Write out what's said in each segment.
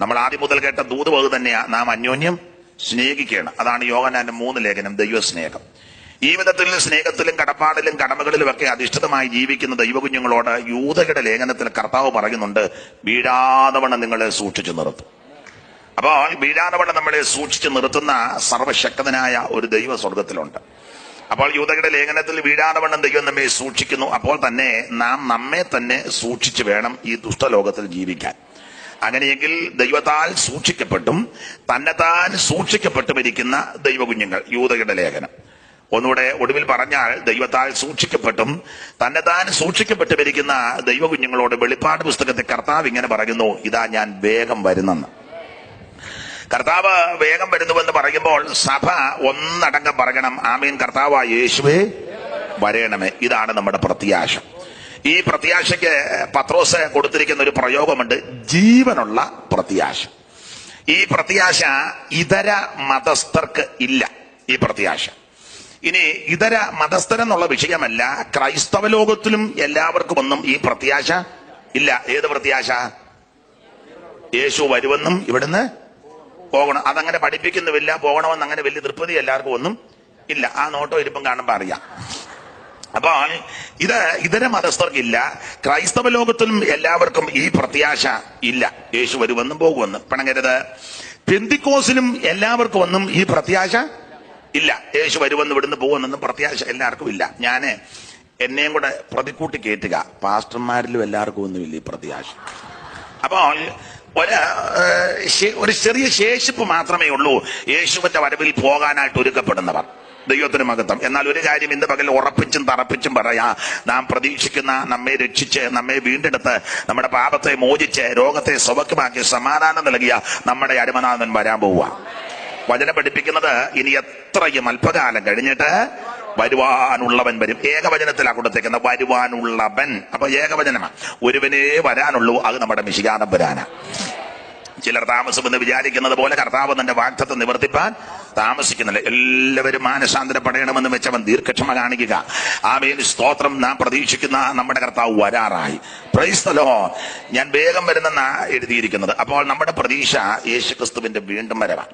നമ്മൾ ആദ്യം മുതൽ കേട്ട ദൂത് തന്നെയാ, നാം അന്യോന്യം സ്നേഹിക്കണം. അതാണ് യോഹന്നാന്റെ 3 ലേഖനം, ദൈവസ്നേഹം. ഈ വിധത്തിൽ സ്നേഹത്തിലും കടപ്പാടിലും കടമകളിലും ഒക്കെ അധിഷ്ഠിതമായി ജീവിക്കുന്ന ദൈവകുഞ്ഞുങ്ങളോട് യൂദയുടെ ലേഖനത്തിൽ കർത്താവ് പറയുന്നുണ്ട്, വീഴാതവണ്ണം നിങ്ങളെ സൂക്ഷിച്ചു നിർത്തും. അപ്പോൾ വീഴാതവണ്ണം നമ്മളെ സൂക്ഷിച്ചു നിർത്തുന്ന സർവശക്തനായ ഒരു ദൈവ സ്വർഗത്തിലുണ്ട്. അപ്പോൾ യൂദയുടെ ലേഖനത്തിൽ വീഴാതവണ്ണം ദൈവം നമ്മെ സൂക്ഷിക്കുന്നു. അപ്പോൾ തന്നെ നാം നമ്മെ തന്നെ സൂക്ഷിച്ചു വേണം ഈ ദുഷ്ടലോകത്തിൽ ജീവിക്കാൻ. അങ്ങനെയെങ്കിൽ ദൈവത്താൽ സൂക്ഷിക്കപ്പെട്ടും തന്നെത്താൻ സൂക്ഷിക്കപ്പെട്ടുമിരിക്കുന്ന ദൈവകുഞ്ഞുങ്ങൾ, യൂദയുടെ ലേഖനം. ഒന്നുകൂടെ ഒടുവിൽ പറഞ്ഞാൽ, ദൈവത്താൽ സൂക്ഷിക്കപ്പെട്ടും തന്നെത്താൻ സൂക്ഷിക്കപ്പെട്ടുമിരിക്കുന്ന ദൈവകുഞ്ഞുങ്ങളോട് വെളിപ്പാട് പുസ്തകത്തെ കർത്താവ് ഇങ്ങനെ പറയുന്നു, ഇതാ ഞാൻ വേഗം വരുന്നെന്ന്. കർത്താവ് വേഗം വരുന്നുവെന്ന് പറയുമ്പോൾ സഭ ഒന്നടങ്കം പറയണം, ആമേൻ, കർത്താവായ യേശുവേ വരേണമേ. ഇതാണ് നമ്മുടെ പ്രത്യാശ. ഈ പ്രത്യാശയ്ക്ക് പത്രോസ് കൊടുത്തിരിക്കുന്ന ഒരു പ്രയോഗമുണ്ട്, ജീവനുള്ള പ്രത്യാശ. ഈ പ്രത്യാശ ഇതര മതസ്ഥർക്ക് ഇല്ല. ഈ പ്രത്യാശ ഇനി ഇതര മതസ്ഥരെന്നുള്ള വിഷയമല്ല, ക്രൈസ്തവ ലോകത്തിലും എല്ലാവർക്കും ഒന്നും ഈ പ്രത്യാശ ഇല്ല. ഏത് പ്രത്യാശ? യേശു വരുമെന്നും ഇവിടുന്ന് പോകണം. അതങ്ങനെ പഠിപ്പിക്കുന്നുമില്ല. പോകണമെന്ന് അങ്ങനെ വലിയ തൃപ്തി എല്ലാവർക്കും ഒന്നും ഇല്ല. ആ നോട്ടോ ഇരിപ്പം കാണുമ്പോൾ അറിയാം. അപ്പോൾ ഇത് ഇതര മതസ്ഥർക്കില്ല. ക്രൈസ്തവ ലോകത്തിലും എല്ലാവർക്കും ഈ പ്രത്യാശ ഇല്ല, യേശു വരുമെന്നും പോകുമെന്നും. പിണങ്ങരുത്. പെന്തിക്കോസിലും എല്ലാവർക്കും ഒന്നും ഈ പ്രത്യാശ ഇല്ല, യേശു വരുമെന്ന് ഇവിടുന്ന് പോകുമെന്നൊന്നും പ്രത്യാശ എല്ലാവർക്കും ഇല്ല. ഞാന് എന്നെയും കൂടെ പ്രതിക്കൂട്ടി കേട്ടുക, പാസ്റ്റർമാരിലും എല്ലാവർക്കും ഒന്നുമില്ല ഈ പ്രത്യാശ. അപ്പോൾ ഒരു ചെറിയ ശേഷിപ്പ് മാത്രമേ ഉള്ളൂ യേശുവിന്റെ വരവിൽ പോകാനായിട്ട് ഒരുക്കപ്പെടുന്നവർ. ദൈവത്തിന് മഹത്വം. എന്നാൽ ഒരു കാര്യം ഇന്ന് പകൽ ഉറപ്പിച്ചും തറപ്പിച്ചും പറയാ, നാം പ്രതീക്ഷിക്കുന്ന, നമ്മെ രക്ഷിച്ച് നമ്മെ വീണ്ടെടുത്ത് നമ്മുടെ പാപത്തെ മോചിച്ച് രോഗത്തെ സൗഖ്യമാക്കി സമാധാനം നൽകിയ നമ്മുടെ അരുമനാഥൻ വരാൻ പോവുക. വചനം പഠിപ്പിക്കുന്നത് ഇനി എത്രയും അല്പകാലം കഴിഞ്ഞിട്ട് വരുവാനുള്ളവൻ വരും. ഏകവചനത്തിലാ കൊടുത്തേക്കുന്ന വരുവാനുള്ളവൻ. അപ്പൊ ഏകവചനമാണ്. ഒരുവനേ വരാനുള്ളൂ, അത് നമ്മുടെ മിശിഹാതം വരാനാ. ചിലർ താമസമെന്ന് വിചാരിക്കുന്നത് പോലെ കർത്താവ് തന്റെ വാഗ്ദത്തം നിവർത്തിപ്പാൻ താമസിക്കുന്നില്ല. എല്ലാവരും മാനസാന്തരപ്പെടണമെന്ന് വെച്ചവൻ ദീർഘക്ഷമ കാണിക്കുക. ആമേൻ, സ്തോത്രം. നാം പ്രതീക്ഷിക്കുന്ന നമ്മുടെ കർത്താവ് വരാറായി. Price the Lord. ഞാൻ വേഗം വരുന്നെന്നാ എഴുതിയിരിക്കുന്നത്. അപ്പോൾ നമ്മുടെ പ്രതീക്ഷ യേശുക്രിസ്തുവിന്റെ വീണ്ടും വരവാണ്.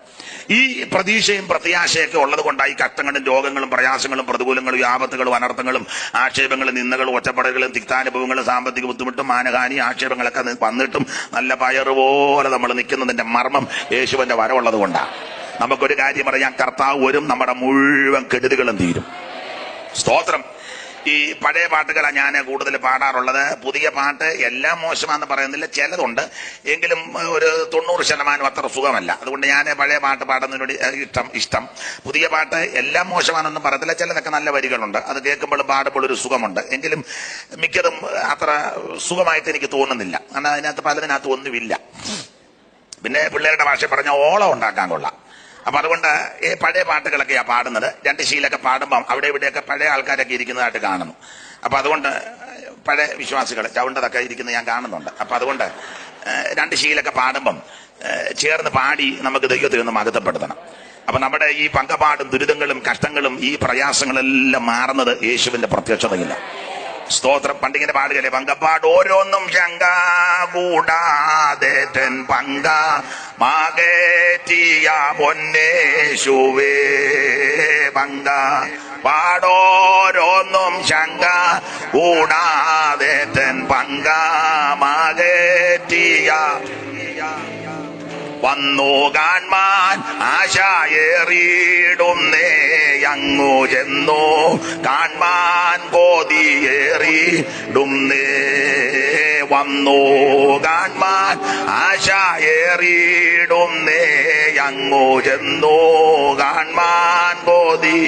ഈ പ്രതീക്ഷയും പ്രത്യാശയൊക്കെ ഉള്ളത് കൊണ്ടായി കഷ്ടങ്ങളും രോഗങ്ങളും പ്രയാസങ്ങളും പ്രതികൂലങ്ങളും ആപത്തുകളും അനർത്ഥങ്ങളും ആക്ഷേപങ്ങളും നിന്ദകളും ഒറ്റപ്പെടലുകളും തിക്താനുഭവങ്ങളും സാമ്പത്തിക ബുദ്ധിമുട്ടും മാനഹാനി ആക്ഷേപങ്ങളൊക്കെ വന്നിട്ടും നല്ല പയറുപോലെ നമ്മൾ നിൽക്കുന്നതിന്റെ മർമ്മം യേശുവിന്റെ വരവുള്ളത് കൊണ്ടാണ്. നമുക്കൊരു കാര്യം അറിയാം, കർത്താവ് വരും, നമ്മുടെ മുഴുവൻ കെടുതികളും തീരും. സ്തോത്രം. ഈ പഴയ പാട്ടുകളാണ് ഞാൻ കൂടുതൽ പാടാറുള്ളത്. പുതിയ പാട്ട് എല്ലാം മോശമാണെന്ന് പറയുന്നില്ല, ചിലതുണ്ട്. എങ്കിലും ഒരു 90% അത്ര സുഖമല്ല. അതുകൊണ്ട് ഞാൻ പഴയ പാട്ട് പാടുന്നതിനോട് ഇഷ്ടം. പുതിയ പാട്ട് എല്ലാം മോശമാണെന്നും പറയത്തില്ല, ചിലതൊക്കെ നല്ല വരികളുണ്ട്. അത് കേൾക്കുമ്പോഴും പാടുമ്പോൾ ഒരു സുഖമുണ്ട്. എങ്കിലും മിക്കതും അത്ര സുഖമായിട്ട് എനിക്ക് തോന്നുന്നില്ല. കാരണം അതിനകത്ത് പലതിനകത്ത് ഒന്നുമില്ല. പിന്നെ പിള്ളേരുടെ ഭാഷ പറഞ്ഞ ഓളം ഉണ്ടാക്കാൻ കൊള്ളാം. അപ്പൊ അതുകൊണ്ട് പഴയ പാട്ടുകളൊക്കെയാ പാടുന്നത്. 2 ശീലൊക്കെ പാടുമ്പം അവിടെ ഇവിടെയൊക്കെ പഴയ ആൾക്കാരൊക്കെ ഇരിക്കുന്നതായിട്ട് കാണുന്നു. അപ്പൊ അതുകൊണ്ട് പഴയ വിശ്വാസികൾ ചവിണ്ടതൊക്കെ ഇരിക്കുന്നത് ഞാൻ കാണുന്നുണ്ട്. അപ്പൊ അതുകൊണ്ട് 2 ശീലൊക്കെ പാടുമ്പം ചേർന്ന് പാടി നമുക്ക് ദൈവത്തെ ഒന്ന് മഹത്വപ്പെടുത്തണം. അപ്പൊ നമ്മുടെ ഈ പങ്കപാടും ദുരിതങ്ങളും കഷ്ടങ്ങളും ഈ പ്രയാസങ്ങളെല്ലാം മാറുന്നത് യേശുവിന്റെ പ്രത്യക്ഷതയില്ല. സ്തോത്രം. പണ്ടിങ്ങനെ പാടുകല്ലേ, പങ്കപ്പാട് ഓരോന്നും ശങ്ക കൂടാതെ പങ്ക മാകേറ്റിയ പൊന്നേശുവേ പങ്ക പാടോരോന്നും ശങ്ക കൂടാതെ പങ്ക മാകേറ്റിയ വന്നു കാൺമാൻ ആശയേറിയിടുന്നേ അങ്ങു ചെന്നു കാൺമാൻ കോതിയേറിയിടുന്നേ വന്നു കാൺമാൻ ആശയേറിയിടുന്നേ അങ്ങു ചെന്നു കാൺമാൻ കോതി.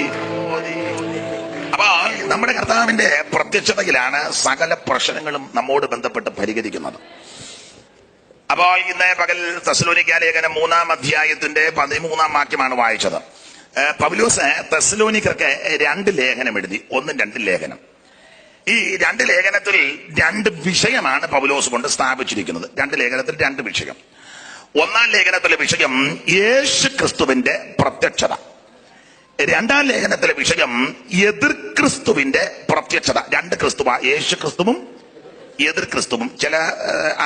അപ്പൊ നമ്മുടെ കർത്താവിന്റെ പ്രത്യക്ഷതയിലാണ് സകല പ്രശ്നങ്ങളും നമ്മോട് ബന്ധപ്പെട്ട് പരിഹരിക്കുന്നത്. അപ്പോ ഇന്ന് പകൽ തെസ്സലോനിക്ക ലേഖനം 3-ാം അധ്യായത്തിന്റെ 13-ാം വാക്യമാണ് വായിച്ചത്. പൗലോസ് തെസ്സലോനിക്കർക്ക് 2 ലേഖനം എഴുതി. 1-2 ലേഖനം. ഈ 2 ലേഖനത്തിൽ 2 വിഷയമാണ് പൗലോസ് കൊണ്ട് സ്ഥാപിച്ചിരിക്കുന്നത്. 2 ലേഖനത്തിൽ 2 വിഷയം. 1-ാം ലേഖനത്തിലെ വിഷയം യേശു ക്രിസ്തുവിന്റെ പ്രത്യക്ഷത. 2-ാം ലേഖനത്തിലെ വിഷയം എതിർ ക്രിസ്തുവിന്റെ പ്രത്യക്ഷത. 2 ക്രിസ്തുവ, യേശു ക്രിസ്തുവും എതിർ ക്രിസ്തുവും. ചില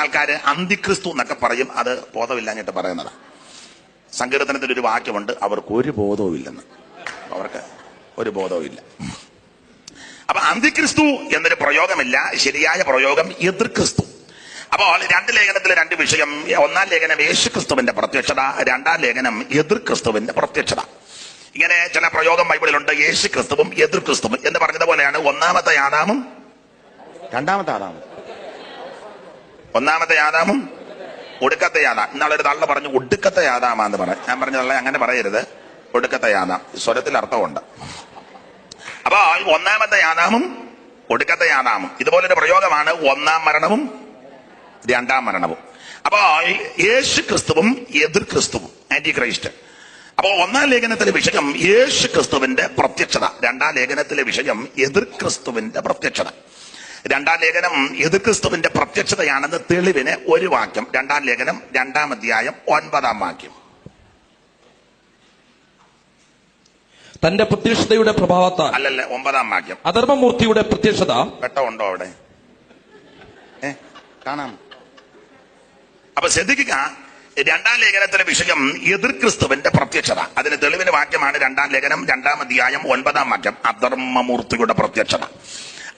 ആൾക്കാർ അന്തിക്രിസ്തു എന്നൊക്കെ പറയും. അത് ബോധമില്ലാഞ്ഞിട്ട് പറയുന്നതാണ്. സങ്കീർത്തനത്തിൽ ഒരു വാക്യമുണ്ട്, അവർക്ക് ഒരു ബോധവും ഇല്ലെന്ന്. അവർക്ക് ഒരു ബോധവും ഇല്ല. അപ്പൊ അന്തിക്രിസ്തു എന്നൊരു പ്രയോഗമില്ല. ശരിയായ പ്രയോഗം എതിർ ക്രിസ്തു. അപ്പോൾ രണ്ട് ലേഖനത്തിലെ രണ്ട് വിഷയം. ഒന്നാം ലേഖനം യേശു ക്രിസ്തുവിന്റെ പ്രത്യക്ഷത, രണ്ടാം ലേഖനം എതിർ ക്രിസ്തുവിന്റെ പ്രത്യക്ഷത. ഇങ്ങനെ ചില പ്രയോഗം ബൈബിളിലുണ്ട്. യേശു ക്രിസ്തുവും എതിർ ക്രിസ്തുവും എന്ന് പറഞ്ഞതുപോലെയാണ് ഒന്നാമത്തെ ആദാമും രണ്ടാമത്തെ ആദാമും. ഒന്നാമത്തെ ആദാമും ഒടുക്കത്തെ ആദാം. ഇന്നാളൊരു തള്ള പറഞ്ഞു ഒടുക്കത്തെ ആദാമാന്ന് പറഞ്ഞു. ഞാൻ പറഞ്ഞതല്ല, അങ്ങനെ പറയരുത്. ഒടുക്കത്തെ ആദാം സ്വരത്തിൽ അർത്ഥമുണ്ട്. അപ്പൊ ഒന്നാമത്തെ ആദാമും ഒടുക്കത്തെ ആദാമും ഇതുപോലൊരു പ്രയോഗമാണ് ഒന്നാം മരണവും രണ്ടാം മരണവും. അപ്പൊ യേശു ക്രിസ്തുവും എതിർ ക്രിസ്തുവും, ആന്റി ക്രൈസ്റ്റ്. അപ്പോ ഒന്നാം ലേഖനത്തിലെ വിഷയം യേശു ക്രിസ്തുവിന്റെ പ്രത്യക്ഷത, രണ്ടാം ലേഖനത്തിലെ വിഷയം എതിർ ക്രിസ്തുവിന്റെ പ്രത്യക്ഷത. രണ്ടാം ലേഖനം എതിർ ക്രിസ്തുവിന്റെ പ്രത്യക്ഷതയാണെന്ന് തെളിവിന് ഒരു വാക്യം. രണ്ടാം ലേഖനം 2-ാം അധ്യായം 9-ാം വാക്യം. തന്റെ പ്രത്യക്ഷതയുടെ പ്രഭാവത്താൽ, അല്ലല്ല 9-ാം വാക്യം. അധർമ്മമൂർത്തിയുടെ പ്രത്യക്ഷത. വെട്ടമുണ്ടോ അവിടെ? കാണാം. അപ്പൊ ശ്രദ്ധിക്കുക, രണ്ടാം ലേഖനത്തിലെ വിഷയം എതിർ ക്രിസ്തുവിന്റെ പ്രത്യക്ഷത. അതിന് തെളിവിന് വാക്യമാണ് രണ്ടാം ലേഖനം 2-ാം അധ്യായം 9-ാം വാക്യം. അധർമ്മമൂർത്തിയുടെ പ്രത്യക്ഷത.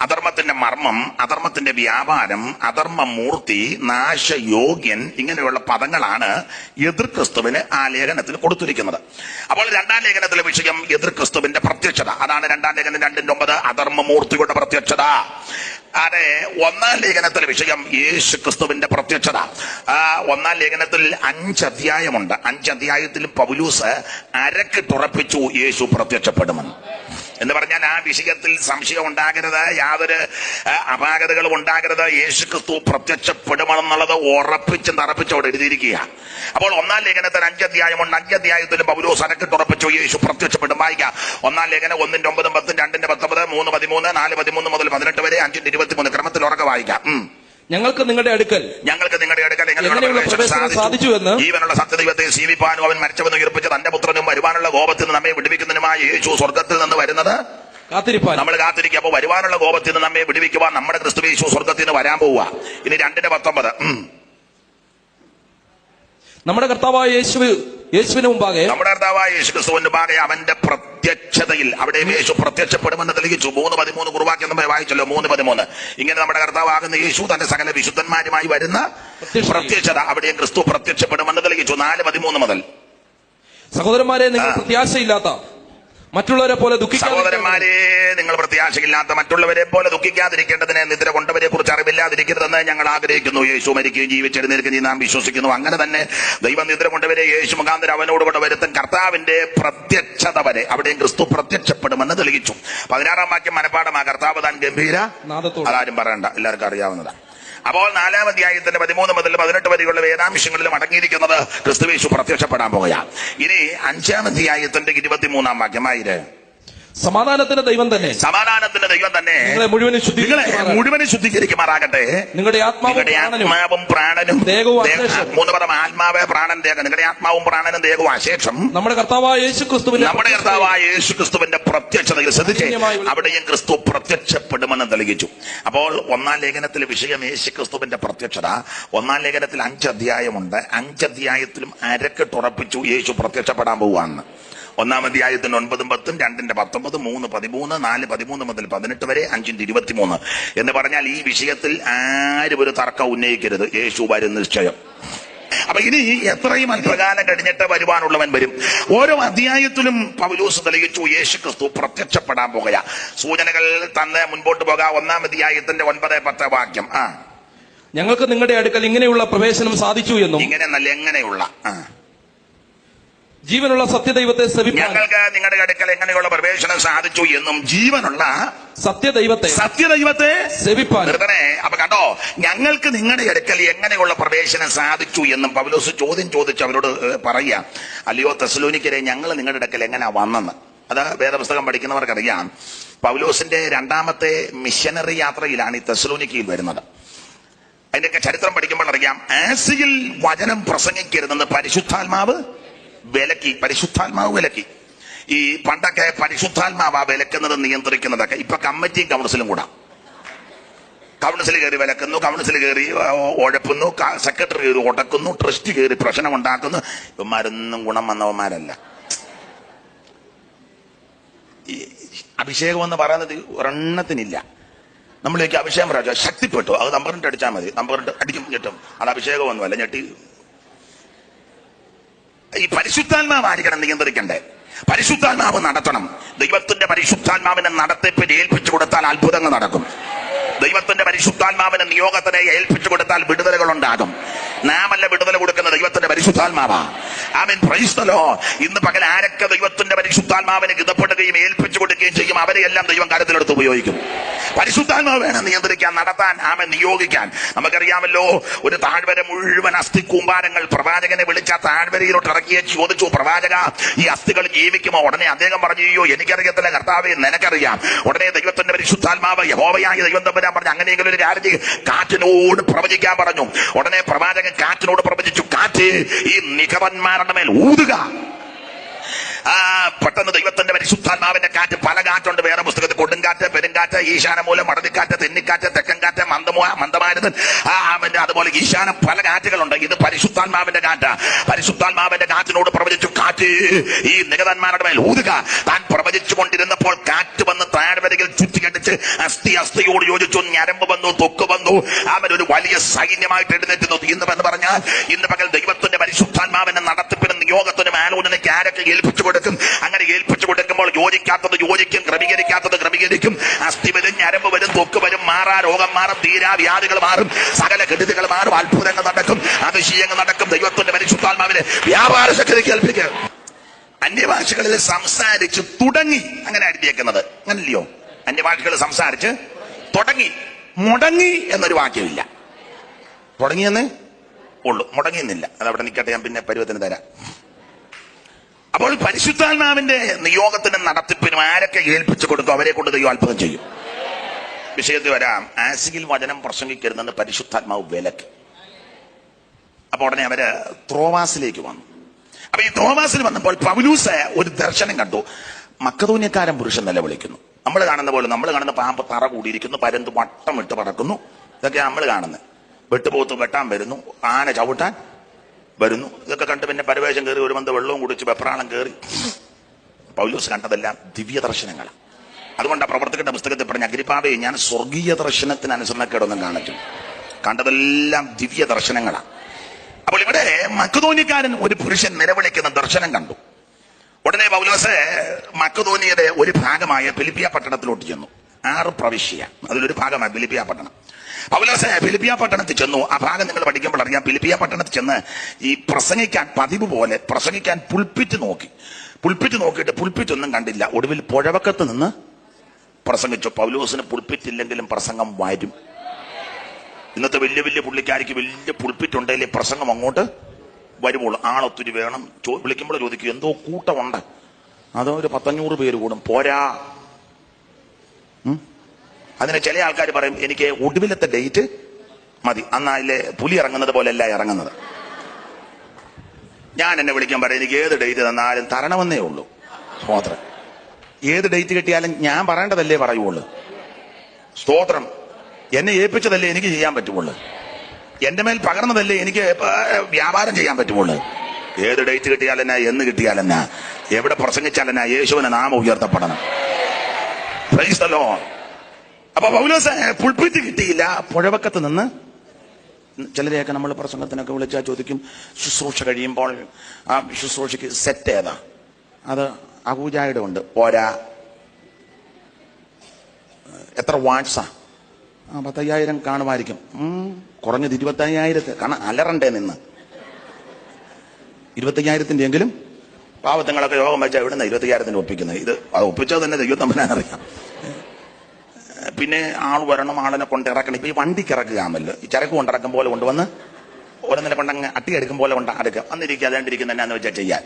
അധർമ്മത്തിന്റെ മർമ്മം, അധർമ്മത്തിന്റെ വ്യാപാരം, അധർമ്മമൂർത്തി, നാശയോഗ്യൻ, ഇങ്ങനെയുള്ള പദങ്ങളാണ് എതിർ ക്രിസ്തുവിന് ആ ലേഖനത്തിൽ കൊടുത്തിരിക്കുന്നത്. അപ്പോൾ രണ്ടാം ലേഖനത്തിലെ വിഷയം എതിർ ക്രിസ്തുവിന്റെ പ്രത്യക്ഷത. അതാണ് രണ്ടാം ലേഖനം 2:9 അധർമ്മമൂർത്തിയുടെ പ്രത്യക്ഷത. അതെ, ഒന്നാം ലേഖനത്തിലെ വിഷയം യേശു ക്രിസ്തുവിന്റെ പ്രത്യക്ഷത. ഒന്നാം ലേഖനത്തിൽ 5 അധ്യായമുണ്ട്. 5 അധ്യായത്തിലും പൗലൂസ് അരക്കിട്ടുറപ്പിച്ചു യേശു പ്രത്യക്ഷപ്പെടുമെന്ന്. എന്ന് പറഞ്ഞാൽ ആ വിഷയത്തിൽ സംശയം ഉണ്ടാകരുത്, യാതൊരു അപാകതകളും ഉണ്ടാകരുത്. യേശു ക്രിസ്തു പ്രത്യക്ഷപ്പെടുമെന്നുള്ളത് ഉറപ്പിച്ച് തറപ്പിച്ചോടെ എഴുതിയിരിക്കുക. അപ്പോൾ ഒന്നാം ലേഖനത്തിൽ 5 അധ്യായമുണ്ട്. 5 അധ്യായത്തിലും പൗലോസ് അരക്കിട്ടുറപ്പിച്ചു യേശു പ്രത്യക്ഷപ്പെടും. വായിക്കാം. ഒന്നാം ലേഖനം 1:9, 10, 2:19, 3:13, 4:13 മുതൽ 18 വരെ, 5:23 ക്രമത്തിൽ ഉറക്കെ വായിക്കാം. ഞങ്ങൾക്ക് നിങ്ങളുടെ അടുക്കൽ സാധിച്ചുവെന്ന് ജീവനുള്ള സത്യദൈവത്തെ സേവിപ്പാനും അവൻ മരിച്ചവെന്ന് ഉയർപ്പിച്ച തന്റെ പുത്രനും വരുവാനുള്ള കോപത്തിൽ നിന്ന് നമ്മെ വിടുവിക്കുന്നതിനുമായ യേശു സ്വർഗ്ഗത്തിൽ നിന്ന് വരുന്നത് കാത്തിരിപ്പാൻ നമ്മൾ കാത്തിരിക്കുക. അപ്പൊ വരുവാനുള്ള കോപത്തിൽ നിന്ന് നമ്മെ വിടുവിക്കുവാൻ നമ്മുടെ ക്രിസ്തു യേശു സ്വർഗ്ഗത്തിൽ നിന്ന് വരാൻ പോവുക. ഇനി 2:19 നമ്മുടെ കർത്താവായ യേശുവിന് മുമ്പാകെ, നമ്മുടെ കർത്താവായ യേശു ക്രിസ്തുവിന് മുമ്പാകെ അവന്റെ പ്രത്യക്ഷതയിൽ അവിടെ യേശു പ്രത്യക്ഷപ്പെടുമെന്ന് തെളിയിച്ചു. 3:13 കുറുവാക്യം നമ്മൾ വായിച്ചല്ലോ. 3:13 ഇങ്ങനെ നമ്മുടെ കർത്താവാകുന്ന യേശു തന്റെ സകല വിശുദ്ധന്മാരുമായി വരുന്ന പ്രത്യക്ഷത, അവിടെ ക്രിസ്തു പ്രത്യക്ഷപ്പെടുമെന്ന് തെളിയിച്ചു. 4:13 മുതൽ സഹോദരന്മാരെ, നിങ്ങൾ പ്രത്യാശയില്ലാത്ത മറ്റുള്ളവരെ പോലെ സഹോദരന്മാരെ, നിങ്ങൾ പ്രത്യാശയില്ലാത്ത മറ്റുള്ളവരെ പോലെ ദുഃഖിക്കാതിരിക്കേണ്ടതിനെ നിദ്ര കൊണ്ടവരെ കുറിച്ച് അറിവില്ലാതിരിക്കരുതെന്ന് ഞങ്ങൾ ആഗ്രഹിക്കുന്നു. യേശു മരിക്കുകയും ജീവിച്ചെഴുന്നേൽക്കുകയും നാം വിശ്വസിക്കുന്നു. അങ്ങനെ തന്നെ ദൈവം നിദ്ര കൊണ്ടവരെ യേശു മുഖാന്തരം അവനോട് കൂടെ വരുത്തും കർത്താവിന്റെ പ്രത്യക്ഷത വരെ അവിടെയും ക്രിസ്തു പ്രത്യക്ഷപ്പെടുമെന്ന് തെളിയിച്ചു. 16-ാം വാക്യം മനപ്പാഠമാ. കർത്താവ് താൻ ഗംഭീര അതാരും പറയണ്ട, എല്ലാവർക്കും അറിയാവുന്നതാണ്. അപ്പോൾ 4-ാം അധ്യായത്തിന്റെ 13 മുതൽ 18 വരെയുള്ള വേദാംശങ്ങളിലും അടങ്ങിയിരിക്കുന്നത് ക്രിസ്തുയേശു പ്രത്യക്ഷപ്പെടാൻ പോകുകയാണ്. ഇനി 5-ാം അധ്യായത്തിന്റെ 23-ാം വാക്യമായിര് സമാധാനത്തിന്റെ ദൈവം തന്നെ നിങ്ങളെ മുഴുവനും ശുദ്ധീകരിക്കുമാറാകട്ടെ. നിങ്ങളുടെ ആത്മാവും പ്രാണനും ദേഹവും, 3 പദം ആത്മാവ് പ്രാണൻ ദേഹം. നിങ്ങളുടെ ആത്മാവും പ്രാണനും ദേഹവും അശേഷം നമ്മുടെ കർത്താവായ യേശു ക്രിസ്തുവിന്റെ പ്രത്യക്ഷതയിൽ ശ്രദ്ധിച്ചേ, അവിടെയും ക്രിസ്തു പ്രത്യക്ഷപ്പെടുമെന്ന് തെളിയിച്ചു. അപ്പോൾ 1-ാം ലേഖനത്തിലെ വിഷയം യേശു ക്രിസ്തുവിന്റെ പ്രത്യക്ഷത. 1-ാം ലേഖനത്തിൽ 5 അധ്യായമുണ്ട്. 5 അധ്യായത്തിലും അരക്കിട്ടുറപ്പിച്ചു യേശു പ്രത്യക്ഷപ്പെടാൻ പോവുകയാണെന്ന്. 1-ാം അധ്യായത്തിന് 9, 10, 2:19, 3:13, 4:13 മുതൽ 18 വരെ, 5:23 എന്ന് പറഞ്ഞാൽ ഈ വിഷയത്തിൽ ആരും ഒരു തർക്കം ഉന്നയിക്കരുത്. യേശു വരും നിശ്ചയം. അപ്പൊ ഇനി എത്രയും അല്പകാലം കഴിഞ്ഞിട്ട് വരുവാനുള്ളവൻ വരും. ഓരോ അധ്യായത്തിലും പൗലോസ് തെളിയിച്ചു യേശു ക്രിസ്തു പ്രത്യക്ഷപ്പെടാൻ പോകുക. സൂചനകൾ തന്ന് മുൻപോട്ട് പോകാം. 1-ാം അധ്യായത്തിന്റെ 9-10 വാക്യം. ഞങ്ങൾക്ക് നിങ്ങളുടെ അടുക്കൽ ഇങ്ങനെയുള്ള പ്രവേശനം സാധിച്ചു എന്നും, ഇങ്ങനെ നല്ല എങ്ങനെയുള്ള ജീവനുള്ള സത്യദൈവത്തെ ഞങ്ങൾക്ക് നിങ്ങളുടെ അടുക്കൽ എങ്ങനെയുള്ള പ്രവേശനം സാധിച്ചു എന്നും, ജീവനുള്ള സത്യദൈവത്തെ സേവിപ്പാൻ. അപ്പൊ കണ്ടോ, ഞങ്ങൾക്ക് നിങ്ങളുടെ അടുക്കൽ എങ്ങനെയുള്ള പ്രവേശനം സാധിച്ചു എന്നും പൗലോസ് ചോദ്യം ചോദിച്ച് അവരോട് പറയുക. അല്ലയോ തെസ്സലോനിക്കരെ, ഞങ്ങൾ നിങ്ങളുടെ അടുക്കൽ എങ്ങനെയാ വന്നെന്ന്. അത് വേദപുസ്തകം പഠിക്കുന്നവർക്കറിയാം. പൗലോസിന്റെ 2ാമത്തെ മിഷനറി യാത്രയിലാണ് ഈ തെസ്സലോനിക്കയിൽ വരുന്നത്. അതിന്റെയൊക്കെ ചരിത്രം പഠിക്കുമ്പോൾ അറിയാം, ആസിയിൽ വചനം പ്രസംഗിക്കരുതെന്ന് പരിശുദ്ധാത്മാവ് വിലക്കി. ഈ പണ്ടൊക്കെ പരിശുദ്ധാത്മാവ് വിലക്കുന്നത് നിയന്ത്രിക്കുന്നതൊക്കെ ഇപ്പൊ കമ്മിറ്റിയും കൗൺസിലും കൂടാ. കൗൺസിൽ കയറി വിലക്കുന്നു, കൗൺസിൽ കയറി ഉഴപ്പുന്നു, സെക്രട്ടറി കയറി ഉടക്കുന്നു, ട്രസ്റ്റ് കയറി പ്രശ്നം ഉണ്ടാക്കുന്നു. ഇവന്മാരൊന്നും ഗുണം വന്നവന്മാരല്ല. ഈ അഭിഷേകം എന്ന് പറയുന്നത് ഒരെണ്ണത്തിനില്ല. നമ്മളിലേക്ക് അഭിഷേകം പറയാ ശക്തിപ്പെട്ടു, അത് നമ്പറിട്ട് അടിച്ചാൽ മതി, നമ്പറിട്ട് അടിക്കും ഞെട്ടും. അത് അഭിഷേകമൊന്നുമല്ല, ഞെട്ടി. ഈ പരിശുദ്ധാത്മാവായിരിക്കണം നിയന്ത്രിക്കണ്ടേ. പരിശുദ്ധാത്മാവ് നടത്തണം. ദൈവത്തിന്റെ പരിശുദ്ധാത്മാവിനെ നടത്തിപ്പിന് ഏൽപ്പിച്ചു കൊടുത്താൽ അത്ഭുതങ്ങൾ നടക്കും. ദൈവത്തിന്റെ പരിശുദ്ധാത്മാവിനെ നിയോഗത്തിനെ ഏൽപ്പിച്ചു കൊടുത്താൽ വിടുതലുകൾ ഉണ്ടാകും. നാമല്ല വിടുതല കൊടുക്കുന്ന ദൈവത്തിന്റെ പരിശുദ്ധാത്മാവാ. ആമേൻ, പ്രൈസ് ദി ലോർഡ്. ഇന്ന് പകൽ ആരൊക്കെ ദൈവത്തിന്റെ പരിശുദ്ധാത്മാവിനെ ഗിതപ്പെടുകയും ഏൽപ്പിച്ചു കൊടുക്കുകയും ചെയ്യും, അവരെയെല്ലാം ദൈവം കാര്യത്തിലെടുത്ത് ഉപയോഗിക്കും. പരിശുദ്ധാത്മാവ് വേണം നിയന്ത്രിക്കാൻ, നടത്താൻ, ആമേൻ, നിയോഗിക്കാൻ. നമുക്കറിയാമല്ലോ, ഒരു താഴ്വര മുഴുവൻ അസ്ഥി കൂമ്പാരങ്ങൾ പ്രവാചകനെ വിളിച്ച താഴ്വരയിലോട്ട് ഇറക്കിയ ചോദിച്ചു, പ്രവാചക, ഈ അസ്ഥികൾ ജീവിക്കുമോ? ഉടനെ അദ്ദേഹം പറഞ്ഞു, അയ്യോ എനിക്കറിയത്തില്ല കർത്താവേ, നിനക്കറിയാം. ഉടനെ ദൈവത്തിന്റെ പരിശുദ്ധാത്മാവ് യഹോവയായ ദൈവം തമ്പുരാൻ പറഞ്ഞു, അങ്ങനെയെങ്കിലും ഒരു കാര്യം ചെയ്യും, കാറ്റിനോട് പ്രവചിക്കാൻ പറഞ്ഞു. ഉടനെ പ്രവാചകൻ കാറ്റിനോട് പ്രവചിച്ചു, കാറ്റ് ഈ നിഗമന്മാരുടെ മേൽ ഊതുക. പെട്ടെന്ന് ദൈവത്തിന്റെ പരിശുദ്ധാത്മാവിന്റെ കാറ്റ്, പല കാറ്റുണ്ട് വേറെ പുസ്തകത്തിൽ, കൊടുങ്കാറ്റ്, പെരുങ്കാറ്റ്, ഈശാനമൂലം, മടതിക്കാറ്റ്, തെന്നിക്കാറ്റ്, തെക്കൻ കാറ്റ്, മന്ദമാരുതൻ, അതുപോലെ ഈശാനം, പല കാറ്റുകളുണ്ട്. ഇത് പരിശുദ്ധാത്മാവിന്റെ കാറ്റ്. പരിശുദ്ധാത്മാവിന്റെ കാറ്റിനോട് പ്രവചിച്ചു, കാറ്റ് ഈ നിഗതന്മാരുടെ മേൽ ഊതുക. താൻ പ്രവചിച്ചു കൊണ്ടിരുന്നപ്പോൾ കാറ്റ് വന്ന് താഴ്വരയിൽ ചുറ്റിക്കടിച്ച് അസ്ഥിയോട് യോജിച്ചു, ഞരമ്പ് വന്നു, തൊക്ക് വന്നു. അവൻ ഒരു വലിയ സൈന്യമായിട്ട് എഴുന്നേറ്റുന്നു. എന്ന് പറഞ്ഞാൽ ഇന്ന് പകൽ ദൈവത്തിന്റെ പരിശുദ്ധാത്മാവിന്റെ നടത്തിപ്പിനും നിയോഗത്തിനും ആലോചനയ്ക്ക് ആരൊക്കെ ഏൽപ്പിച്ചു കൊടുക്കും. അങ്ങനെ ഏൽപ്പിച്ചു കൊടുക്കുമ്പോൾ യോജിക്കാത്തത് യോജിക്കും, ക്രമീകരിക്കാത്തത് ക്രമീകരിക്കും. അസ്ഥി വരും, ഞരമ്പ് വരും, തൊക്ക് വരും, മാറാ രോഗം മാറും, തീരാ വ്യാധികൾ മാറും, സകല കെടുതികൾ മാറും, അത്ഭുതങ്ങൾ നടക്കും, അതിശയങ്ങൾ നടക്കും. ദൈവത്തിന്റെ പരിശുദ്ധാത്മാവിനെ വ്യാപാര ശക്തിക്ക് ഏൽപ്പിക്കുക. അന്യഭാഷകളിൽ സംസാരിച്ച് തുടങ്ങി, അങ്ങനെ എഴുതിയേക്കുന്നത് അങ്ങനല്ലയോ? അന്യഭാഷകളിൽ സംസാരിച്ച് തുടങ്ങി. മുടങ്ങി എന്നൊരു വാക്യമില്ല. തുടങ്ങിയെന്ന് ഉള്ളു, മുടങ്ങിയെന്നില്ല. അതവിടെ നിൽക്കട്ടെ, ഞാൻ പിന്നെ പരുവത്തിന് തരാം. അപ്പോൾ പരിശുദ്ധാത്മാവിന്റെ നിയോഗത്തിനും നടത്തിപ്പിനും ആരൊക്കെ ഏൽപ്പിച്ചു കൊടുക്കും, അവരെ കൊണ്ട് ദൈവം അത്ഭുതം ചെയ്യും. വിഷയത്തിൽ വരാം. ആസിയിൽ വചനം പ്രസംഗിക്കരുതെന്ന് പരിശുദ്ധാത്മാവ് വിലക്ക്. അപ്പൊ ഉടനെ അവര് ത്രോവാസിലേക്ക് വന്നു. അപ്പൊ ഈ ത്രോവാസിൽ വന്നപ്പോൾ പൗലൂസ് ഒരു ദർശനം കണ്ടു. മക്കതോന്യക്കാരൻ പുരുഷൻ നിലവിളിക്കുന്നു. നമ്മൾ കാണുന്ന പോലെ, നമ്മൾ കാണുന്ന പാമ്പ് തറ കൂടിയിരിക്കുന്നു, പരന്ത് വട്ടം ഇട്ട് പറക്കുന്നു. ഇതൊക്കെ നമ്മൾ കാണുന്നത്. വെട്ടുപോത്ത് വെട്ടാൻ വരുന്നു, ആന ചവിട്ടാൻ വരുന്നു. ഇതൊക്കെ കണ്ട് പിന്നെ പരവേശം കയറി ഒരു ബന്ധ വെള്ളവും കുടിച്ച് വെപ്രാളം കയറി. പൗലോസ് കണ്ടതെല്ലാം ദിവ്യ ദർശനങ്ങളാണ്. അതുകൊണ്ട് ആ പ്രവർത്തകന്റെ പുസ്തകത്തിൽ പറഞ്ഞ, അഗ്രിപ്പാവേ, ഞാൻ സ്വർഗീയ ദർശനത്തിന് അനുസരണക്കേടൊന്നും കാണിക്കും. കണ്ടതെല്ലാം ദിവ്യ ദർശനങ്ങളാണ്. അപ്പോൾ ഇവിടെ മക്കതോന്യക്കാരൻ ഒരു പുരുഷൻ നിലവിളിക്കുന്ന ദർശനം കണ്ടു. ഉടനെ പൗലോസ് മക്കതോന്യയുടെ ഒരു ഭാഗമായ ഫിലിപ്പിയ പട്ടണത്തിലോട്ട് ചെന്നു. 6 പ്രവിശ്യ, അതിലൊരു ഭാഗമായ ഫിലിപ്പിയ പട്ടണം. പൗലോസ് ഫിലിപ്പിയ പട്ടണത്തിൽ ചെന്നു. ആ ഭാഗം നിങ്ങൾ പഠിക്കുമ്പോൾ അറിയാം. ഫിലിപ്പിയ പട്ടണത്തിൽ ചെന്ന് ഈ പ്രസംഗിക്കാൻ പതിവ് പോലെ പ്രസംഗിക്കാൻ പുൽപ്പിറ്റ് നോക്കി. പുൽപ്പിറ്റ് നോക്കിയിട്ട് പുൽപ്പിറ്റ് ഒന്നും കണ്ടില്ല. ഒടുവിൽ പുഴവക്കത്ത് നിന്ന് പ്രസംഗിച്ചു. പൗലോസിന് പുൽപ്പിറ്റ് ഇല്ലെങ്കിലും പ്രസംഗം വരും. ഇന്നത്തെ വലിയ വലിയ പുള്ളിക്കാരിക്ക് വലിയ പുൽപ്പിറ്റ് ഉണ്ടെങ്കിലേ പ്രസംഗം അങ്ങോട്ട് വരുമ്പോൾ ആളൊത്തിരി വേണം. വിളിക്കുമ്പോൾ ചോദിക്കും, എന്തോ കൂട്ടമുണ്ട്, അതോ ഒരു 500 പേര് കൂടും, പോരാ. അതിന് ചില ആൾക്കാർ പറയും, എനിക്ക് ഒടുവിലത്തെ ഡേറ്റ് മതി, അന്നായില്ലേ പുലി ഇറങ്ങുന്നത് പോലെയല്ല ഇറങ്ങുന്നത്. ഞാൻ എന്നെ വിളിക്കാൻ പറയും, എനിക്ക് ഏത് ഡേറ്റ് തന്നാലും തരണമെന്നേ ഉള്ളൂ. സ്തോത്രം. ഏത് ഡേറ്റ് കിട്ടിയാലും ഞാൻ പറയേണ്ടതല്ലേ പറയുള്ളൂ. സ്തോത്രം. എന്നെ ഏൽപ്പിച്ചതല്ലേ എനിക്ക് ചെയ്യാൻ പറ്റുള്ളൂ. എന്റെ മേൽ പകർന്നതല്ലേ എനിക്ക് വ്യാപാരം ചെയ്യാൻ പറ്റുള്ളൂ. ഏത് ഡേറ്റ് കിട്ടിയാലെന്നാ, എന്ന് കിട്ടിയാലെന്നാ, എവിടെ പ്രസംഗിച്ചാലെന്നാ, യേശുവിന്റെ നാമം ഉയർത്തപ്പെടണം. Price the Lord. അപ്പൊ പൗലോസ് പുൽപ്പിറ്റ് കിട്ടിയില്ല. പുഴവക്കത്ത് നിന്ന് ചിലരെയൊക്കെ നമ്മൾ പ്രസംഗത്തിനൊക്കെ വിളിച്ചാൽ ചോദിക്കും, ശുശ്രൂഷ കഴിയുമ്പോൾ ആ ശുശ്രൂഷയ്ക്ക് സെറ്റ് ഏതാ? അത് അഹൂജായുടെ ഉണ്ട്, പോരാ. എത്ര വാട്സാ? 10,000 കാണുമായിരിക്കും. കുറഞ്ഞത് 25,000 കാരണം അലറണ്ടേ നിന്ന്. 25,000 എങ്കിലും പാവത്തങ്ങളൊക്കെ യോഗം വെച്ചാൽ എവിടുന്ന 25,000 ഒപ്പിക്കുന്നത്? ഇത് അത് ഒപ്പിച്ചത് തന്നെ ദൈവം തമ്പുരാനറിയാം. പിന്നെ ആൾ വരണം, ആളിനെ കൊണ്ടിറക്കണം. ഇപ്പൊ ഈ വണ്ടിക്ക് ഇറക്കുകയാണല്ലോ, ഈ ചരക്ക് കൊണ്ടിറക്കും പോലെ കൊണ്ടുവന്ന് ഓരോന്നിനെ കൊണ്ടങ്ങ് അട്ടിയെടുക്കും പോലെ കൊണ്ട് അടുക്കുക. അന്നിരിക്കുക, അതേണ്ടിരിക്കുന്ന എന്നാന്ന് വെച്ചാൽ ചെയ്യാൻ.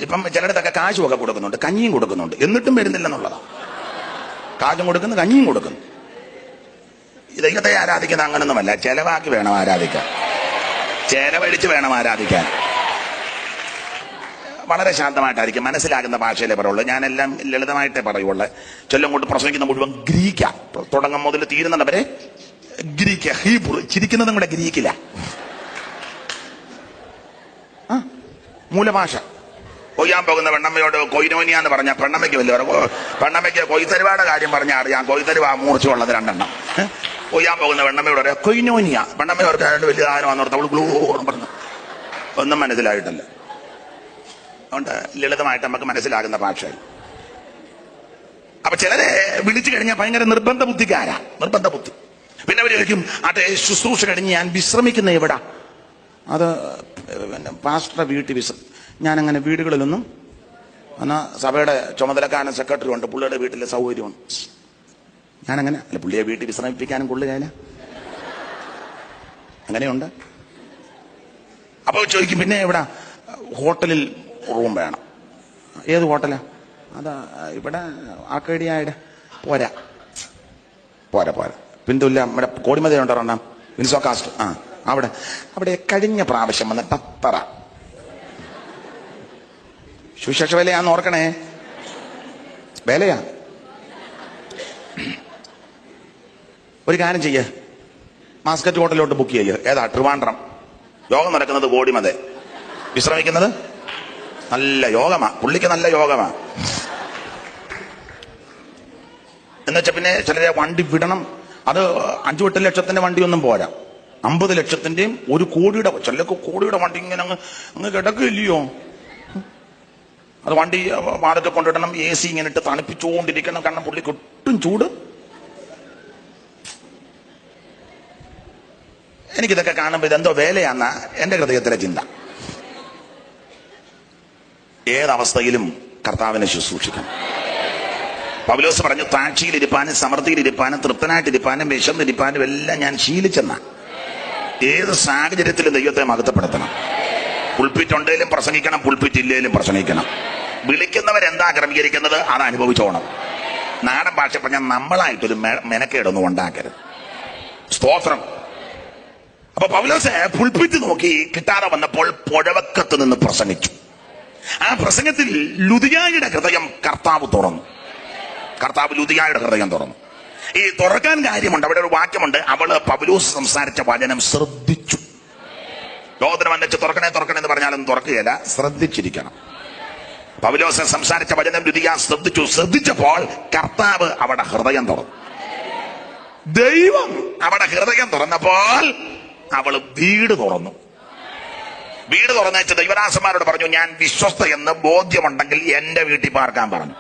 ഇപ്പം ചിലയിടത്തൊക്കെ കാശുമൊക്കെ കൊടുക്കുന്നുണ്ട്, കഞ്ഞിയും കൊടുക്കുന്നുണ്ട്, എന്നിട്ടും വരുന്നില്ലെന്നുള്ളതാണ്. കാശും കൊടുക്കുന്നു, കഞ്ഞിയും കൊടുക്കുന്നു. ദൈവത്തെ ആരാധിക്കുന്നത് അങ്ങനൊന്നുമല്ല. ചെലവാക്കി വേണം ആരാധിക്കാൻ, ചെലവഴിച്ച് വേണം ആരാധിക്കാൻ. വളരെ ശാന്തമായിട്ടായിരിക്കും, മനസ്സിലാകുന്ന ഭാഷയിലേ പറയുള്ളൂ. ഞാനെല്ലാം ലളിതമായിട്ടേ പറയുള്ളൂ. ചൊല്ലും കൊണ്ട് പ്രസംഗിക്കുന്ന മുഴുവൻ ഗ്രീക്കാ, തുടങ്ങും മുതൽ തീരുന്നവരെ ഗ്രീക്ക്, ഹീബ്രു. ചിരിക്കുന്നതും കൂടെ ഗ്രീക്കില്ല. മൂലഭാഷ. കൊയ്യാൻ പോകുന്ന പെണ്ണമ്മയോട് കൊയിനോനിയ എന്ന് പറഞ്ഞ പെണ്ണമ്മയ്ക്ക് വലിയ പെണ്ണമ്മയ്ക്ക് കൊയ്ത്തരുവാടെ കാര്യം പറഞ്ഞാൽ അറിയാം. കൊയ്ത്തരുവ മൂർച്ചയുള്ളത് 2 എണ്ണം. കൊയ്യാൻ പോകുന്ന പെണ്ണമ്മയോട് പറയാം കൊയിനോനിയ. പെണ്ണമ്മയോർക്ക് ആയിട്ട് വലിയ സാധനം വന്നോർത്ത് അവൾ ഗ്ലൂ പറഞ്ഞു. ഒന്നും മനസ്സിലായിട്ടല്ല. അതുകൊണ്ട് ലളിതമായിട്ട് നമുക്ക് മനസ്സിലാകുന്ന ഭാഷയിൽ. അപ്പൊ ചിലരെ വിളിച്ചു കഴിഞ്ഞാൽ ഭയങ്കര നിർബന്ധ ബുദ്ധിക്കാരാ, നിർബന്ധ ബുദ്ധി. പിന്നെ അവർ ചോദിക്കും, അതെ ശുശ്രൂഷ കഴിഞ്ഞ് ഞാൻ വിശ്രമിക്കുന്ന എവിടാ? അത് പിന്നെ പാസ്റ്ററുടെ വീട്ടിൽ ഞാനങ്ങനെ വീടുകളിലൊന്നും, എന്നാൽ സഭയുടെ ചുമതലക്കാരൻ സെക്രട്ടറി ഉണ്ട്, പുള്ളിയുടെ വീട്ടിലെ സൗകര്യമാണ്. ഞാനങ്ങനെ അല്ല, പുള്ളിയെ വീട്ടിൽ വിശ്രമിപ്പിക്കാനും കൊള്ളുകയില്ല. അങ്ങനെയുണ്ട്. അപ്പോൾ ചോദിക്കും, പിന്നെ എവിടാ? ഹോട്ടലിൽ റൂം വേണം. ഏത് ഹോട്ടലാ? അതാ ഇവിടെ ആക്കേടിയായുടെ. പോരാ പോരാ പോരാ. പിന്തുല്ല നമ്മുടെ കോടിമതി ഉണ്ടോ വിൻസോ കാസ്റ്റ്. അവിടെ കഴിഞ്ഞ പ്രാവശ്യം വന്നിട്ട് അത്ര സുവിശേഷ വേലയാന്ന് ഓർക്കണേ. വേലയാ. ഒരു കാര്യം ചെയ്യേ, മാസ്കറ്റ് ഹോട്ടലിലോട്ട് ബുക്ക് ചെയ്യേ. ഏതാ? ട്രിവാൻഡ്രം. യോഗം നടക്കുന്നത് കോടിമതി, വിശ്രമിക്കുന്നത് നല്ല യോഗമാ. പുള്ളിക്ക് നല്ല യോഗമാ. എന്നുവെച്ചാൽ പിന്നെ ചിലരെ വണ്ടി വിടണം. അത് 5-8 ലക്ഷത്തിന്റെ വണ്ടിയൊന്നും പോരാ, 50 ലക്ഷത്തിന്റെയും 1 കോടിയുടെ, ചിലർക്ക് കോടിയുടെ വണ്ടി ഇങ്ങനെ അങ്ങ് കിടക്കില്ലയോ. അത് വണ്ടി വാടക കൊണ്ടിടണം, AC ഇങ്ങനെ ഇട്ട് തണുപ്പിച്ചുകൊണ്ടിരിക്കണം. കാരണം പുള്ളിക്ക് ഒട്ടും ചൂട്. എനിക്കിതൊക്കെ കാണുമ്പോൾ ഇതെന്തോ വേലയാന്ന എന്റെ ഹൃദയത്തിലെ ചിന്ത. ഏതവസ്ഥയിലും കർത്താവിനെ ശുശ്രൂഷിക്കണം. പൗലോസ് പറഞ്ഞു, താഴ്ചയിലിരിപ്പാനും സമൃദ്ധിയിലിരിപ്പാനും തൃപ്തനായിട്ടിരിപ്പാനും വിശന്നിരിപ്പാനും എല്ലാം ഞാൻ ശീലിച്ചെന്ന. ഏത് സാഹചര്യത്തിലും ദൈവത്തെ മഹത്വപ്പെടുത്തണം. പുൾപിറ്റ് ഉണ്ടെങ്കിലും പ്രസംഗിക്കണം, പുൾപിറ്റ് ഇല്ലേലും പ്രസംഗിക്കണം. വിളിക്കുന്നവരെന്താ ക്രമീകരിക്കുന്നത് അത് അനുഭവിച്ചോണം. നാടൻ ഭാഷ പറഞ്ഞാൽ നമ്മളായിട്ടൊരു മെനക്കേടൊന്നും ഉണ്ടാക്കരുത്. സ്തോത്രം. അപ്പൊ പൗലോസ് പുൾപിറ്റ് നോക്കി കിട്ടാതെ വന്നപ്പോൾ പുഴവക്കത്ത് നിന്ന് പ്രസംഗിച്ചു. ആ പ്രസംഗത്തിൽ ലുദിയായുടെ ഹൃദയം കർത്താവ് തുറന്നു. കർത്താവ് ലുദിയായുടെ ഹൃദയം തുറന്നു. ഈ തുറക്കാൻ കാര്യമുണ്ട്. അവിടെ ഒരു വാക്യമുണ്ട്, അവള് പൗലോസ് സംസാരിച്ച വചനം ശ്രദ്ധിച്ചു. ലോകത്തിന് വന്നിച്ച് തുറക്കണേ എന്ന് പറഞ്ഞാലും തുറക്കുകയില്ല, ശ്രദ്ധിച്ചിരിക്കണം. പൗലോസ് സംസാരിച്ച വചനം ലുദിയ ശ്രദ്ധിച്ചു. ശ്രദ്ധിച്ചപ്പോൾ കർത്താവ് അവിടെ ഹൃദയം തുറന്നു. ദൈവം അവിടെ ഹൃദയം തുറന്നപ്പോൾ അവള് വീട് തുറന്നു. വീട് തുറന്നേച്ച് ദൈവദാസന്മാരോട് പറഞ്ഞു, ഞാൻ വിശ്വസ്ത എന്ന് ബോധ്യമുണ്ടെങ്കിൽ എന്റെ വീട്ടിൽ പാർക്കാൻ പറഞ്ഞു.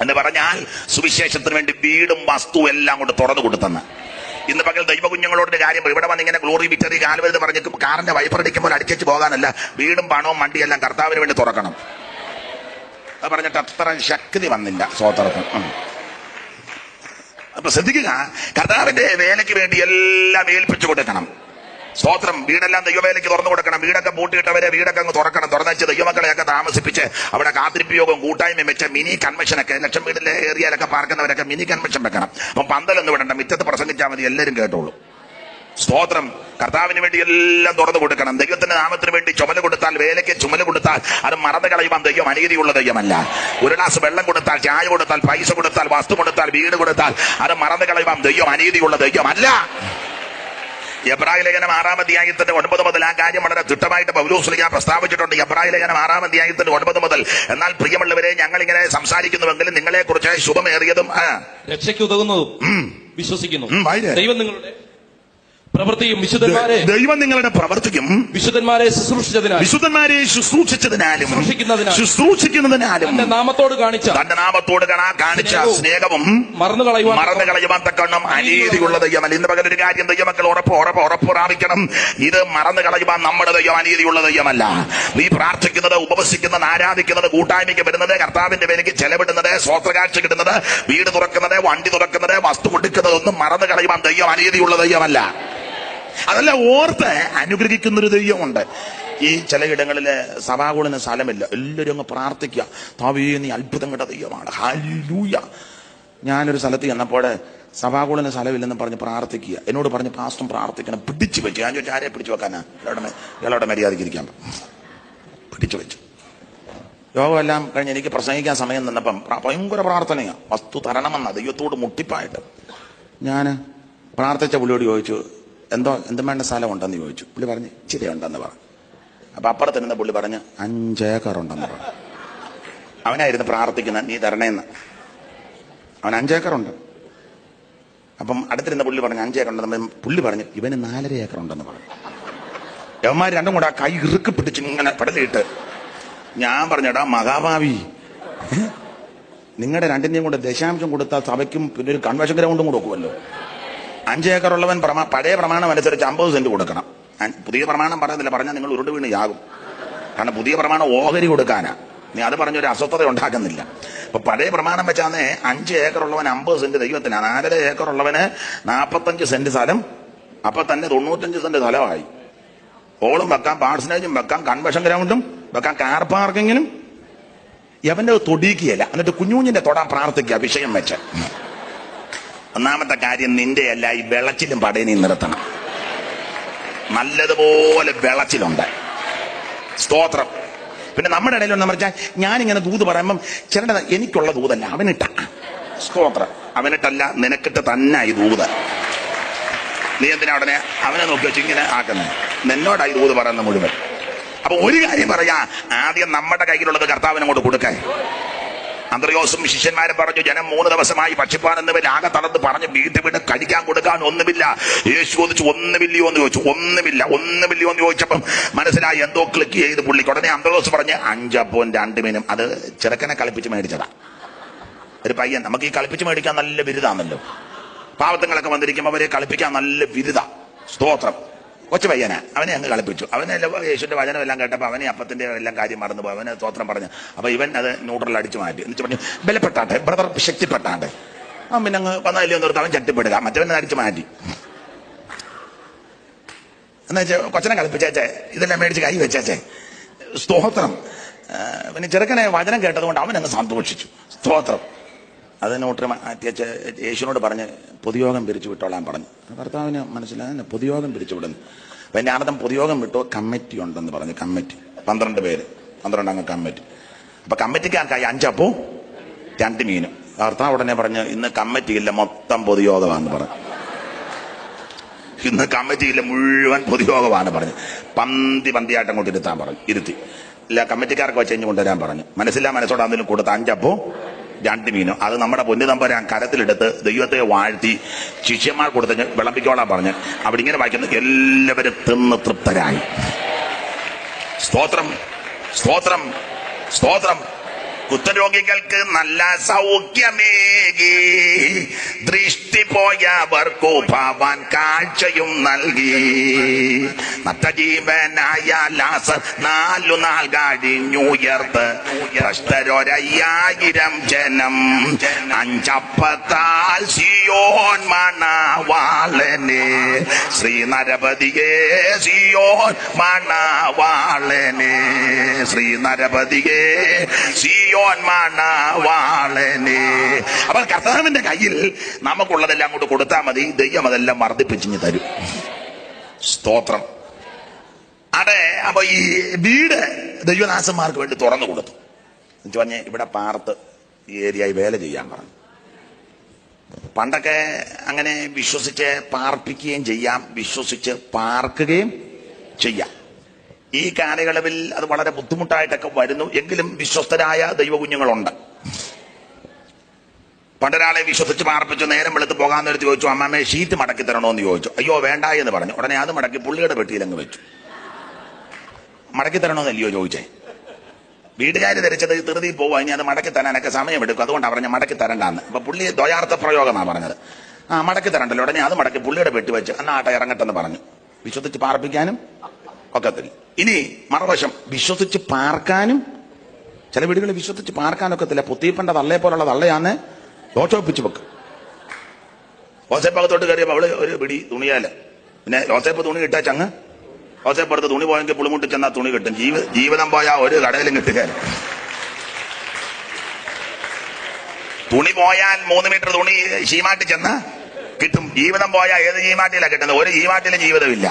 എന്ന് പറഞ്ഞാൽ സുവിശേഷത്തിന് വേണ്ടി വീടും വസ്തുവും എല്ലാം കൊണ്ട് തുറന്നു കൊടുത്തെന്ന്. ഇന്ന് പകൽ ദൈവകുഞ്ഞുങ്ങളോട് കാര്യം ഇവിടെ വന്ന് ഇങ്ങനെ ഗ്ലോറി വിക്ടറി കാൽവരുത് പറഞ്ഞ് കാറിന്റെ വൈപ്പർ അടിക്കുമ്പോൾ അടിച്ചു പോകാനല്ല, വീടും പണവും വണ്ടിയെല്ലാം കർത്താവിന് വേണ്ടി തുറക്കണം. അത് പറഞ്ഞിട്ട് അത്ര ശക്തി വന്നില്ല സ്വോത്രത്തിൽ. അപ്പൊ ശ്രദ്ധിക്കുക, കർത്താവിന്റെ വേലയ്ക്ക് വേണ്ടി എല്ലാം ഏൽപ്പിച്ചു കൊടുക്കണം. സ്തോത്രം. വീടെല്ലാം ദൈവവേലയ്ക്ക് തുറന്നു കൊടുക്കണം. വീടൊക്കെ പൂട്ടിയിട്ടവരെ വീടൊക്കെ അങ്ങ് തുറക്കണം. തുറന്നുവെച്ച് ദൈവമക്കളെയൊക്കെ താമസിപ്പിച്ച് അവിടെ കാത്തിരിപ്പിയോഗം കൂട്ടായ്മ വെച്ച് മിനി കൺവെൻഷനൊക്കെ, ലക്ഷം വീടിലെ ഏരിയയിലൊക്കെ പാർക്കുന്നവരൊക്കെ മിനി കൺവെൻഷൻ വെക്കണം. അപ്പം പന്തലൊന്നും വിടണ്ട, മിറ്റത്ത് പ്രസംഗിച്ചാൽ മതി, എല്ലാവരും കേട്ടോളൂ. സ്തോത്രം. കർത്താവിന് വേണ്ടി എല്ലാം തുറന്നു കൊടുക്കണം. ദൈവത്തിന്റെ നാമത്തിന് വേണ്ടി ചുമല് കൊടുത്താൽ, വേലയ്ക്ക് ചുമല് കൊടുത്താൽ അത് മറന്നു കളയുവാൻ ദൈവം അനീതിയുള്ള ദൈവമല്ല. ഒരു ഗ്ലാസ് വെള്ളം കൊടുത്താൽ, ചായ കൊടുത്താൽ, പൈസ കൊടുത്താൽ, വസ്തു കൊടുത്താൽ, വീട് കൊടുത്താൽ അത് മറന്നു കളയുവാൻ ദൈവം അനീതിയുള്ള ദൈവമല്ല. എബ്രായ ലേഖനം 6-ാം അധ്യായത്തിന്റെ 9 മുതൽ ആ കാര്യം വളരെ തിട്ടമായിട്ട് പൗലോസ് ഞാൻ പ്രസ്താവിച്ചിട്ടുണ്ട്. എബ്രായ ലേഖനം 6-ാം അധ്യായത്തിന്റെ 9 മുതൽ. എന്നാൽ പ്രിയമുള്ളവരെ, ഞങ്ങൾ ഇങ്ങനെ സംസാരിക്കുന്നുവെങ്കിലും നിങ്ങളെ കുറിച്ച് ശുഭമേറിയതും രക്ഷയ്ക്ക് ഉതകുന്നതും വിശ്വസിക്കുന്നു. ദൈവം നിങ്ങളുടെ പ്രവൃത്തിയും ദൈവം നിങ്ങളുടെ പ്രവൃത്തിയും വിശുദ്ധന്മാരെ ശുശ്രൂഷിച്ചതിനാലും തന്റെ നാമത്തോട് കാണിച്ച സ്നേഹവും മറന്നു കളയുവാൻ തക്കവണ്ണം അനീതിയുള്ള ദൈവമല്ല. ഇന്ന് പകൽ ഒരു കാര്യം ദൈവമക്കൾ ഉറപ്പ് പ്രാപിക്കണം. ഇത് മറന്നു കളയുവാൻ നമ്മുടെ ദൈവം അനീതിയുള്ള ദൈവമല്ല. നീ പ്രാർത്ഥിക്കുന്നത്, ഉപവസിക്കുന്നത്, ആരാധിക്കുന്നത്, കൂട്ടായ്മയ്ക്ക് വരുന്നത്, കർത്താവിന്റെ പേരിലേക്ക് ചെലവിടുന്നത്, സ്വോത്രകാഴ്ച കിട്ടുന്നത്, വീട് തുറക്കുന്നത്, വണ്ടി തുറക്കുന്നത്, വസ്തു കൊടുക്കുന്നത് ഒന്നും മറന്നു കളയുവാൻ ദൈവം അനീതിയുള്ള ദൈവമല്ല. അതല്ല, ഓർത്ത് അനുഗ്രഹിക്കുന്നൊരു ദൈവമുണ്ട്. ഈ ചിലയിടങ്ങളില് സഭാകൂടിന് സ്ഥലമില്ല, എല്ലാവരും അങ്ങ് പ്രാർത്ഥിക്കുക, താവേ നീ അത്ഭുതം കണ്ട ദൈവമാണ്, ഹല്ലേലൂയ. ഞാനൊരു സ്ഥലത്ത് ചെന്നപ്പോൾ സഭാകൂടിന് സ്ഥലമില്ലെന്ന് പറഞ്ഞ് പ്രാർത്ഥിക്കുക. എന്നോട് പറഞ്ഞ് പാസ്റ്റർ പ്രാർത്ഥിക്കണം, പിടിച്ചു വെച്ചു. ഞാൻ ചോദിച്ചാൽ ആരെ പിടിച്ചു വെക്കാനാ? ഇയാളുടെ മര്യാദയ്ക്ക് ഇരിക്കാൻ പിടിച്ചു വെച്ചു. യോഗമെല്ലാം കഴിഞ്ഞ് എനിക്ക് പ്രസംഗിക്കാൻ സമയം നിന്നപ്പം ഭയങ്കര പ്രാർത്ഥനയാണ്. വസ്തു തരണമെന്ന ദൈവത്തോട് മുട്ടിപ്പായിട്ട് ഞാൻ പ്രാർത്ഥിച്ച പുള്ളിയോട് ചോദിച്ചു, എന്തും വേണ്ട സ്ഥലം ഉണ്ടെന്ന് ചോദിച്ചു. പുള്ളി പറഞ്ഞ് ഇച്ചിരി ഉണ്ടെന്ന് പറഞ്ഞു. അപ്പൊ അപ്പുറത്തിരുന്ന പുള്ളി പറഞ്ഞ് 5 ഏക്കർ ഉണ്ടെന്ന് പറഞ്ഞു. അവനായിരുന്നു പ്രാർത്ഥിക്കുന്നത്, നീ തരണേന്ന്. അവൻ 5 ഏക്കറുണ്ട്. അപ്പം അടുത്തിരുന്ന പുള്ളി പറഞ്ഞു 5 ഏക്കർ ഉണ്ടെന്ന്. പുള്ളി പറഞ്ഞു ഇവന് 4.5 ഏക്കർ ഉണ്ടെന്ന് പറഞ്ഞു. യവന്മാർ രണ്ടും കൂടെ ആ കൈ ഇറുക്കി പിടിച്ച് ഇങ്ങനെ പടലിട്ട് ഞാൻ പറഞ്ഞടാ മഹാഭാവി, നിങ്ങളുടെ രണ്ടിന്റെയും കൂടെ ദശാംശം കൊടുത്താൽ സഭയ്ക്കും പിന്നെ ഒരു കൺവെൻഷൻ ഗ്രൗണ്ടും കൊടുക്കുമല്ലോ. 5 ഏക്കർ ഉള്ളവൻ പഴയ പ്രമാണം അനുസരിച്ച് 50 സെന്റ് കൊടുക്കണം. പുതിയ പ്രമാണം പറയുന്നില്ല, പറഞ്ഞാൽ നിങ്ങൾ ഉരുണ്ട് വീണ് യാകും. കാരണം പുതിയ പ്രമാണം ഓഹരി കൊടുക്കാനാ. നീ അത് പറഞ്ഞൊരു അസ്വസ്ഥത ഉണ്ടാക്കുന്നില്ല. അപ്പൊ പഴയ പ്രമാണം വെച്ചാന്ന് 5 ഏക്കർ ഉള്ളവൻ 50 സെന്റ് ദൈവത്തിനാണ്, 4.5 ഏക്കർ ഉള്ളവന് 45 സെന്റ് സ്ഥലം. അപ്പൊ തന്നെ 95 സെന്റ് സ്ഥലമായി. ഹോളും വെക്കാം, പാർട്സനേജും വെക്കാം, കൺവെൻഷൻ ഗ്രൗണ്ടും വെക്കാം, കാർ പാർക്കിങ്ങിനും. യവന്റെ തൊടിക്കുകയല്ല, എന്നിട്ട് കുഞ്ഞുഞ്ഞിന്റെ തൊടാൻ പ്രാർത്ഥിക്കുക വിഷയം വെച്ച്. ഒന്നാമത്തെ കാര്യം, നിന്റെ അല്ല ഈ വെളച്ചിലും പടയനെയും നിർത്തണം. നല്ലതുപോലെ വെളച്ചിലുണ്ട്. സ്തോത്രം. പിന്നെ നമ്മുടെ ഇടയിൽ ഒന്ന് പറഞ്ഞാൽ ഞാനിങ്ങനെ ദൂത് പറയുമ്പം ചിലരുടെ എനിക്കുള്ള ദൂതല്ല, അവനിട്ട. സ്തോത്രം. അവനിട്ടല്ല, നിനക്കിട്ട് തന്നെ ഈ ദൂത്. നീ എന്തിനാ ഉടനെ അവനെ നോക്കി വെച്ച് ഇങ്ങനെ ആക്കുന്നത്? നിന്നോടായി ദൂത് പറയുന്ന മുഴുവൻ. അപ്പൊ ഒരു കാര്യം പറയാ, ആദ്യം നമ്മുടെ കയ്യിലുള്ളത് കർത്താവിനങ്ങോട്ട് കൊടുക്കാൻ. അന്ത്രയോസും ശിഷ്യന്മാരും പറഞ്ഞു, ജനം 3 ദിവസമായി ഭക്ഷിപ്പാൻ എന്നിവർ ആകെ തളർന്ന് പറഞ്ഞു, വീട്ട് കഴിക്കാൻ കൊടുക്കാൻ ഒന്നുമില്ല. യേശു ചോദിച്ചു, ഒന്നുമില്ലയോ എന്ന് ചോദിച്ചു. ഒന്നുമില്ലയോ എന്ന് ചോദിച്ചപ്പം മനസ്സിലായി എന്തോ ക്ലിക്ക് ചെയ്ത് പുള്ളിക്ക്. ഉടനെ അന്ത്രയോസ് പറഞ്ഞ് 5 അപ്പവും 2 മീനും. അത് ചെറുക്കനെ കളിപ്പിച്ച് മേടിച്ചതാ. ഒരു പയ്യൻ. നമുക്ക് ഈ കളിപ്പിച്ച് മേടിക്കാൻ നല്ല ബിരുദാണല്ലോ. പാവത്തങ്ങളൊക്കെ വന്നിരിക്കുമ്പോൾ അവരെ കളിപ്പിക്കാൻ നല്ല ബിരുദ. സ്തോത്രം. കൊച്ചു പയ്യനാ, അവനെ അങ്ങ് കളിപ്പിച്ചു. അവനെല്ലാം യേശുവിന്റെ വചനം എല്ലാം കേട്ടപ്പോൾ അവനെ അപ്പത്തിന്റെ എല്ലാം കാര്യം മറന്നുപോയി. അവന് സ്തോത്രം പറഞ്ഞു. അപ്പൊ ഇവൻ അത് ന്യൂട്രൽ അടിച്ചു മാറ്റി. എന്നിട്ട് പറഞ്ഞു, ബലപ്പെട്ടാട്ടെ ബ്രദർ, ശക്തിപ്പെട്ടാട്ടെ. അവൻ പിന്നെ അങ്ങ് വന്നല്ലോ നിർത്ത്, അവൻ ചട്ടിപ്പെടുക, മറ്റവനെ അടിച്ചു മാറ്റി. എന്നാ വെച്ചാൽ കൊച്ചനെ കളിപ്പിച്ചേച്ചേ, ഇതെല്ലാം മേടിച്ച് കൈ വെച്ചേച്ചേ. സ്തോത്രം. പിന്നെ ചെറുക്കനെ വചനം കേട്ടതുകൊണ്ട് അവൻ അങ്ങ് സന്തോഷിച്ചു. സ്തോത്രം. അത് നോട്ട് മാറ്റിയച്ച് യേശുവിനോട് പറഞ്ഞ് പൊതുയോഗം പിരിച്ചു വിട്ടോളാൻ പറഞ്ഞു. ഭർത്താവിന് മനസ്സിലായി പൊതുയോഗം പിരിച്ചു വിടുന്നു. അപ്പൊ എന്റെ അർത്ഥം പൊതുയോഗം വിട്ടോ കമ്മിറ്റി ഉണ്ടെന്ന് പറഞ്ഞു. കമ്മിറ്റി 12 പേര്, 12 അംഗ കമ്മിറ്റി. അപ്പൊ കമ്മിറ്റിക്കാർക്കായി 5 അപ്പവും 2 മീനും. ഭർത്താവ് ഉടനെ പറഞ്ഞ് ഇന്ന് കമ്മിറ്റിയില്ല, മൊത്തം പൊതുയോഗമാണെന്ന് പറഞ്ഞു. ഇന്ന് കമ്മിറ്റിയില്ല, മുഴുവൻ പൊതുയോഗമാണ് പറഞ്ഞു. പന്തിയായിട്ട് അങ്ങോട്ട് ഇരുത്താൻ പറഞ്ഞു. ഇരുത്തി. ഇല്ല, കമ്മിറ്റിക്കാർക്ക് വെച്ച് കൊണ്ടുവരാൻ പറഞ്ഞു. മനസ്സോടെ അതിന് കൊടുത്ത 5 അപ്പവും 2 മീനും. അത് നമ്മുടെ പൊന്നു തമ്പുരാൻ കരത്തിലെടുത്ത് ദൈവത്തെ വാഴ്ത്തി ശിഷ്യന്മാർ കൊടുത്ത് വിളമ്പിക്കോളാൻ പറഞ്ഞ് അവിടെ ഇങ്ങനെ വായിക്കുന്നു, എല്ലാവരും തിന്ന് തൃപ്തരായി. സ്തോത്രം, സ്തോത്രം, സ്തോത്രം. കുഷ്ഠരോഗികൾക്ക് നല്ല സൗഖ്യമേകി, ദൃഷ്ടി പോയവർക്കു ഭവാൻ കാഴ്ചയും നൽകി. നഷ്ടജീവനായ ലാസർ 4 നാൾ കഴിഞ്ഞുയർത്ത്. ഭ്രഷ്ടരൊരയ്യായിരം ജനം 5 അപ്പത്താൽ സിയോൻ മണവാളനെ. ശ്രീനരപതിയെ സിയോൻ മണവാളനെ. ശ്രീനരപതിയെ സിയോൻ മണവാളനെ. അപ്പോൾ കർത്താവിന്റെ കയ്യിൽ നമുക്കുള്ളതെല്ലാം കൊണ്ട് കൊടുത്താൽ മതി, ദൈവം അതെല്ലാം വർദ്ധിപ്പിച്ചിഞ്ഞ് തരും. സ്തോത്രം. അതെ. അപ്പൊ ഈ വീട് ദൈവദാസന്മാർക്ക് വേണ്ടി തുറന്നു കൊടുത്തു. എന്ന് പറഞ്ഞ് ഇവിടെ പാർത്ത് ഈ ഏരിയയിൽ വേല ചെയ്യാൻ പറഞ്ഞു. പണ്ടൊക്കെ അങ്ങനെ വിശ്വസിച്ച് പാർപ്പിക്കുകയും ചെയ്യാം, വിശ്വസിച്ച് പാർക്കുകയും ചെയ്യാം. ഈ കാലയളവിൽ അത് വളരെ ബുദ്ധിമുട്ടായിട്ടൊക്കെ വരുന്നു. എങ്കിലും വിശ്വസ്തരായ ദൈവകുഞ്ഞുങ്ങളുണ്ട്. പണ്ടൊരാളെ വിശ്വസിച്ച് പാർപ്പിച്ചു. നേരം വെളുത്ത് പോകാൻ നേരത്ത് ചോദിച്ചു, അമ്മമ്മേ ഷീറ്റ് മടക്കി തരണോ എന്ന് ചോദിച്ചു. അയ്യോ വേണ്ട എന്ന് പറഞ്ഞു. ഉടനെ അത് മടക്കി പുള്ളിയുടെ പെട്ടിയിലങ്ങ് വെച്ചു. മടക്കി തരണോന്നല്ലയോ ചോദിച്ചേ? വീട്ടുകാർ ധരിച്ചത് ധൃതി പോവാ, ഇനി അത് മടക്കി തരാനൊക്കെ സമയമെടുക്കും, അതുകൊണ്ട് പറഞ്ഞ മടക്കി തരണ്ടാന്ന്. അപ്പൊ പുള്ളി ദ്വയാർത്ഥ പ്രയോഗമാണ് പറഞ്ഞത്. മടക്കി തരണ്ടല്ലോ. ഉടനെ അത് മടക്കി പുള്ളിയുടെ പെട്ടി വെച്ച് എന്നാ ആട്ടെ ഇറങ്ങട്ടെന്ന് പറഞ്ഞു. വിശ്വസിച്ച് പാർപ്പിക്കാനും ഒക്കത്തില്ല. ഇനി മറുവശം, വിശ്വസിച്ച് പാർക്കാനും ചില വീടുകളിൽ വിശ്വസിച്ച് പാർക്കാനൊക്കത്തില്ല. പുത്തീപ്പന്റെ തള്ളയെ പോലുള്ള തള്ളയാന്ന് ദോഷൊപ്പിച്ച് വെക്കും. ഓസേപ്പകത്തോട്ട് കയറിയപ്പോൾ അവള് ഒരു പിടി തുണിയാല്. പിന്നെ ഓസേപ്പ് തുണി കിട്ടാച്ചങ്ങ് ഓസേപ്പടുത്ത് തുണി പോയെങ്കിൽ പുളിമുട്ടി ചെന്നാൽ തുണി കിട്ടും. ജീവിതം പോയാൽ ഒരു കടയിലും കിട്ടുകയല്ല. തുണി പോയാൽ 3 മീറ്റർ തുണി ശീമാട്ടി ചെന്ന് കിട്ടും. ജീവിതം പോയാൽ ഏത് ശീമാട്ടിയിലാണ് കിട്ടുന്നത്? ഒരു ശീമാട്ടിയിലും ജീവിതമില്ല.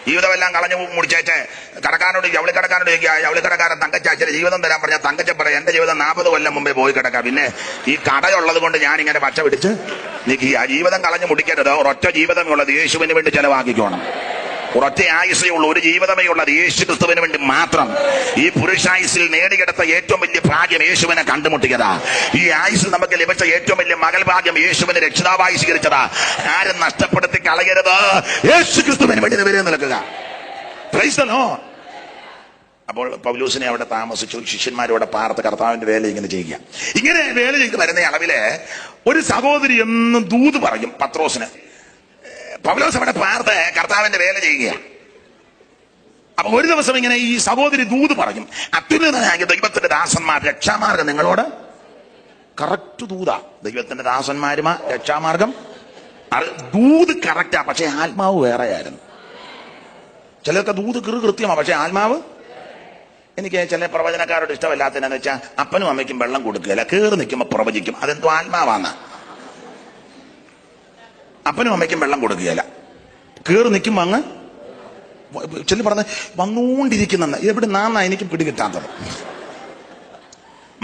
ജീവിതമെല്ലാം കളഞ്ഞു മുടിച്ചേച്ച് കടക്കാരോട് ജവളിക്കടക്കാരോട് ചോദിക്കുക, ജവളിക്കടക്കാരൻ തങ്കച്ചാച്ചിന് ജീവിതം തരാൻ പറഞ്ഞാൽ തങ്കച്ച പറയാം എന്റെ ജീവിതം 40 കൊല്ലം മുമ്പേ പോയി കിടക്കാം, പിന്നെ ഈ കടയുള്ളത് കൊണ്ട് ഞാൻ ഇങ്ങനെ പച്ച പിടിച്ച് നിൽക്കുക. ജീവിതം കളഞ്ഞു മുടിക്കരുത്. ഒരൊറ്റ ജീവിതമേ ഉള്ളത്, യേശുവിന് വേണ്ടി ചെലവാക്കിക്കോണം. ഒരൊറ്റ ആയുസേ ഉള്ളൂ, ഒരു ജീവിതമേ ഉള്ളത്, യേശു ക്രിസ്തുവിന് വേണ്ടി മാത്രം. ഈ പുരുഷായുസിൽ നേടിയെടുത്ത ഏറ്റവും വലിയ ഭാഗ്യം യേശുവിനെ കണ്ടുമുട്ടിയതാ. ഈ ആയുസിൽ നമുക്ക് ലഭിച്ച ഏറ്റവും വലിയ മകൾ ഭാഗ്യം യേശുവിനെ രക്ഷിതാവായി സ്വീകരിച്ചതാ. ആരും നഷ്ടപ്പെടുത്തി കളയരുത്. യേശു ക്രിസ്തുവിന് വേണ്ടി വരെ നിൽക്കുക. Price the Lord. അപ്പോൾ പൗലോസിനെ അവിടെ താമസിച്ചു, ശിഷ്യന്മാരോടെ പാർത്ത് കർത്താവിന്റെ വേല ഇങ്ങനെ ചെയ്യുക. ഇങ്ങനെ വേല ചെയ്ത് വരുന്ന അളവില് ഒരു സഹോദരി എന്നും ദൂത് പറയും പത്രോസിന്. പൗലോസ് അവിടെ പാർത്ത് കർത്താവിന്റെ വേല ചെയ്യുക. അപ്പൊ ഒരു ദിവസം ഇങ്ങനെ ഈ സഹോദരി ദൂത് പറയും, അത്യുന്നതനായ ദൈവത്തിന്റെ ദാസന്മാർ രക്ഷാമാർഗം നിങ്ങളോട്. കറക്റ്റ് ദൂതാ, ദൈവത്തിന്റെ ദാസന്മാരുമാ രക്ഷാമാർഗം. ദൂത് കറക്റ്റാ, പക്ഷെ ആത്മാവ് വേറെയായിരുന്നു. ചിലർക്ക് ദൂത് കൃത്യമാ, പക്ഷെ ആത്മാവ്. എനിക്ക് ചില പ്രവചനക്കാരോട് ഇഷ്ടമല്ലാത്തതെന്ന് വെച്ചാൽ അപ്പനും അമ്മയ്ക്കും വെള്ളം കൊടുക്കുകയില്ല, കയറി നിൽക്കുമ്പോ പ്രവചിക്കും. അതെന്തോ ആത്മാവാന്ന്. അപ്പനും അമ്മയ്ക്കും വെള്ളം കൊടുക്കുകയില്ല, കയറി നിൽക്കുമ്പോ അങ്ങ് ചില പറഞ്ഞ് വന്നുകൊണ്ടിരിക്കുന്ന എവിടെ നാന്നാ എനിക്ക് പിടികിട്ടാത്തത്.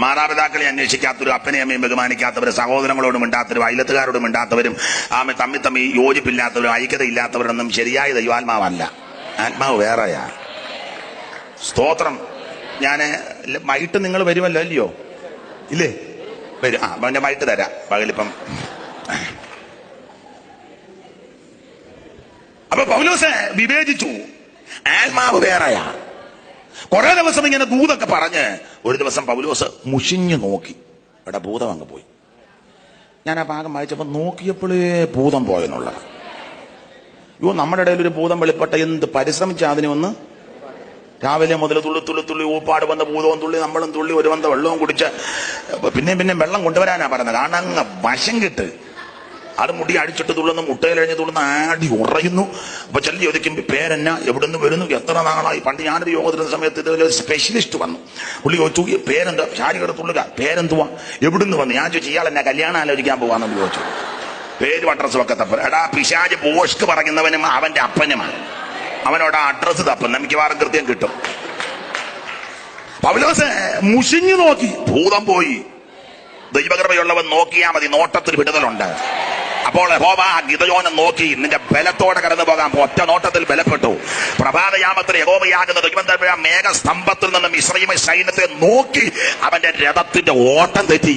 മാതാപിതാക്കളെ അന്വേഷിക്കാത്തവരും അപ്പനെയും അമ്മയും ബഹുമാനിക്കാത്തവരും സഹോദരങ്ങളോടും മിണ്ടാത്തവരും അയലത്തുകാരോടും മിണ്ടാത്തവരും തമ്മിൽ യോജിപ്പില്ലാത്തവരും ഐക്യതയില്ലാത്തവരൊന്നും ശരിയായ ദൈവാത്മാവല്ല. ആത്മാവ് വേറെയാ. സ്തോത്രം. ഞാന് വൈകിട്ട് നിങ്ങൾ വരുമല്ലോ, അല്ലയോ? ഇല്ലേ? വരും. പിന്നെ വൈകിട്ട് തരാം. പകലിപ്പം. അപ്പൊ പൗലോസ് വിവേചിച്ചു, ആത്മാവ് വേറെയാ. കുറെ ദിവസം ഇങ്ങനെ ദൂതൊക്കെ പറഞ്ഞ് ഒരു ദിവസം പൗലോസ് മുഷിഞ്ഞു നോക്കി. ഇവിടെ ഭൂതം അങ്ങ് പോയി. ഞാൻ ആ ഭാഗം വായിച്ചപ്പോ നോക്കിയപ്പോഴേ ഭൂതം പോയെന്നുള്ളത്. നമ്മുടെ ഇടയിൽ ഒരു ഭൂതം വെളിപ്പെട്ട എന്ത് പരിശ്രമിച്ച അതിനെ ഒന്ന്. രാവിലെ മുതൽ തുള്ളി ഊപ്പാട് വന്ന ഭൂതവും തുള്ളി, നമ്മളും തുള്ളി, ഒരു വന്ന വെള്ളവും കുടിച്ച് പിന്നെ വെള്ളം കൊണ്ടുവരാനാ പറയുന്നത്. കാരണം അങ്ങ് വശം കിട്ട്. അത് മുടി അടിച്ചിട്ട് തുള്ളുന്നു, മുട്ടയിലഴിഞ്ഞ് തുള്ളുന്ന ആടി ഉറയുന്നു. അപ്പൊ ചില ചോദിക്കും പേരെന്നാ, എവിടെ നിന്ന് വരുന്നു, എത്ര നാളായി. പണ്ട് ഞാനൊരു യോഗത്തിൻ്റെ സമയത്ത് ഇതുപോലെ സ്പെഷ്യലിസ്റ്റ് വന്നു. പുള്ളി ചോദിച്ചു പേരെന്താ, ശാരികയുടെ തുള്ളുക, പേരെന്തുവാ, എവിടുന്ന് വന്നു. ഞാൻ ചോദിച്ചു ഇയാൾ എന്നെ കല്യാണം ആലോചിക്കാൻ പോവാന്ന് ചോദിച്ചു. പേരും അഡ്രസ്സും ഒക്കെ തപ്പ. എടാ പിശാച് പോഷ്ക്ക് പറയുന്നവനും അവന്റെ അപ്പനുമാണ്. അവനോട് അഡ്രസ്സ് തപ്പുന്ന മിക്കവാറും കൃത്യം കിട്ടും. പൗലോസ് മുഷിഞ്ഞു നോക്കി, ഭൂതം പോയി. ദൈവകൃപയുള്ളവൻ നോക്കിയാൽ മതി, നോട്ടത്തിൽ വിടുതലുണ്ട്. അപ്പോൾ യഹോവ ഗിദെയോനെ നോക്കി, നിന്റെ ബലത്തോടെ കടന്നു പോകാൻ ഒറ്റ നോട്ടത്തിൽ ബലപ്പെട്ടു. പ്രഭാതയാമത്തിൽ യഹോവയാകുന്ന ദൈവം മേഘസ്തംഭത്തിൽ നിന്നും ഇസ്രായേൽ സൈന്യത്തെ നോക്കി അവന്റെ രഥത്തിന്റെ ഓട്ടം തെറ്റി.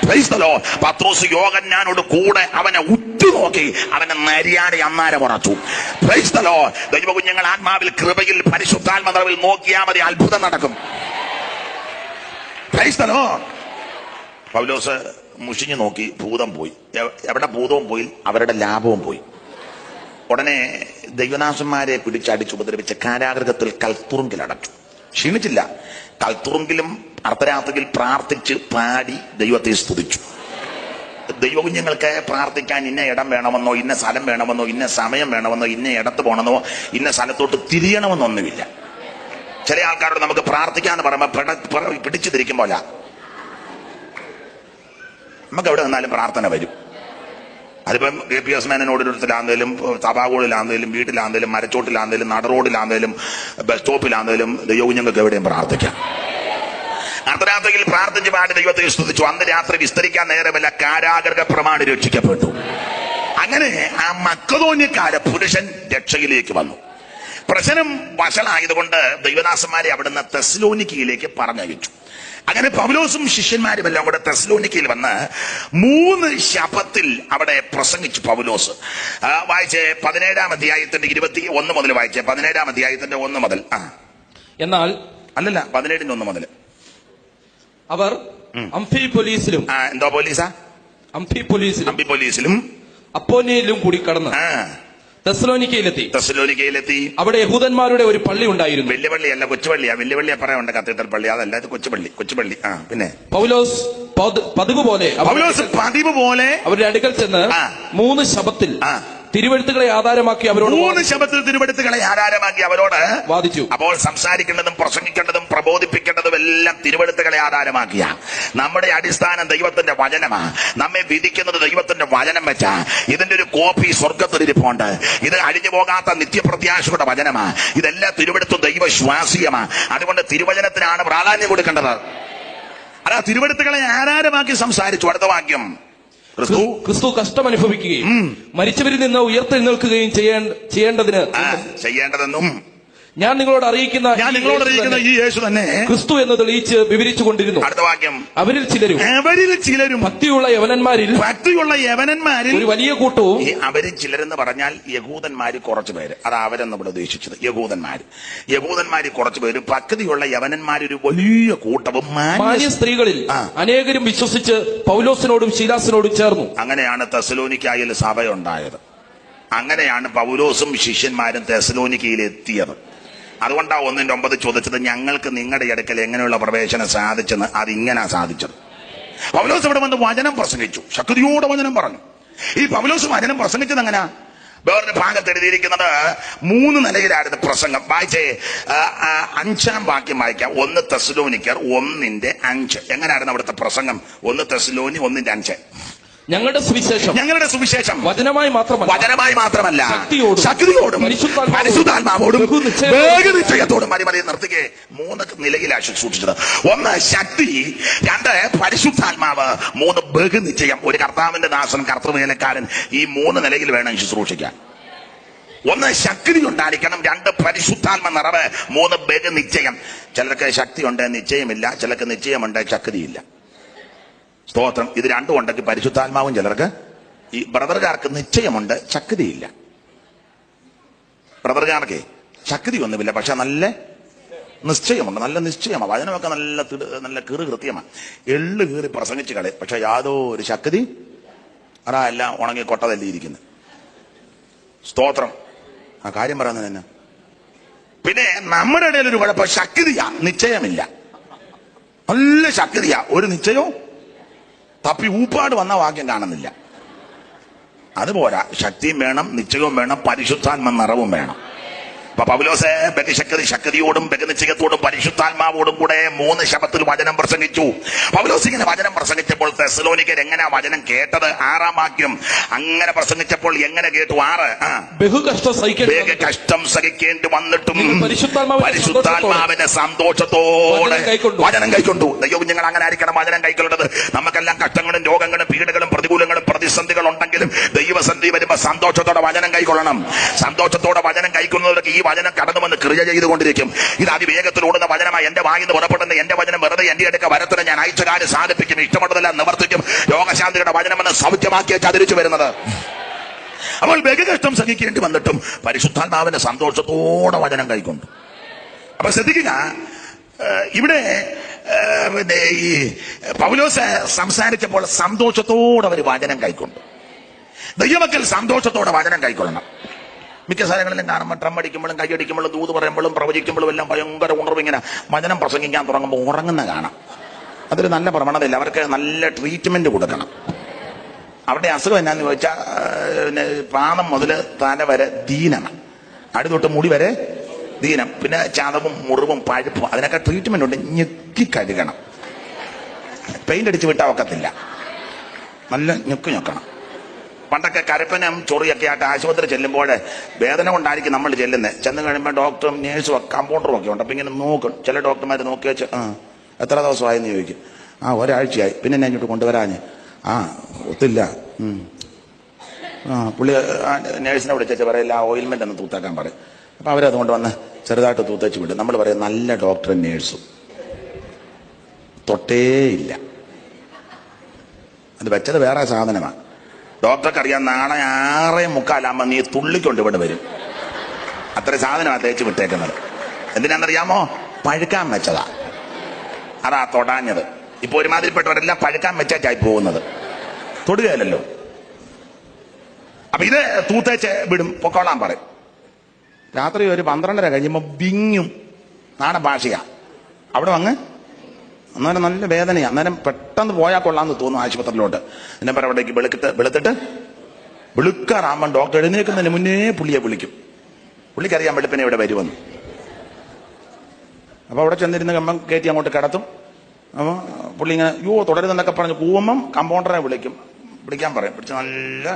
Praise the Lord. പത്രോസ് യോഹന്നാനോട് കൂടെ അവനെ ഉറ്റുനോക്കി, അവനെ നരിയാടി അന്നാരം ഉറച്ചു. Price the Lord. ദൈവകുഞ്ഞുങ്ങൾ ആത്മാവിൽ കൃപയിൽ പരിശുദ്ധാത്മ നിറവിൽ നോക്കിയാൽ മതി, അത്ഭുതം നടക്കും. Praise the Lord. പൗലോസ് മുഷിഞ്ഞു നോക്കി, ഭൂതം പോയി. എവിടെ ഭൂതവും പോയി, അവരുടെ ലാഭവും പോയി. ഉടനെ ദൈവദാസന്മാരെ പിടിച്ചടിച്ച് ഉപദ്രവിച്ച കാരാഗൃഹത്തിൽ കൽത്തുറുങ്കിലടച്ചു. ക്ഷീണിച്ചില്ല. കൽത്തുറുങ്കിലും അർദ്ധരാത്രിയിൽ പ്രാർത്ഥിച്ച് പാടി ദൈവത്തെ സ്തുതിച്ചു. ദൈവകുഞ്ഞുങ്ങൾക്ക് പ്രാർത്ഥിക്കാൻ ഇന്ന ഇടം വേണമെന്നോ, ഇന്ന സ്ഥലം വേണമെന്നോ, ഇന്ന സമയം വേണമെന്നോ, ഇന്ന ഇടത്ത് പോകണമെന്നോ, ഇന്ന സ്ഥലത്തോട്ട് തിരിയണമെന്നൊന്നുമില്ല. ചില ആൾക്കാരോട് നമുക്ക് പ്രാർത്ഥിക്കാന്ന് പറയുമ്പോൾ പിടിച്ചു തിരിക്കുമ്പോഴാ. നമുക്ക് എവിടെ നിന്നാലും പ്രാർത്ഥന വരും. അതിപ്പം KPS മേനോടിനടുത്തിലാണെങ്കിലും, സഭാകൂടിലാണെങ്കിലും, വീട്ടിലാണെങ്കിലും, മരച്ചോട്ടിലാണെങ്കിലും, നടറോഡിലാണെങ്കിലും, ബസ് സ്റ്റോപ്പിലാണെങ്കിലും ദൈവകുഞ്ഞുങ്ങൾക്ക് എവിടെയും പ്രാർത്ഥിക്കാം. അർദ്ധരാത്രിയിൽ പ്രാർത്ഥിച്ച് പാടി ദൈവത്തെ സ്തുതിച്ചു. അന്ന് രാത്രി വിസ്തരിക്കാൻ നേരമല്ല, കാരാഗൃഹ പ്രമാണി രക്ഷിക്കപ്പെട്ടു. അങ്ങനെ ആ മക്കതോന്യക്കാരെ പുരുഷൻ രക്ഷയിലേക്ക് വന്നു. പ്രശ്നം വഷളായതുകൊണ്ട് ദൈവദാസന്മാരെ അവിടുന്ന് തെസ്സലോനിക്കയിലേക്ക് പറഞ്ഞയച്ചു. അങ്ങനെ പൗലോസും ശിഷ്യന്മാരും എല്ലാം കൂടെ തെസ്സലോനിക്കയിൽ വന്ന് 3 ശബത്തിൽ അവിടെ പ്രസംഗിച്ചു. പൗലോസ് വായിച്ചേ 17-ാം അധ്യായത്തിന്റെ 21 മുതൽ വായിച്ചേ. 17-ാം അധ്യായത്തിന്റെ 1 മുതൽ. എന്നാൽ അല്ലല്ല 17-ന്റെ 1 മുതൽ. അവർ അംഫിപൊലീസിലും. എന്തോ പോലീസാ? അംഫിപൊലീസിലും അപ്പോനിയിലും കൂടി കടന്ന് തെസ്സലോനിക്കയിലെത്തി. അവിടെ യഹൂദന്മാരുടെ ഒരു പള്ളി ഉണ്ടായിരുന്നു. വലിയ പള്ളിയല്ല, കൊച്ചുപള്ളിയാ. വലിയ പള്ളിയെ പറയാനുണ്ട്, കത്തീഡ്രൽ പള്ളി. അതല്ല, ഇത് കൊച്ചുപള്ളി. പിന്നെ പൗലോസ് പതിവ് പോലെ അവരുടെ അടുക്കൽ ചെന്ന് 3 ശബത്തിൽ തിരുവെഴുത്തുകളെ ആധാരമാക്കി അവരോട് 3 ശബത്തിൽ തിരുവെഴുത്തുകളെ ആധാരമാക്കി അവരോട് വാദിച്ചു. അപ്പോൾ സംസാരിക്കേണ്ടതും പ്രസംഗിക്കേണ്ടതും പ്രബോധിപ്പിക്കേണ്ടതും എല്ലാം തിരുവെഴുത്തുകളെ ആധാരമാക്കിയ. നമ്മുടെ അടിസ്ഥാനം ദൈവത്തിന്റെ വചനമാ. നമ്മെ വിധിക്കുന്നത് ദൈവത്തിന്റെ വചനം വെച്ചാ. ഇതിന്റെ ഒരു കോപ്പി സ്വർഗത്തിലിരിപ്പുണ്ട്. ഇത് അഴിഞ്ഞു പോകാത്ത നിത്യപ്രത്യാശയുടെ വചനമാ. ഇതെല്ലാം തിരുവെഴുത്തും ദൈവശ്വാസീയമാ. അതുകൊണ്ട് തിരുവചനത്തിനാണ് പ്രാധാന്യം കൊടുക്കേണ്ടത്. അതാ തിരുവെഴുത്തുകളെ ആധാരമാക്കി സംസാരിച്ചു. അടുത്ത വാക്യം, ക്രിസ്തു കഷ്ടം അനുഭവിക്കുകയും മരിച്ചവരിൽ നിന്ന് ഉയർത്തെഴുന്നേൽക്കുകയും ചെയ്യേണ്ടതെന്നും ഞാൻ നിങ്ങളോട് അറിയിക്കുന്ന ഈ യേശു തന്നെ ക്രിസ്തു എന്ന് തെളിയിച്ച് വിവരിച്ചു കൊണ്ടിരുന്നു. അടുത്ത വാക്യം, അവരിൽ ചിലരും ഭക്തിയുള്ള യവനന്മാരിൽ ഒരു വലിയ കൂട്ടവും. അവരിൽ ചിലരെന്ന് പറഞ്ഞാൽ യഹൂദന്മാര് കുറച്ചുപേര്. അതാ അവരെന്ന് ഇവിടെ ഉദ്ദേശിച്ചത്. യഹൂദന്മാര് കുറച്ചുപേര്, ഭക്തിയുള്ള യവനന്മാരൊരു വലിയ കൂട്ടവും. മാന്യ സ്ത്രീകളിൽ അനേകരും വിശ്വസിച്ച് പൗലോസിനോടും ശീലാസിനോടും ചേർന്നു. അങ്ങനെയാണ് തെസ്സലോനിക്കായിൽ സഭയുണ്ടായത്. അങ്ങനെയാണ് പൗലോസും ശിഷ്യന്മാരും തെസ്സലോനിക്കയിൽ എത്തിയത്. അതുകൊണ്ടാ 1:9 ചോദിച്ചത്, ഞങ്ങൾക്ക് നിങ്ങളുടെ അടുക്കൽ എങ്ങനെയുള്ള പ്രവേശനം സാധിച്ചെന്ന്. അതിങ്ങനെ സാധിച്ചത്. പൗലോസ് ഇവിടെ വന്ന് വചനം പ്രസംഗിച്ചു, ശക്തിയോടെ വചനം പറഞ്ഞു. ഈ പൗലോസ് വചനം പ്രസംഗിച്ചത് എങ്ങനെയാ? വേറൊരു ഭാഗത്ത് എഴുതിയിരിക്കുന്നത് 3 നിലയിലായിരുന്നു പ്രസംഗം. വായിച്ചേ, 5-ാം വാക്യം വായിക്കാം. 1 തെസ്സലോനിക്കർ 1:5. എങ്ങനെയായിരുന്നു അവിടുത്തെ പ്രസംഗം? 1 തെസ്സലോനി 1:5. ഞങ്ങളുടെ സുവിശേഷം വചനമായി മാത്രമല്ല ശക്തിയോടും പരിശുദ്ധാത്മാവോടും നിശ്ചയത്തോടും. നിർത്തിക്കേ, 3 നിലയിലാണ് സൂക്ഷിച്ചത്. 1 ശക്തി, 2 പരിശുദ്ധാത്മാവ്, 3 ബഹുനിശ്ചയം. ഒരു കർത്താവിന്റെ ദാസൻ, കർത്തൃവേലക്കാരൻ, ഈ 3 നിലയിൽ വേണം ശുശ്രൂഷിക്കാൻ. 1 ശക്തി ഉണ്ടായിരിക്കണം, 2 പരിശുദ്ധാത്മ നിറവ്, 3 ബഹുനിശ്ചയം. ചിലർക്ക് ശക്തിയുണ്ട്, നിശ്ചയമില്ല. ചിലർക്ക് നിശ്ചയമുണ്ട്, ശക്തിയില്ല. സ്തോത്രം. ഇത് രണ്ടും ഉണ്ടെങ്കിൽ പരിശുദ്ധാത്മാവും ചിലർക്ക്. ഈ ബ്രദറുകാർക്ക് നിശ്ചയമുണ്ട്, ശക്തിയില്ല. ബ്രദറുകാർക്ക് ശക്തി ഒന്നുമില്ല, പക്ഷെ നല്ല നിശ്ചയമുണ്ട്. നല്ല നിശ്ചയമാണ്. വചനമൊക്കെ നല്ല കൃത്യമാണ്. എള്ളു കീറി പ്രസംഗിച്ച് കളി, പക്ഷെ യാതൊരു ശക്തി. അതാ എല്ലാം ഉണങ്ങി കൊട്ടതല്ലിയിരിക്കുന്നത്. സ്തോത്രം. ആ കാര്യം പറയുന്നത് തന്നെ. പിന്നെ നമ്മുടെ ഇടയിൽ ഒരു കുഴപ്പം, ശക്തിയാ, നിശ്ചയമില്ല. നല്ല ശക്തിയാ, ഒരു നിശ്ചയവും. തപ്പി ഊപ്പാട് വന്ന വാക്യം കാണുന്നില്ല. അതുപോരാ, ശക്തിയും വേണം, നിശ്ചയവും വേണം, പരിശുദ്ധാത്മ നിറവും വേണം. അപ്പൊ പൗലോസ് ശക്തിയോടും ബഹുനിശ്ചയത്തോടും പരിശുദ്ധാത്മാവോടും കൂടെ 3 ശബത്തിൽ വചനം പ്രസംഗിച്ചു. പൗലോസ് ഇങ്ങനെ വചനം പ്രസംഗിച്ചപ്പോൾ തെസ്സലോനിക്കർ എങ്ങനെ വചനം കേട്ടത്? 6-ാം വാക്യം. അങ്ങനെ പ്രസംഗിച്ചപ്പോൾ എങ്ങനെ കേട്ടു? 6 കഷ്ടം സഹിക്കേണ്ടി വന്നിട്ടും പരിശുദ്ധാത്മാവിന്റെ സന്തോഷത്തോടെ വചനം കൈക്കൊണ്ടു. ദൈവം ഞങ്ങൾ അങ്ങനെ ആയിരിക്കണം വചനം കൈക്കൊള്ളത്. നമുക്കെല്ലാം കഷ്ടങ്ങളും രോഗങ്ങളും പീഡകളും പ്രതികൂലങ്ങളും പ്രതിസന്ധികൾ ഉണ്ടെങ്കിലും ദൈവസന്ധി വരുമ്പോ സന്തോഷത്തോടെ വചനം കൈക്കൊള്ളണം. സന്തോഷത്തോടെ വചനം കൈക്കൊള്ളുന്നവർക്ക് ഈ വചനം കടന്നു വന്ന് ക്രിയ ചെയ്തുകൊണ്ടിരിക്കും. ഇത് അതിവേഗത്തിൽ ഓടുന്ന വചനമായി. എന്റെ വായിന്ന് പുറപ്പെടുന്ന എന്റെ വചനം വെറുതെ എന്റെ അടുക്ക വരത്തിന് ഞാൻ അയച്ച കാര്യം സാധിപ്പിക്കും, ഇഷ്ടമുള്ളതെല്ലാം നിവർത്തിക്കും. രോഗശാന്തിയുടെ വചനമെന്ന് സൗഖ്യമാക്കിയ ചതിരിച്ചു വരുന്നത്. അപ്പോൾ ബഹുകഷ്ടം സഹിക്കേണ്ടി വന്നിട്ടും പരിശുദ്ധാത്മാവിന്റെ സന്തോഷത്തോടെ വചനം കൈക്കൊണ്ടു. അപ്പൊ ശ്രദ്ധിക്കുക, ഇവിടെ ഈ പൗലോസ് സംസാരിച്ചപ്പോൾ സന്തോഷത്തോടെ അവർ വചനം കൈക്കൊണ്ടു. ദൈവമക്കൾ സന്തോഷത്തോടെ വചനം കൈക്കൊള്ളണം. മിക്ക സ്ഥലങ്ങളിലും കാണുമ്പോൾ ഡ്രം അടിക്കുമ്പോഴും കൈയടിക്കുമ്പോഴും ദൂത് പറയുമ്പോഴും പ്രവചിക്കുമ്പോഴും എല്ലാം ഭയങ്കര ഉണർവ്. ഇങ്ങനെ വചനം പ്രസംഗിക്കാൻ തുടങ്ങുമ്പോൾ ഉറങ്ങുന്ന കാണാം. അതൊരു നല്ല പ്രവണതയില്ല. അവർക്ക് നല്ല ട്രീറ്റ്മെന്റ് കൊടുക്കണം. അവരുടെ അസുഖം എന്നാന്ന് ചോദിച്ചാൽ പാദം മുതൽ തല വരെ ദീനമാണ്, അടിതൊട്ട് മുടി വരെ ദീനം, പിന്നെ ചതവും മുറിവും പഴുപ്പും. അതിനൊക്കെ ട്രീറ്റ്മെന്റ് ഉണ്ട്. ഞെക്കി കഴുകണം. പെയിന്റ് അടിച്ച് വിട്ടാൽ ഒക്കത്തില്ല, നല്ല ഞെക്കണം. പണ്ടൊക്കെ കരപ്പനം ചൊറിയൊക്കെ ആയിട്ട് ആശുപത്രി ചെല്ലുമ്പോൾ വേദന കൊണ്ടായിരിക്കും നമ്മൾ ചെല്ലുന്നത്. ചെന്ന് കഴിയുമ്പോൾ ഡോക്ടറും നേഴ്സും കമ്പൗണ്ടറും ഒക്കെ ഉണ്ട്. അപ്പൊ ഇങ്ങനെ നോക്കും. ചില ഡോക്ടർമാർ നോക്കി വെച്ച് എത്ര ദിവസമായെന്ന് ചോദിക്കും. ഒരാഴ്ചയായി. പിന്നെ എന്നെ ഇങ്ങോട്ട് കൊണ്ടുവരാഞ്ഞ് ഒത്തില്ല. പുള്ളി നേഴ്സിനെ വിളിച്ചു പറയില്ല, ഓയിൽമെന്റ് ഒന്ന് തൂത്താക്കാൻ പറയും. അപ്പൊ അവരതുകൊണ്ട് വന്ന് ചെറുതായിട്ട് തൂത്തച്ച് വിടും. നമ്മൾ പറയും നല്ല ഡോക്ടറും നേഴ്സും തൊട്ടേയില്ല. അത് വെച്ചത് വേറെ സാധനമാണ്. ഡോക്ടർക്ക് അറിയാം നാളെ 6:45 നീ തുള്ളിക്കൊണ്ട് ഇവിടെ വരും. അത്ര സാധനമാണ് തേച്ച് വിട്ടേക്കുന്നത്. എന്തിനാണെന്നറിയാമോ? പഴുക്കാൻ വെച്ചതാ. അതാ തൊടാഞ്ഞത്. ഇപ്പൊ ഒരുമാതിരിപ്പെട്ടവരെല്ലാം പഴുക്കാൻ വെച്ചായി പോകുന്നത്. തൊടുകയല്ലോ. അപ്പൊ ഇത് തൂത്തേച്ച് വിടും, പൊക്കോളാൻ പറയും. രാത്രി ഒരു 12:30 കഴിയുമ്പോ വിങ്ങും. നാടൻ ഭാഷയാ. അവിടെ വന്ന് അന്നേരം നല്ല വേദനയാണ്. അന്നേരം പെട്ടെന്ന് പോയാൽ കൊള്ളാന്ന് തോന്നും ആശുപത്രിയിലോട്ട്. എന്നെ പറ അവിടേക്ക് വെളുത്തിട്ട് വിളിക്കാറാകുമ്പോൾ ഡോക്ടർ എഴുന്നേൽക്കുന്നതിന് മുന്നേ പുള്ളിയെ വിളിക്കും. പുള്ളിക്കറിയാൻ വെളുപ്പിനെ ഇവിടെ വരുമെന്ന്. അപ്പൊ അവിടെ ചെന്നിരുന്ന് കമ്പം കയറ്റി അങ്ങോട്ട് കിടത്തും. അപ്പൊ പുള്ളി ഇങ്ങനെ തുടരുന്നെന്നൊക്കെ പറഞ്ഞ് കൂവുമ്പം കമ്പൗണ്ടറെ വിളിക്കാൻ പറയും. പിടിച്ച് നല്ല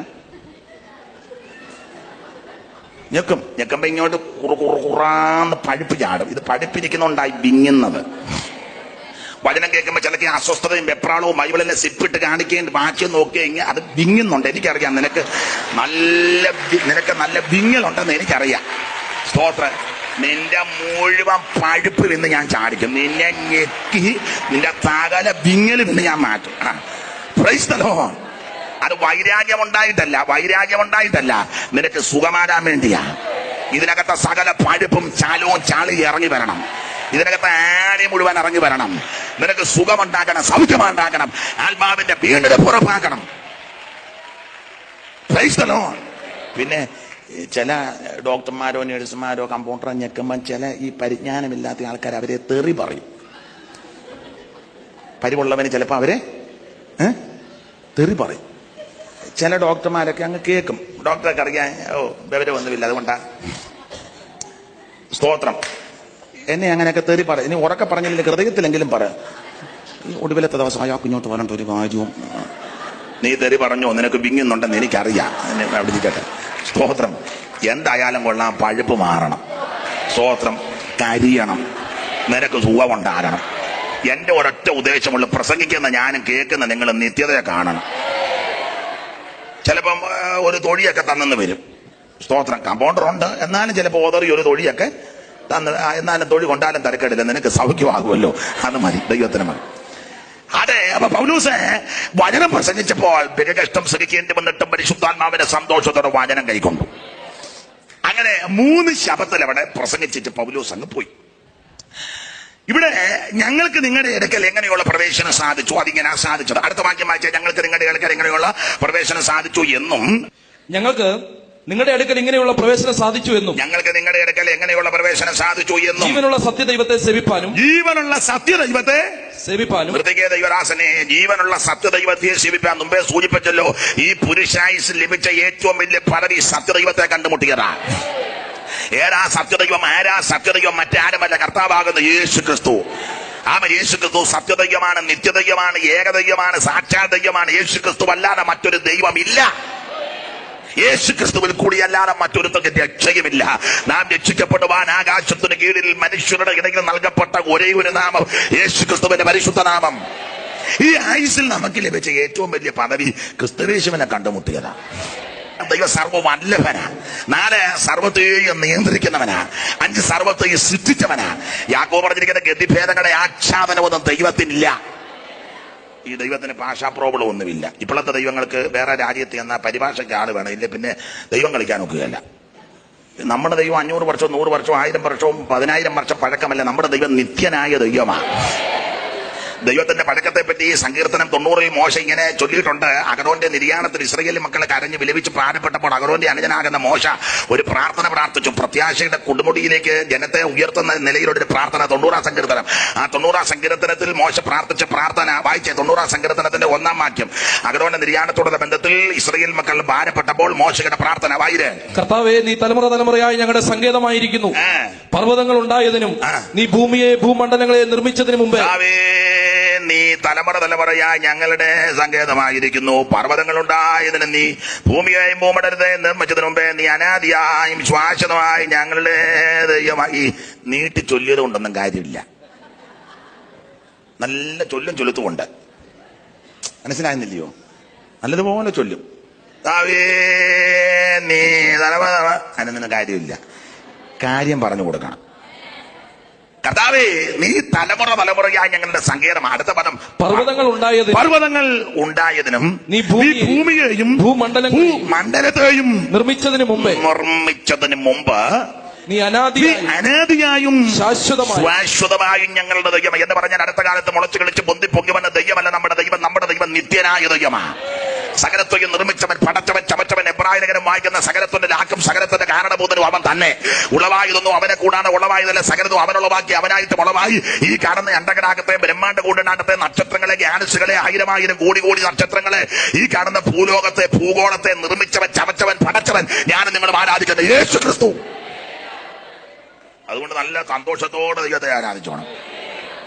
ഞെക്കുമ്പോ ഇങ്ങോട്ട് കുറാന്ന് പഴുപ്പ് ചാടും. ഇത് പഴുപ്പിരിക്കുന്നുണ്ടായി വിങ്ങുന്നത്. വചനം കേൾക്കുമ്പോൾ ചിലക്ക് അസ്വസ്ഥതയും വെപ്രാളവും ബൈബിളിലെ സിപ്പിട്ട് കാണിക്കേണ്ടി വാക്യം നോക്കിയെങ്കിൽ അത് വിങ്ങുന്നുണ്ട്. എനിക്കറിയാം നിനക്ക് നല്ല വിങ്ങലുണ്ടെന്ന് എനിക്കറിയാം. സ്തോത്രം. നിന്റെ മുഴുവൻ പഴുപ്പ് നിന്ന് ഞാൻ ചാടിക്കും. നിന്നെ ഞെക്കി നിന്റെ സകല വിങ്ങലും ഇന്ന് ഞാൻ മാറ്റും. Price the Lord. അത് വൈരാഗ്യം ഉണ്ടായിട്ടല്ല, നിനക്ക് സുഖമാകാൻ വേണ്ടിയാ. ഇതിനകത്തെ സകല പഴുപ്പും ചാലവും ചാളി ഇറങ്ങി വരണം. ഇതിനകത്ത് ആണി മുഴുവൻ ഇറങ്ങി വരണം. നിനക്ക് സുഖമുണ്ടാക്കണം, സൗഖ്യമുണ്ടാക്കണം, ആത്മാവിന്റെ വീണ്ടെടുപ്പ് ഉറപ്പാക്കണം. Price the Lord. പിന്നെ ചില ഡോക്ടർമാരോ നഴ്സുമാരോ കമ്പൗണ്ടറോ ഞെക്കുമ്പം ചില ഈ പരിജ്ഞാനമില്ലാത്ത ആൾക്കാർ അവരെ തെറി പറയും. പരിവുള്ളവന് ചിലപ്പോൾ അവരെ തെറി പറയും. ചില ഡോക്ടർമാരൊക്കെ അങ്ങ് കേൾക്കും. ഡോക്ടറൊക്കെ അറിയാൻ വിവരമൊന്നുമില്ല, അതുകൊണ്ടാ. സ്തോത്രം. എന്നെ അങ്ങനെയൊക്കെ തെറി പറയും. ഇനി ഉറക്കെ പറഞ്ഞില്ല, ഹൃദയത്തിലെങ്കിലും പറ. ഈ ഒടുവിലത്തെ ദിവസം അയാൾ കുഞ്ഞോട്ട് പറഞ്ഞിട്ട് ഒരു കാര്യവും നീ തെറി പറഞ്ഞോ, നിനക്ക് വിങ്ങുന്നുണ്ടെന്ന് എനിക്കറിയാം. അവിടെ ഇരിക്കട്ടെ. സ്തോത്രം. എന്തായാലും കൊള്ളാം, പഴുപ്പ് മാറണം. സ്തോത്രം. കരിയണം, നിനക്ക് സുഖമുണ്ടാകണം. എന്റെ ഒരൊറ്റ ഉദ്ദേശമുള്ള പ്രസംഗിക്കുന്ന ഞാനും കേൾക്കുന്ന നിങ്ങൾ നിത്യതയെ കാണണം. ചിലപ്പം ഒരു തൊഴിയൊക്കെ തന്നെന്ന് വരും. സ്തോത്രം. കമ്പൗണ്ടറുണ്ട്, എന്നാലും ചിലപ്പോൾ ഓതറി ഒരു തൊഴിയൊക്കെ തന്ന്, എന്നാലും തൊഴി കൊണ്ടാലും തിരക്കേടില്ല, നിനക്ക് സൗഖ്യമാകുമല്ലോ, അത് മതി. ദൈവത്തിന് മതി. അതെ. അപ്പൊ പൗലോസ് വചനം പ്രസംഗിച്ചപ്പോൾ കഷ്ടം സഹിക്കേണ്ടി വന്നിട്ടും പരിശുദ്ധാത്മാവിന്റെ സന്തോഷത്തോടെ വചനം കൈക്കൊണ്ടു. അങ്ങനെ 3 ശബത്തിൽ അവിടെ പ്രസംഗിച്ചിട്ട് പൗലോസ് അങ്ങ് പോയി. ഇവിടെ ഞങ്ങൾക്ക് നിങ്ങളുടെ ഇടയ്ക്കൽ എങ്ങനെയുള്ള പ്രവേശനം സാധിച്ചു, അതിങ്ങനെ സാധിച്ചത്. അടുത്ത വാക്യം വായിച്ചാൽ ഞങ്ങൾക്ക് നിങ്ങളുടെ ഇടയ്ക്കൽ എങ്ങനെയുള്ള പ്രവേശനം സാധിച്ചു എന്നും ഞങ്ങൾക്ക് നിങ്ങളുടെ അടുക്കൽ ഇങ്ങനെയുള്ള പ്രവേശനം സാധിച്ചു എന്നും ജീവനുള്ള സത്യദൈവത്തെ സേവിപ്പാനും ദൈവദാസനെ ജീവനുള്ള സത്യദൈവത്തെ സേവിപ്പാൻ മുമ്പേ സൂചിപ്പിച്ചല്ലോ. ഈ പുരുഷായുസ് ലഭിച്ച ഏറ്റവും വലിയ പദവി സത്യദൈവത്തെ കണ്ടുമുട്ടിയതാ. ഏതാ സത്യദൈവം? മറ്റാരുമല്ല, കർത്താവാകുന്ന യേശു ക്രിസ്തു. യേശു ക്രിസ്തു സത്യദൈവമാണ്, നിത്യദൈവമാണ്, ഏകദൈവമാണ്, സാക്ഷാൽ ദൈവമാണ്. യേശു ക്രിസ്തു അല്ലാതെ മറ്റൊരു ദൈവമില്ല. യേശു ക്രിസ്തുവിൽ കൂടിയല്ലാതെ മറ്റൊരുത്തർക്ക് രക്ഷയുമില്ല. നാം രക്ഷിക്കപ്പെടുവാൻ ആകാശത്തിന് കീഴിൽ മനുഷ്യരുടെ ഇടയിൽ നൽകപ്പെട്ട ഒരേ ഒരു നാമം യേശു ക്രിസ്തുവിന്റെ പരിശുദ്ധ നാമം. ഈ ആയുസിൽ നമുക്ക് ലഭിച്ച ഏറ്റവും വലിയ പദവി ക്രിസ്തുയേശുവിനെ കണ്ടുമുട്ടിയതാ. ദൈവ സർവ്വവല്ലഭനാ. 4 സർവ്വത്തെയും നിയന്ത്രിക്കുന്നവനാ. 5 സർവ്വത്തെയും സൃഷ്ടിച്ചവനാ. യാക്കോബ് പറഞ്ഞിരിക്കുന്ന ഗതിഭേദങ്ങളുടെ ആച്ഛാദനമൊന്നും ദൈവത്തിനില്ല. ഈ ദൈവത്തിന് ഭാഷാ പ്രോബ്ലം ഒന്നുമില്ല. ഇപ്പോഴത്തെ ദൈവങ്ങൾക്ക് വേറെ രാജ്യത്ത് എന്ന പരിഭാഷയ്ക്ക് ആള് വേണം, ഇല്ല പിന്നെ ദൈവം കളിക്കാൻ ഒക്കുകയല്ല. നമ്മുടെ ദൈവം 500 വർഷവും 100 വർഷവും 1000 വർഷവും 10,000 വർഷം പഴക്കമല്ല. നമ്മുടെ ദൈവം നിത്യനായ ദൈവമാണ്. ദൈവത്തിന്റെ പഴക്കത്തെ പറ്റി സങ്കീർത്തനം 90 മോശ ഇങ്ങനെ ചൊല്ലിയിട്ടുണ്ട്. അഹരോന്റെ നിര്യാണത്തിൽ ഇസ്രായേൽ മക്കളെ കരഞ്ഞ് വിലപിച്ച് പ്രാരപ്പെട്ടപ്പോൾ അഹരോന്റെ അനുജനാകുന്ന മോശ ഒരു പ്രാർത്ഥന പ്രാർത്ഥിച്ചു. പ്രത്യാശയുടെ കൊടുമുടിയിലേക്ക് ജനത്തെ ഉയർത്തുന്ന നിലയിലൊരു പ്രാർത്ഥന. 90 സങ്കീർത്തനം. ആ 90 സങ്കീർത്തനത്തിൽ മോശ പ്രാർത്ഥിച്ച പ്രാർത്ഥന വായിച്ചേ. 90 സങ്കീർത്തനത്തിന്റെ 1-ാം വാക്യം. അഹരോന്റെ നിര്യാണത്തോടുള്ള ബന്ധത്തിൽ ഇസ്രായേൽ മക്കൾ ഭാരപ്പെട്ടപ്പോൾ മോശയുടെ പ്രാർത്ഥന വായിരേ. കർത്താവേ, നീ തലമുറയായി ഞങ്ങളുടെ സങ്കേതമായിരിക്കുന്നു. പർവ്വതങ്ങൾ ഉണ്ടായതിനും നീ ഭൂമിയെ ഭൂമണ്ഡലങ്ങളെ നിർമ്മിച്ചതിന് മുമ്പേ നീ തലമുറയായി ഞങ്ങളുടെ സങ്കേതമായിരിക്കുന്നു. പർവ്വതങ്ങൾ ഉണ്ടായതിന് നീ ഭൂമിയെയും ഭൂമണ്ഡലത്തെ നിർമ്മിച്ചതിന് മുമ്പേ നീ അനാദിയായും ശ്വാസമായി ഞങ്ങളുടെ ദൈവമായി. നീട്ടി ചൊല്ലിയത് കൊണ്ടൊന്നും കാര്യമില്ല. നല്ല ചൊല്ലുത്തുമുണ്ട്. മനസ്സിലാകുന്നില്ലയോ? നല്ലതുപോലെ ചൊല്ലും. നീ അതിനൊന്നും കാര്യമില്ല. കാര്യം പറഞ്ഞു കൊടുക്കണം. കർത്താവേ, നീ തലമുറയായി ഞങ്ങളുടെ സങ്കേതം. അടുത്ത പദം പർവ്വതങ്ങൾ ഉണ്ടായതിനും നീ ഭൂമിയെയും ഭൂമണ്ഡലത്തെയും നിർമ്മിച്ചതിന് മുമ്പ് നീ അനാദിയായും ശാശ്വതമായും ഞങ്ങളുടെ ദൈവം എന്ന് പറഞ്ഞാൽ അടുത്ത കാലത്ത് മുളച്ചു കളിച്ച് പൊന്തി പൊങ്ങി വന്ന ദൈവമല്ല നമ്മുടെ ദൈവം. നമ്മുടെ ദൈവം നിത്യനായ ദൈവമാണ്. സകലത്വയും നിർമ്മിച്ചവൻ, പടച്ചവൻ, ചമച്ചവൻ, എബ്രായലേഖനം വായിക്കുന്ന സകലത്തിന്റെ ലാക്കും സകലത്തിന്റെ കാരണഭൂതനും അവൻ തന്നെ. ഉളവായതൊന്നും അവനെ കൂടാതെ ഉളവായതല്ല, സകലതും അവനുളവാക്കി അവനായിട്ട് ഉളവായി. ഈ കാണുന്ന അണ്ടകടാകത്തെ, ബ്രഹ്മാണ്ട കൂടനാട്ടത്തെ, നക്ഷത്രങ്ങളെ, ഗ്യാലക്സികളെ, ആയിരം കോടി നക്ഷത്രങ്ങളെ, ഈ കാണുന്ന ഭൂലോകത്തെ, ഭൂഗോളത്തെ നിർമ്മിച്ചവൻ, ചമച്ചവൻ, പടച്ചവൻ, ഞാനും നിങ്ങളും ആരാധിക്കുന്ന യേശു ക്രിസ്തു. അതുകൊണ്ട് നല്ല സന്തോഷത്തോടെ ദൈവത്തെ ആരാധിച്ചോണം.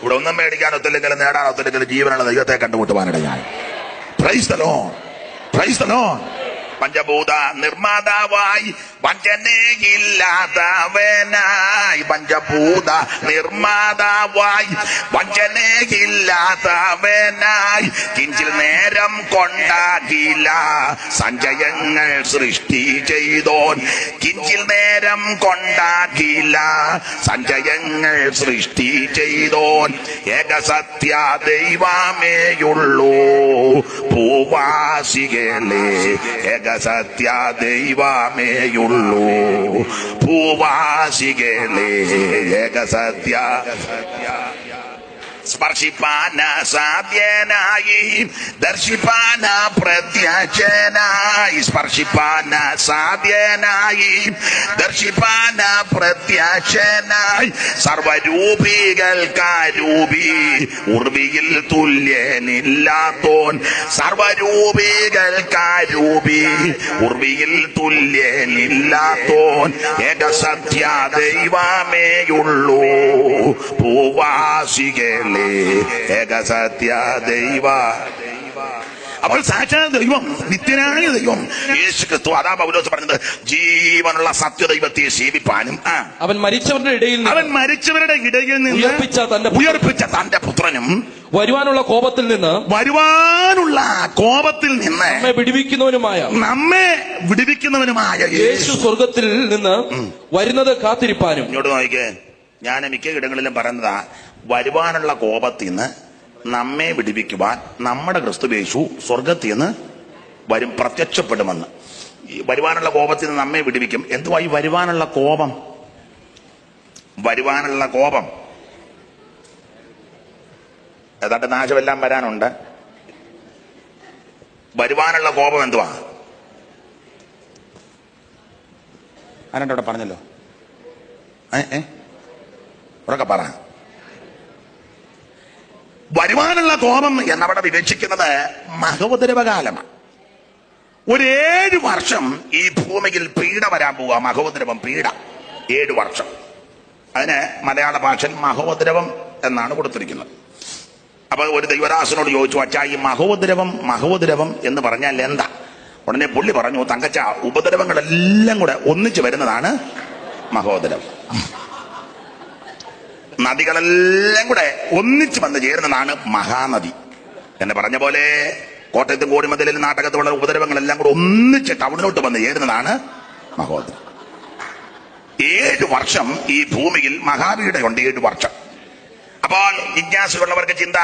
ഇവിടെ ഒന്നും മേടിക്കാനൊത്തില്ലെങ്കിലും നേടാനൊത്തില്ലെങ്കിലും ജീവനുള്ള ദൈവത്തെ കണ്ടുമുട്ടുവാനിടയായി. Praise the Lord, praise the Lord. പഞ്ചഭൂത നിർമ്മാതാവായി വഞ്ചനയില്ലാത്തവനായി, പഞ്ചഭൂത നിർമ്മാതാവായി വഞ്ചനയില്ലാത്തവനായി, കിഞ്ചിൽ നേരം കൊണ്ടാകില്ല സഞ്ചയങ്ങൾ സൃഷ്ടി ചെയ്തോൻ, കിഞ്ചിൽ നേരം കൊണ്ടാകില്ല സഞ്ചയങ്ങൾ സൃഷ്ടി ചെയ്തോൻ, ഏകസത്യ ദൈവമേയുള്ളൂ ഭൂവാസികളെ, ഏകസത്യ ദൈവമേയുള്ളൂ ഭൂവാസികളെ, ഏകസത്യ. സ്പർശിപ്പാന സാധ്യനായി, ദർശിപ്പാന പ്രത്യക്ഷനായി, സ്പർശിപ്പാന സാധ്യനായി, ദർശിപ്പാന പ്രത്യക്ഷനായി, സർവരൂപികൾക്കാരൂപി, ഉർവിയിൽ തുല്യനില്ലാത്തോൻ, സർവരൂപികൾക്കാരൂപി, ഉർവിയിൽ തുല്യനില്ലാത്തോൻ, ഏകസത്യ ദൈവമേയുള്ളൂ ഭൂവാസികളെ, ഏകസത്യ ദൈവ. അപ്പോൾ സാക്ഷാൽ ദൈവം, നിത്യനായ ദൈവം യേശു ക്രിസ്തു. അതാ പൗലോസ് പറഞ്ഞത്, ജീവനുള്ള സത്യദൈവത്തെ സേവിപ്പാനും അവൻ മരിച്ചവരുടെ ഇടയിൽ നിന്ന് ഉയർപ്പിച്ച തന്റെ പുത്രനും വരുവാനുള്ള കോപത്തിൽ നിന്ന് നമ്മെ വിടുവിക്കുന്നവനുമായ യേശു സ്വർഗത്തിൽ നിന്ന് വരുന്നത് കാത്തിരിപ്പാനും. ഇങ്ങോട്ട് നോക്കിക്കേ, ഞാൻ മിക്ക ഇടങ്ങളിലും പറയുന്നതാ, വരുവാനുള്ള കോപത്തിൽ നിന്ന് നമ്മെ വിടുവിക്കുവാൻ നമ്മുടെ ക്രിസ്തുയേശു സ്വർഗത്തിൽ നിന്ന് വരും, പ്രത്യക്ഷപ്പെടുമെന്ന്. ഈ വരുവാനുള്ള കോപത്തിൽ നിന്ന് നമ്മെ വിടുവിക്കും. എന്തുവാ ഈ വരുവാനുള്ള കോപം? വരുവാനുള്ള കോപം ഏതാണ്ട് നാശമെല്ലാം വരാനുണ്ട്. വരുവാനുള്ള കോപം എന്തുവാ? ആരണ്ടവിടെ പറഞ്ഞല്ലോ, ഉറക്കെ പറ. വരുവാനുള്ള കോപം എന്നവിടെ വിവക്ഷിക്കുന്നത് മഹോദരവകാലമാണ്. ഒരു 7 വർഷം ഈ ഭൂമിയിൽ പീഡ വരാൻ പോവുക. മഹോദരവം, പീഡ 7 വർഷം. അതിന് മലയാള ഭാഷയിൽ മഹോദരവം എന്നാണ് കൊടുത്തിരിക്കുന്നത്. അപ്പൊ ഒരു ദൈവദാസനോട് ചോദിച്ചു, അച്ഛാ ഈ മഹോദരവം എന്ന് പറഞ്ഞാൽ എന്താ? ഉടനെ പുള്ളി പറഞ്ഞു, തങ്കച്ച, ഉപദ്രവങ്ങളെല്ലാം കൂടെ ഒന്നിച്ചു വരുന്നതാണ് മഹോദരവം. നദികളെല്ലാം കൂടെ ഒന്നിച്ചു വന്ന് ചേരുന്നതാണ് മഹാനദി. എന്ന് പറഞ്ഞ പോലെ കോട്ടയത്തും കോടിമതിലും നാട്ടകത്തുള്ള ഉപദ്രവങ്ങളെല്ലാം കൂടെ ഒന്നിച്ച് ടൗണിലോട്ട് വന്ന് ചേരുന്നതാണ് മഹോദരം. 7 വർഷം ഈ ഭൂമിയിൽ മഹാപീഡയുണ്ട്. 7 വർഷം. അപ്പോൾ ജിജ്ഞാസയുള്ളവർക്ക് ചിന്ത,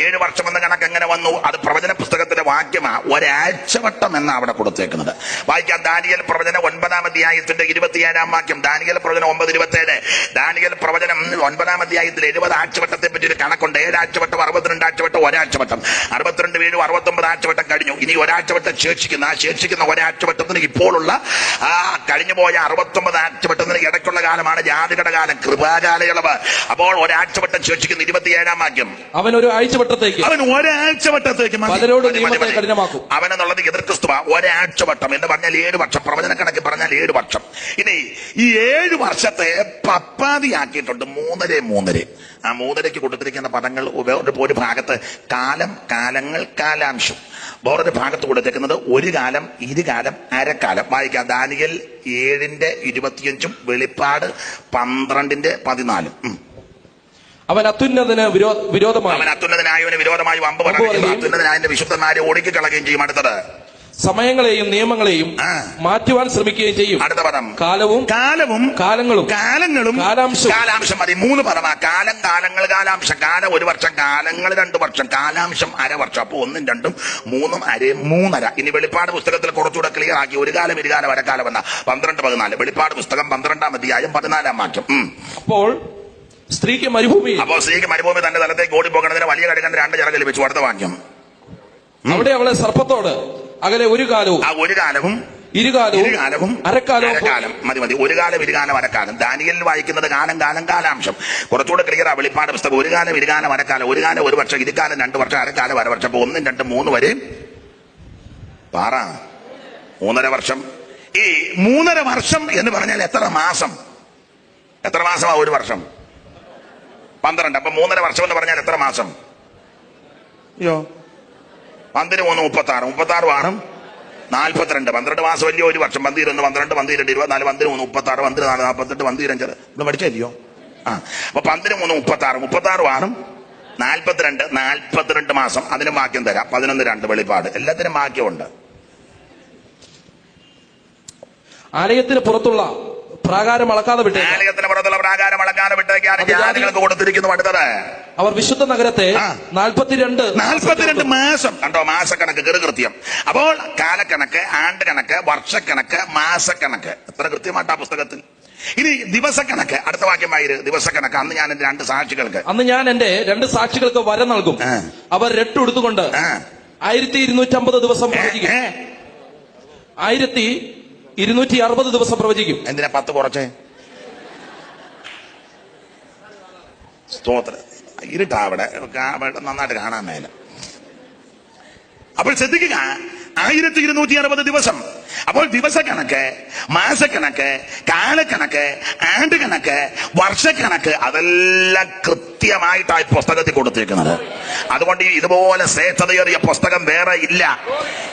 7 വർഷം എന്ന കണക്ക് എങ്ങനെ വന്നു? അത് പ്രവചന പുസ്തകത്തിന്റെ വാക്യമാ. ഒരാഴ്ചവട്ടം എന്നാ അവിടെ കൊടുത്തേക്കുന്നത്. വായിക്കാം. ദാനിയേൽ പ്രവചനം 9-ാം അധ്യായത്തിന്റെ 27-ാം വാക്യം. ദാനിയേൽ പ്രവചനം 9:27. ദാനിയേൽ പ്രവചനം 9-ാം അധ്യായത്തിൽ 70 ആഴ്ചവട്ടത്തെ പറ്റി ഒരു കണക്കുണ്ട്. 7 ആഴ്ചവട്ടം, 62 ആഴ്ചവട്ടം, ഒരാഴ്ചവട്ടം. 62, 7, 69 ആഴ്ചവട്ടം കഴിഞ്ഞു. ഇനി ഒരാഴ്ചവട്ടം ശേഷിക്കുന്ന ഒരാഴ്ചവട്ടത്തിന് ഇപ്പോഴുള്ള കഴിഞ്ഞുപോയ 69 ആഴ്ചവട്ടത്തിന് ഇടയ്ക്കുള്ള കാലമാണ് ജാതികളുടെ കാലം, കൃപാകാലയളവ്. അപ്പോൾ ഒരാഴ്ചവട്ടം ശേഷിക്കുന്ന 27-ാം വാക്യം. അവൻ ഒരാഴ്ചവട്ടത്തേക്ക് അവനെന്നുള്ളത് എതിർ ക്രിസ്തുവാ. ഒരാഴ്ചവട്ടം എന്ന് പറഞ്ഞാൽ 7 വർഷം. പ്രവചന കണക്ക് പറഞ്ഞാൽ 7 വർഷം. ഇനി ഈ 7 വർഷത്തെ പപ്പാതിയാക്കിയിട്ടുണ്ട് 3 ആ 3 കൊടുത്തിരിക്കുന്ന പദങ്ങൾ ഒരു ഭാഗത്ത് കാലം, കാലങ്ങൾ, കാലാംശം. വേറൊരു ഭാഗത്ത് കൊടുത്തിരിക്കുന്നത് ഒരു കാലം, ഇരുകാലം, അരക്കാലം. വായിക്കാം. ദാനിയേൽ 7:25, വെളിപ്പാട് 12:14. അവൻ അത്യുന്നതനായവന് വിരോധമായി വമ്പ് പറയുകയും അത്യുന്നതനായവന്റെ വിശുദ്ധന്മാരെ ഒടുക്കി കളയുകയും ചെയ്യും. അടുത്തത് സമയങ്ങളെയും നിയമങ്ങളെയും മാറ്റുവാൻ ശ്രമിക്കുകയും ചെയ്യും. അടുത്ത പദം കാലവും കാലങ്ങളും കാലാംശം മതി. 3 പദമാ. കാലം, കാലങ്ങൾ, കാലാംശം. കാലം 1 വർഷം, കാലങ്ങൾ 2 വർഷം, കാലാംശം 1/2 വർഷം. അപ്പൊ 1, 2, 3, 3.5. ഇനി വെളിപ്പാട് പുസ്തകത്തിൽ കുറച്ചുകൂടെ ക്ലിയർ ആക്കി. ഒരു കാലം, ഇരുകാലം, അരക്കാലം എന്ന 12, 14. വെളിപ്പാട് പുസ്തകം 12-ാം അധ്യായം 14-ാം വാക്യം. അപ്പോൾ സ്ത്രീക്ക് മരുഭൂമി തന്റെ സ്ഥലത്തേക്ക് ഓടിപ്പോകണതിന് വലിയ കടുകന്റെ 2 ചിറക് ലഭിച്ചു. അടുത്ത വാക്യം. അവിടെ അവളെ സർപ്പത്തോട് അകലെ ഒരു കാലവും ഇരുകാലവും അരക്കാലം. മതി. ഒരു കാലം, ഇരുകാലം, അരക്കാലം. ദാനിയേലിൽ വായിക്കുന്നത് കാലം, കാലാംശം. കുറച്ചുകൂടെ ക്ലിയർ ആ വെളിപ്പാട് പുസ്തകം. ഒരു കാലം, ഇരുകാലം, അരക്കാലം. ഒരു കാലം 1 വർഷം, ഇരുകാലം 2 വർഷം, അരക്കാലം 1/2 വർഷം. അപ്പൊ 1, 2, 3 വരെ 3.5 വർഷം. ഈ 3.5 വർഷം എന്ന് പറഞ്ഞാൽ എത്ര മാസം? എത്ര മാസമാ 1 വർഷം? 12. അപ്പൊ 3.5 വർഷം എന്ന് പറഞ്ഞാൽ എത്ര മാസം? 12, 3, 36. 36 ആറും 42. 12 മാസം വലിയ 1 വർഷം. 11, 12, 12, 24, 13, 3, 36, 14, 48, 15. ഇവിടെ പഠിച്ചല്ലോ. അപ്പൊ 12, 3, 36. 36 ആറും 42. 42 മാസം. അതിന് വാക്യം തരാം. 11, 2 വെളിപ്പാട്. എല്ലാത്തിനും വാക്യമുണ്ട്. ആലയത്തിന് പുറത്തുള്ള പ്രാകാരം അളക്കാതെ വിട്ടേക്ക്. ആലയത്തിന് പുറത്തുള്ള പ്രാകാരം അളക്കാതെ വിട്ടേക്കാണ് ജാതികൾക്ക് കൊടുത്തിരിക്കുന്നു. അടുത്തത് അവർ വിശുദ്ധ നഗരത്തെ 42 മാസം. കണ്ടോ? മാസക്കണക്ക്, കൃത്യം. അപ്പോൾ കാലക്കണക്ക്, ആണ്ട് കണക്ക്, വർഷക്കണക്ക്, മാസക്കണക്ക് എത്ര കൃത്യമായിട്ടാ പുസ്തകത്തിൽ. ഇനി ദിവസക്കണക്ക്. അടുത്ത വാക്യമായിരു. ദിവസക്കണക്ക്. അന്ന് ഞാൻ എന്റെ 2 സാക്ഷികൾക്ക് വരം നൽകും. അവർ രട്ടുടുത്തുകൊണ്ട് 1250 ദിവസം പ്രവചിക്കും. 1260 ദിവസം പ്രവചിക്കും. എന്തിനാ 10 കുറച്ചേ? സ്തോത്രം. ഇരുട്ടാ അവിടെ നന്നായിട്ട് കാണാൻ മേല. അപ്പോൾ ശ്രദ്ധിക്കുക, 1260 ദിവസം. അപ്പോൾ ദിവസക്കണക്ക്, മാസക്കണക്ക്, കാലക്കണക്ക്, ആണ്ട് കണക്ക്, വർഷക്കണക്ക് അതെല്ലാം കൃത്യമായിട്ടായി പുസ്തകത്തിൽ കൊടുത്തിരിക്കുന്നത്. അതുകൊണ്ട് ഇതുപോലെ ശ്രേഷ്ഠതയേറിയ പുസ്തകം വേറെ ഇല്ല.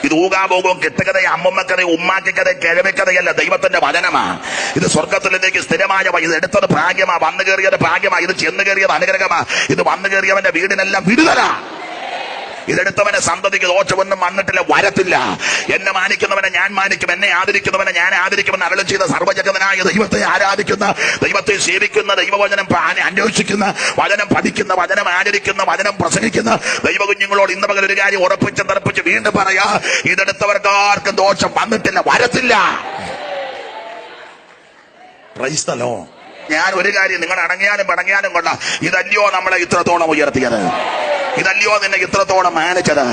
ഇത് ഊകാഭോഗവും കെട്ടുകഥയും അമ്മമ്മക്കഥയും ഉമ്മാക്കിക്കഥയും കിഴവിക്കഥയല്ല, ദൈവത്തിന്റെ വചനമാണ്. ഇത് സ്വർഗത്തിലേക്ക് സ്ഥിരമായ. ഇത് എടുത്തത് ഭാഗ്യമാ, വന്നു കയറിയത് ഭാഗ്യമാ, ഇത് ചെന്ന് കയറിയത് അനുഗ്രഹമാ. ഇത് വന്നു കയറിയവന്റെ വീടിനെല്ലാം വിടുതലാ. ഇതെടുത്തവനെ സന്തതിക്ക് ദോഷമൊന്നും വന്നിട്ടില്ല, വരത്തില്ല. എന്നെ മാനിക്കുന്നവനെ ഞാൻ മാനിക്കും, എന്നെ ആദരിക്കുന്നവനെ ഞാൻ ആദരിക്കുമെന്ന് അരുളി ചെയ്ത സർവ്വജഗതനായ ദൈവത്തെ ആരാധിക്കുന്ന, ദൈവത്തെ സേവിക്കുന്ന, ദൈവവചനം അന്വേഷിക്കുന്ന, വചനം പഠിക്കുന്ന, വചനം ആചരിക്കുന്ന, വചനം പ്രസംഗിക്കുന്ന ദൈവകുഞ്ഞുങ്ങളോട് ഇന്ന് പകൽ ഒരു കാര്യം ഉറപ്പിച്ച് തെറപ്പിച്ച് വീണ്ടും പറയാ, ഇതെടുത്തവർക്കാർക്കും ദോഷം വന്നിട്ടില്ല, വരത്തില്ല. Price the Lord. ഞാൻ ഒരു കാര്യം നിങ്ങൾ അടങ്ങിയാലും പടങ്ങിയാലും കൊണ്ട, ഇതല്ലയോ നമ്മളെ ഇത്രത്തോളം ഉയർത്തിയത്? ഇതല്ലയോ നിന്നെ ഇത്രത്തോളം മാനിച്ചത്?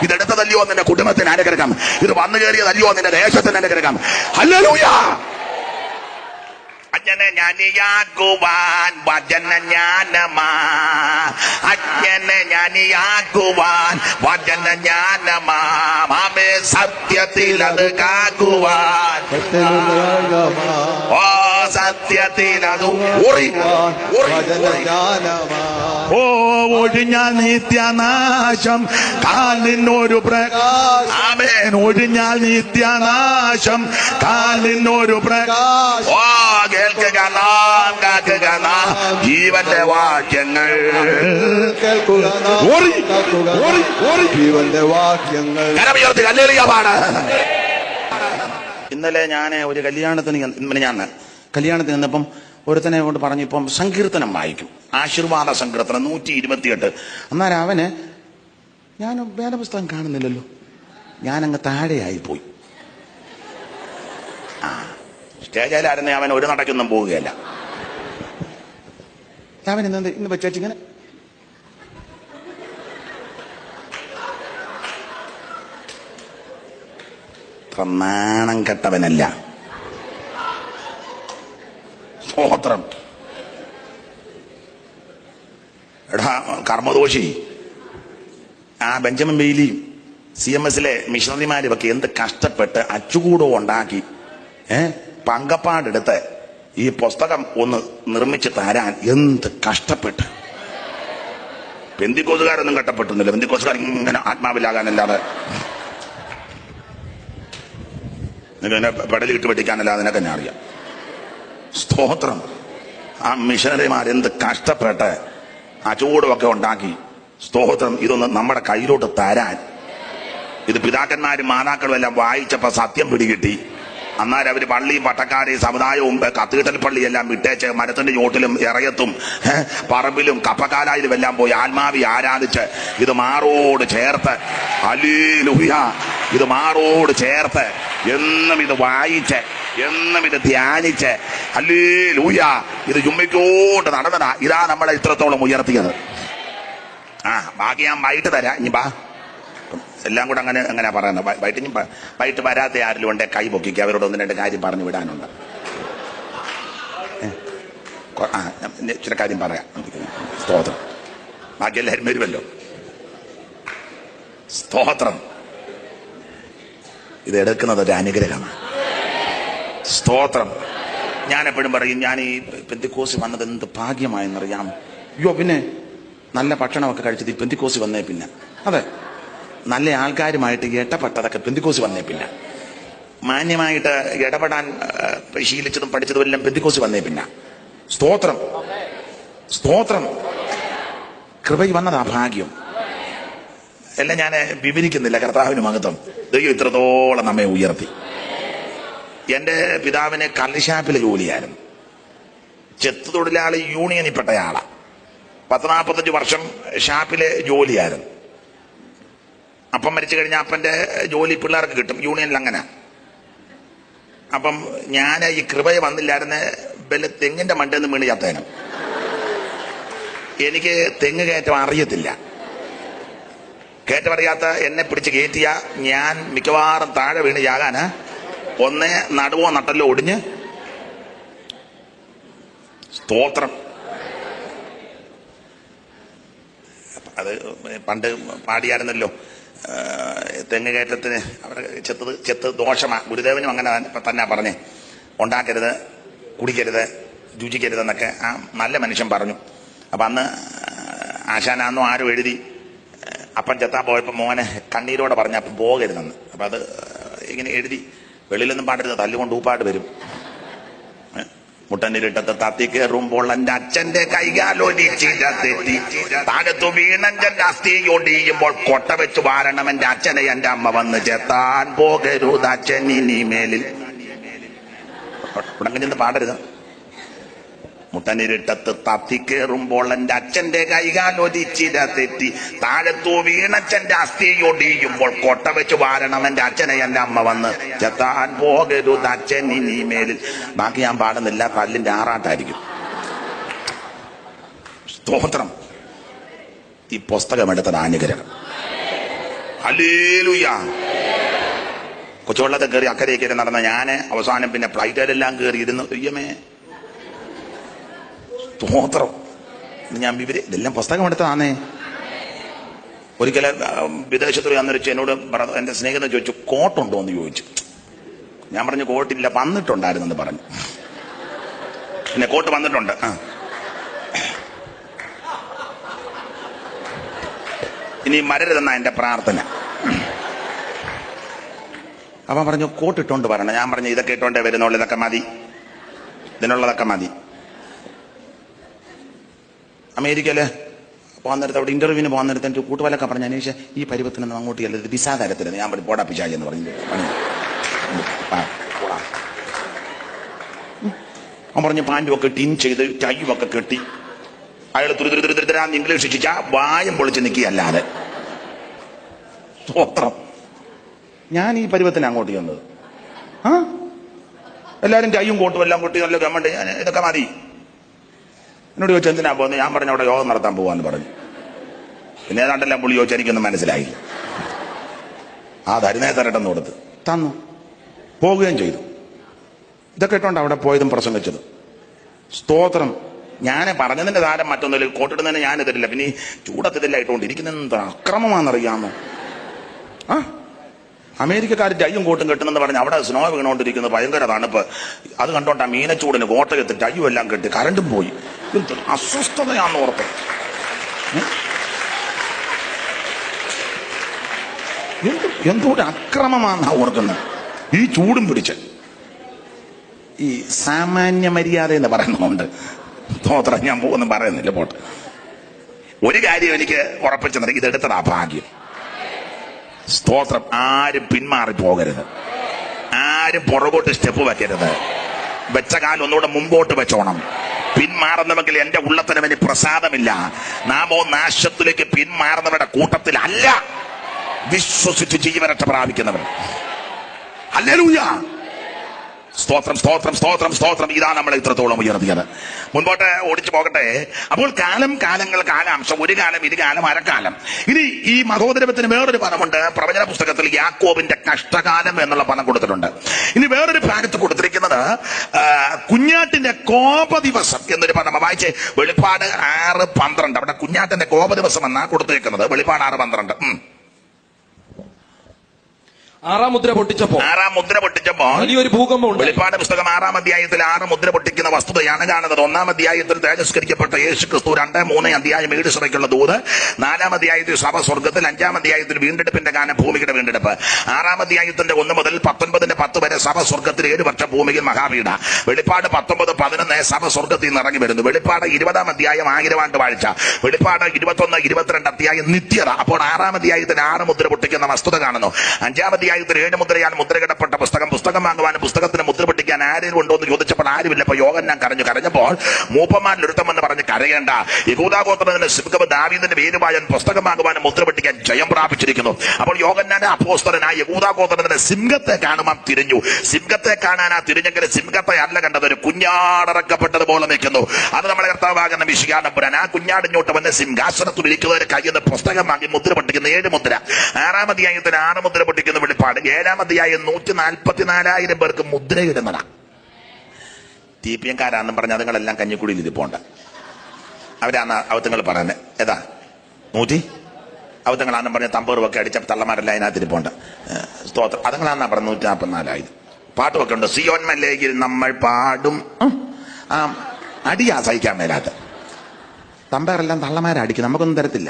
ഇതെടുത്തതല്ലയോ നിന്റെ കുടുംബത്തിന് അനുഗ്രഹം? ഇത് വന്നു കയറിയതല്ലയോ നിന്റെ ദേശത്തിന് അനുഗ്രഹം? ഹല്ലേലൂയ. അജ്ഞനെ ജ്ഞാനിയാക്കുവാൻ വചനജ്ഞാനമാ. അജ്ഞനെ ജ്ഞാനിയാക്കുവാൻ വചനജ്ഞാനമാ. മാമേ സത്യത്തിൽ അത് കാക്കുവാൻ. ഓ സത്യത്തിൽ അത് ഓ ഒഴിഞ്ഞാൽ നിത്യനാശം കാലിനൊരു പ്രകാശം. ആമേൻ. ഒഴിഞ്ഞാൽ നിത്യനാശം കാലിനൊരു പ്രകാശം. ഓ കേൾക്കുക നാം, കാക്കുക നാം ജീവന്റെ വാക്യങ്ങൾ. ജീവന്റെ വാക്യങ്ങൾ. കരമുയർത്തി ഹല്ലേലൂയ പാട്. ഇന്നലെ ഞാൻ ഒരു കല്യാണത്തിന് നിന്നപ്പം ഒരുത്തനെ കൊണ്ട് പറഞ്ഞു, ഇപ്പം സങ്കീർത്തനം വായിക്കും, ആശീർവാദ സങ്കീർത്തനം 128. അന്നേരം അവന്, ഞാൻ വേദപുസ്തകം കാണുന്നില്ലല്ലോ, ഞാനങ്ങ് താഴെയായിപ്പോയി. സ്റ്റേജിലായിരുന്നേ അവൻ ഒരു നടക്കൊന്നും പോവുകയല്ല. അവൻ ഇന്ന് വെച്ചിങ്ങനെ നാണം കെട്ടവനല്ല. സ്തോത്രം. എടാ കർമ്മദോഷി, ആ ബെഞ്ചമിൻ ബെയ്ലിയും CMSലെ മിഷണറിമാരും ഒക്കെ എന്ത് കഷ്ടപ്പെട്ട് അച്ചുകൂടം ഉണ്ടാക്കി പങ്കപ്പാടെടുത്ത് ഈ പുസ്തകം ഒന്ന് നിർമ്മിച്ച് തരാൻ എന്ത് കഷ്ടപ്പെട്ട്. പെന്തിക്കോസുകാരൊന്നും കഷ്ടപ്പെട്ടുന്നില്ല. പെന്തിക്കോസുകാർ ഇങ്ങനെ ആത്മാവിലാകാനല്ലാതെ, നിന്നെ പെടലിട്ട് വെട്ടിക്കാനല്ലാതെ നിനക്ക് തന്നെ അറിയാം. സ്തോത്രം. ആ മിഷനറിമാരെന്ത് കഷ്ടപ്പെട്ട് ആ ചൂടുമൊക്കെ ഉണ്ടാക്കി. സ്തോത്രം. ഇതൊന്ന് നമ്മുടെ കയ്യിലോട്ട് തരാൻ ഇത് പിതാക്കന്മാരും മാതാക്കളും എല്ലാം വായിച്ചപ്പോ സത്യം പിടികിട്ടി. അന്നേരം അവര് പള്ളിയും പട്ടക്കാരെയും സമുദായവും കത്തീഡ്രൽ പള്ളിയെല്ലാം വിട്ടേച്ച് മരത്തിന്റെ ചോട്ടിലും ഇറയത്തും പറമ്പിലും കപ്പക്കാലായിലും എല്ലാം പോയി ആത്മാവി ആരാധിച്ച് ഇത് മാറോട് ചേർത്ത്, ഹല്ലേലൂയ, ഇത് മാറോട് ചേർത്ത് എന്നും ഇത് വായിച്ച് എന്നും ഇത് ധ്യാനിച്ച്, ഹല്ലേലൂയ, ഇത് ചുമ്മിക്കോട്ട് നടന്നതാ. ഇതാ നമ്മളെ ഇത്രത്തോളം ഉയർത്തിയത്. ബാക്കി ഞാൻ വൈകിട്ട് തരാം. ഇനി ബാ, എല്ലാം കൂടെ അങ്ങനെ പറയുന്നത്. വൈകിട്ട് വരാത്ത ആരെങ്കിലും ഉണ്ടെ കൈ പൊക്കിക്കുക. അവരോട് ഒന്ന് രണ്ട് കാര്യം പറഞ്ഞു വിടാനുണ്ട്. ചില കാര്യം പറയാം. സ്തോത്രം. ബാക്കി എല്ലാവരും വരുമല്ലോ. സ്തോത്രം. ഇത് എടുക്കുന്നത് ഒരു അനുഗ്രഹമാണ്. സ്തോത്രം. ഞാൻ എപ്പോഴും പറയും, ഞാൻ ഈ പെന്തിക്കോസ് വന്നത് എന്ത് ഭാഗ്യമായെന്നറിയാം. അയ്യോ, പിന്നെ നല്ല ഭക്ഷണമൊക്കെ കഴിച്ചത് ഈ പെന്തിക്കോസ് വന്നേ പിന്നെ. അതെ, നല്ല ആൾക്കാരുമായിട്ട് ഇടപെട്ടതൊക്കെ പെന്തിക്കോസ് വന്നേ പിന്നെ. മാന്യമായിട്ട് ഇടപെടാൻ ശീലിച്ചതും പഠിച്ചതും എല്ലാം പെന്തിക്കോസ് വന്നേ പിന്നെ. സ്തോത്രം, സ്തോത്രം. കൃപയിൽ വന്നതാ ഭാഗ്യം. എല്ലാം ഞാൻ വിവരിക്കുന്നില്ല. കർത്താവിന് മഹത്വം. ദൈവം ഇത്രത്തോളം നമ്മെ ഉയർത്തി. എന്റെ പിതാവിന് കള്ളിഷാപ്പിലെ ജോലിയായിരുന്നു. ചെത്ത് തൊഴിലാളി യൂണിയനിൽപ്പെട്ടയാളാ. 40-45 വർഷം ഷാപ്പിലെ ജോലിയായിരുന്നു. അപ്പം മരിച്ചു കഴിഞ്ഞാൽ അപ്പന്റെ ജോലി പിള്ളേർക്ക് കിട്ടും. യൂണിയനിൽ അങ്ങനെ. അപ്പം ഞാൻ ഈ കൃപയെ വന്നില്ലായിരുന്നെ വല്ല തെങ്ങിന്റെ മണ്ടെന്ന് വീണ് ചത്തേനും. എനിക്ക് തെങ്ങ് കയറ്റം അറിയത്തില്ല. കയറ്റമറിയാത്ത എന്നെ പിടിച്ച് കയറ്റിയ ഞാൻ മിക്കവാറും താഴെ വീണ് ചാകാന് ഒന്നേ നടുവോ നട്ടല്ലോ ഒടിഞ്ഞ്. സ്തോത്രം. അത് പണ്ട് പാടിയായിരുന്നല്ലോ, തെങ്ങ് കയറ്റത്തിന് അവിടെ ചെത്ത് ദോഷമാ. ഗുരുദേവനും അങ്ങനെ തന്നെ പറഞ്ഞേ, ഉണ്ടാക്കരുത്, കുടിക്കരുത്, രുചിക്കരുതെന്നൊക്കെ ആ നല്ല മനുഷ്യൻ പറഞ്ഞു. അപ്പൊ അന്ന് ആശാനാന്നോ ആരും എഴുതി അപ്പം ചെത്താൻ പോയപ്പോൾ മോനെ കണ്ണീരോടെ പറഞ്ഞ അപ്പം പോകരുതെന്ന്. അപ്പൊ അത് ഇങ്ങനെ എഴുതി, വെളിയിലൊന്നും പാടരുത്, തല്ലുകൊണ്ട് ഊപ്പാട് വരും. മുട്ടനിരിട്ടത്ത് തത്തി കയറുമ്പോൾ എന്റെ അച്ഛന്റെ കൈകാലൊലിച്ചിരത്തെറ്റി താഴത്തു വീണന്റെ അസ്ഥിയൊടിയുമ്പോൾ കൊട്ട വെച്ച് വാരണം എന്റെ അച്ഛനെ എന്റെ അമ്മ വന്ന് ചെത്താൻ പോകരുത് അച്ഛൻ ഇനി മേലിൽ. ഉടങ്ങി നിന്ന് പാടരുത്. മുട്ടനിരിട്ടത്ത് തത്തിക്കേറുമ്പോൾ എന്റെ അച്ഛന്റെ കൈകാലൊലിച്ചിരത്തെറ്റി താഴത്തു വീണച്ഛന്റെ അസ്ഥിയൊടിയുമ്പോൾ കൊട്ട വെച്ച് വാരണം എന്റെ അച്ഛനെ എന്റെ അമ്മ വന്ന് ചെത്താൻ പോകരുത് അച്ഛൻ ഇനി മേലിൽ. ബാക്കി ഞാൻ പാടുന്നില്ല, പല്ലിന്റെ ആറാട്ടായിരിക്കും. സ്തോത്രം. ഈ പുസ്തകം എടുത്തത് അനുഗ്രഹം. ഹല്ലേലൂയ. കൊച്ചുവെള്ളത്തെ കയറി അക്കരെ കയറി നടന്ന ഞാന് അവസാനം പിന്നെ ഫ്ലൈറ്റിലെല്ലാം കയറി ഇരുന്ന് അയ്യമേ. സ്തോത്രം. ഞാൻ ഇതെല്ലാം പുസ്തകം എടുത്തതാന്നേ. ഒരിക്കലും വിദേശത്ത് വന്നിരിച്ച് എന്നോട് എന്റെ സ്നേഹിതൻ ചോദിച്ചു, കോട്ടുണ്ടോ എന്ന് ചോദിച്ചു. ഞാൻ പറഞ്ഞു കോട്ടില്ല, വന്നിട്ടുണ്ടായിരുന്നെന്ന് പറഞ്ഞു. പിന്നെ കോട്ട് വന്നിട്ടുണ്ട്. ഇനി മരരുതെന്ന എന്റെ പ്രാർത്ഥന. അവൻ പറഞ്ഞു കോട്ടിട്ടോണ്ട് പറയണം. ഞാൻ പറഞ്ഞു ഇതൊക്കെ ഇട്ടോണ്ടേ വരുന്നുള്ളൂ, ഇതൊക്കെ മതി, ഇതിനുള്ളതൊക്കെ മതി. അമേരിക്കയില് പോകാൻ നേരത്തെ അവിടെ ഇന്റർവ്യൂവിന് പോകാൻ നേരത്തെ എനിക്ക് കൂട്ടുപാലൊക്കെ പറഞ്ഞു, അനീഷ ഈ പരുവത്തിനൊന്നും അങ്ങോട്ട് ചെല്ലരുത്, വിസാ തരത്തില്ല. ഞാൻ പറഞ്ഞു പോടാ പിശാചി എന്ന് പറഞ്ഞു. അവൻ പറഞ്ഞു പാൻറ്റും ഒക്കെ ടിൻ ചെയ്ത് ടൈയും ഒക്കെ കെട്ടി അയാൾ തുരുതുരുതുരുതരാന്ന് ഇംഗ്ലീഷ് ശിക്ഷിച്ച വായം പൊളിച്ച് നിൽക്കുകയല്ലാതെ. സ്തോത്രം. ഞാൻ ഈ പരുവത്തിന് അങ്ങോട്ട് ചെന്നത്. എല്ലാരും ടൈയും കോട്ടും എല്ലാം കൊട്ടി നല്ല ഗവൺമെന്റ് ഇതൊക്കെ മതി. എന്നോട് ചോദിച്ചു എന്തിനാ പോകുന്നത്? ഞാൻ പറഞ്ഞു അവിടെ യോഗം നടത്താൻ പോവാന്ന് പറഞ്ഞു. പിന്നെ ഏതാണ്ടെല്ലാം പുള്ളി ചോദിച്ചു, എനിക്കൊന്നും മനസ്സിലായില്ല. ആ ധരുനേതരട്ടെന്ന് കൊടുത്ത് തന്നു, പോവുകയും ചെയ്തു. ഇതൊക്കെ ഇട്ടോണ്ട് അവിടെ പോയതും പ്രസംഗിച്ചത്. സ്തോത്രം. ഞാൻ പറഞ്ഞതിന്റെ താരം മറ്റൊന്നുമില്ല, കോട്ടിടുന്നതിന് ഞാൻ ഇതില്ല. പിന്നെ ഈ ചൂടത്തില്ല ഇട്ടുകൊണ്ടിരിക്കുന്നത് അക്രമമാണെന്നറിയാമോ? അമേരിക്കക്കാർ ടൈയും കോട്ടും കെട്ടുന്നെന്ന് പറഞ്ഞ് അവിടെ സ്നോ വീണോണ്ടിരിക്കുന്നത് ഭയങ്കര തണുപ്പ്. അത് കണ്ടോണ്ട് ആ മീനച്ചൂടിന് കോട്ട കെത്തി ടൈയും എല്ലാം കെട്ടി കറണ്ടും പോയി. അസ്വസ്ഥതയാന്ന് ഓർത്ത്. എന്തൊരു അക്രമമാണെന്നാ ഓർക്കുന്നത്. ഈ ചൂടും പിടിച്ച് ഈ സാമാന്യ മര്യാദ എന്ന് പറയുന്നുണ്ട്. സ്തോത്രം. ഞാൻ പോകുന്നു പറയുന്നില്ല, പോട്ടെ. ഒരു കാര്യം എനിക്ക് ഉറപ്പിച്ചത്, ഇതെടുത്തതാ ഭാഗ്യം. സ്തോത്രം. ആരും പിന്മാറി പോകരുത്, ആരും പുറകോട്ട് സ്റ്റെപ്പ് വെക്കരുത്. വെച്ച കാലം ഒന്നുകൂടെ മുമ്പോട്ട് വെച്ചോണം. പിന്മാറുന്നവെങ്കിൽ എന്റെ ഉള്ളത്തിനവന് പ്രസാദമില്ല. നാമോ നാശത്തിലേക്ക് പിന്മാറുന്നവരുടെ കൂട്ടത്തിലല്ല, വിശ്വസിച്ച് ജീവരക്ഷ പ്രാപിക്കുന്നവർ. ഹല്ലേലൂയ. സ്തോത്രം, സ്തോത്രം, സ്തോത്രം, സ്തോത്രം. ഇതാണ് നമ്മളെ ഇത്രത്തോളം ഉയർത്തിയത്. മുൻപോട്ട് ഓടിച്ചു പോകട്ടെ. അപ്പോൾ കാലങ്ങൾ, കാലാംശം, ഒരു കാലം, ഇരുകാലം, അരക്കാലം. ഇനി ഈ മഹോദരവത്തിന് വേറൊരു പദമുണ്ട്. പ്രവചന പുസ്തകത്തിൽ യാക്കോബിന്റെ കഷ്ടകാലം എന്നുള്ള പദം കൊടുത്തിട്ടുണ്ട്. ഇനി വേറൊരു ഭാഗത്ത് കൊടുത്തിരിക്കുന്നത് കുഞ്ഞാട്ടിന്റെ കോപദിവസം എന്നൊരു പദം. വായിച്ചേ, വെളിപ്പാട് 6:12. അവിടെ കുഞ്ഞാട്ടിന്റെ കോപദിവസം എന്നാ കൊടുത്തിരിക്കുന്നത്. വെളിപ്പാട് 6:12. ആറാം മുദ്ര പൊട്ടിച്ചപ്പോൾ വലിയൊരു ഭൂകമ്പം. വെളിപ്പാട് പുസ്തകം 6-ാം അധ്യായത്തിൽ 6 മുദ്ര പൊട്ടിക്കുന്ന വസ്തുതയാണ് കാണുന്നത്. 1-ാം അധ്യായത്തിൽ തേജസ്കരിക്കപ്പെട്ട യേശു ക്രിസ്തു, 2-3 അധ്യായം ഏഴ് സഭയ്ക്കുള്ള ദൂത്, 4-ാം അധ്യായത്തിൽ സഭ സ്വർഗത്തിൽ, 5-ാം അധ്യായത്തിൽ വീണ്ടെടുപ്പിന്റെ കാലം, ഭൂമിയുടെ വീണ്ടെടുപ്പ്, 6-ാം അധ്യായത്തിന്റെ 1 മുതൽ 19-10 വരെ സഭ സ്വർഗത്തിൽ 7 വർഷം, ഭൂമിയിൽ മഹാപീഠ. വെളിപ്പാട് 19-11 സഭ സ്വർഗത്തിൽ നിന്ന് ഇറങ്ങി വരുന്നു. വെളിപ്പാട് 20-ാം അധ്യായം 1000 ആണ്ട് വാഴ്ച. വെളിപ്പാട് 21-22 അധ്യായം നിത്യത. അപ്പോൾ 6-ാം അധ്യായത്തിൽ 6 മുദ്ര പൊട്ടിക്കുന്ന വസ്തുത കാണുന്നു. 5-ാം അധ്യായത്തിൽ 7 മുദ്രയാൽ മുദ്രകിടപ്പെട്ട പുസ്തകം വാങ്ങുവാനും പുസ്തകത്തിന് മുദ്ര പൊട്ടിക്കാൻ ആരെങ്കിലും ഉണ്ടോ എന്ന് ചോദിച്ചപ്പോൾ ആരുമില്ല. അപ്പൊ യോഹന്നാൻ കരഞ്ഞപ്പോൾ മൂപ്പന്മാരിൽ ഒരുത്തമെന്ന് പറഞ്ഞ് കരയേണ്ട, യഹൂദാഗോത്രത്തിന്റെ സിംഹം ദാവീദിന്റെ പേരുവായൻ പുസ്തകം വാങ്ങുവാനും മുദ്ര പൊട്ടിക്കാൻ ജയം പ്രാപിച്ചിരിക്കുന്നു. അപ്പോൾ യോഹന്നാന്റെ അപ്പോസ്തലനായ യഹൂദാഗോത്രത്തിന്റെ സിംഹത്തെ കാണുവാൻ തിരിഞ്ഞു. സിംഹത്തെ കാണാനാ തിരിഞ്ഞെങ്കിൽ സിംഹത്തെ അല്ല കണ്ടത്, ഒരു കുഞ്ഞാടറക്കപ്പെട്ടതുപോലെ നിൽക്കുന്നു. അത് നമ്മളെ കർത്താവാകുന്ന മിശിഹാനമ്പുരാൻ. ആ കുഞ്ഞാടിഞ്ഞോട്ട് വന്ന് സിംഹാസനത്തിൽ ഇരിക്കുന്നവരെ കയ്യിൽ നിന്ന് പുസ്തകം വാങ്ങി മുദ്ര പൊട്ടിക്കുന്ന 7 മുദ്ര. 6-ാം അധ്യായത്തിന് 6 മുദ്ര പൊട്ടിക്കുന്ന വെളിപ്പാട്. 7-ാം അധ്യായം 144,000 പേർക്ക് മുദ്രയിടുന്നതാ. TPM-കാരാണെന്നും പറഞ്ഞ അതുങ്ങളെല്ലാം കഞ്ഞിക്കുടിയിൽ ഇരിപ്പോണ്ട. അവരാണ് അവത്തങ്ങൾ പറയുന്നത്. ഏതാ 100 അവത്തങ്ങളാണെന്നും പറഞ്ഞ തമ്പൂറുമൊക്കെ അടിച്ച തള്ളമാരെല്ലാം അതിനകത്ത് ഇരിപ്പോണ്ട. സ്തോത്രം. അതുങ്ങളാണെന്നാ പറഞ്ഞ 144,000. പാട്ടുമൊക്കെ ഉണ്ട്. സിയോൻ മലയിൽ നമ്മൾ പാടും. അടിയാ സഹിക്കാൻ മേലാത്ത. തമ്പേറെല്ലാം തള്ളമാരെ അടിക്കും, നമുക്കൊന്നും തരത്തില്ല.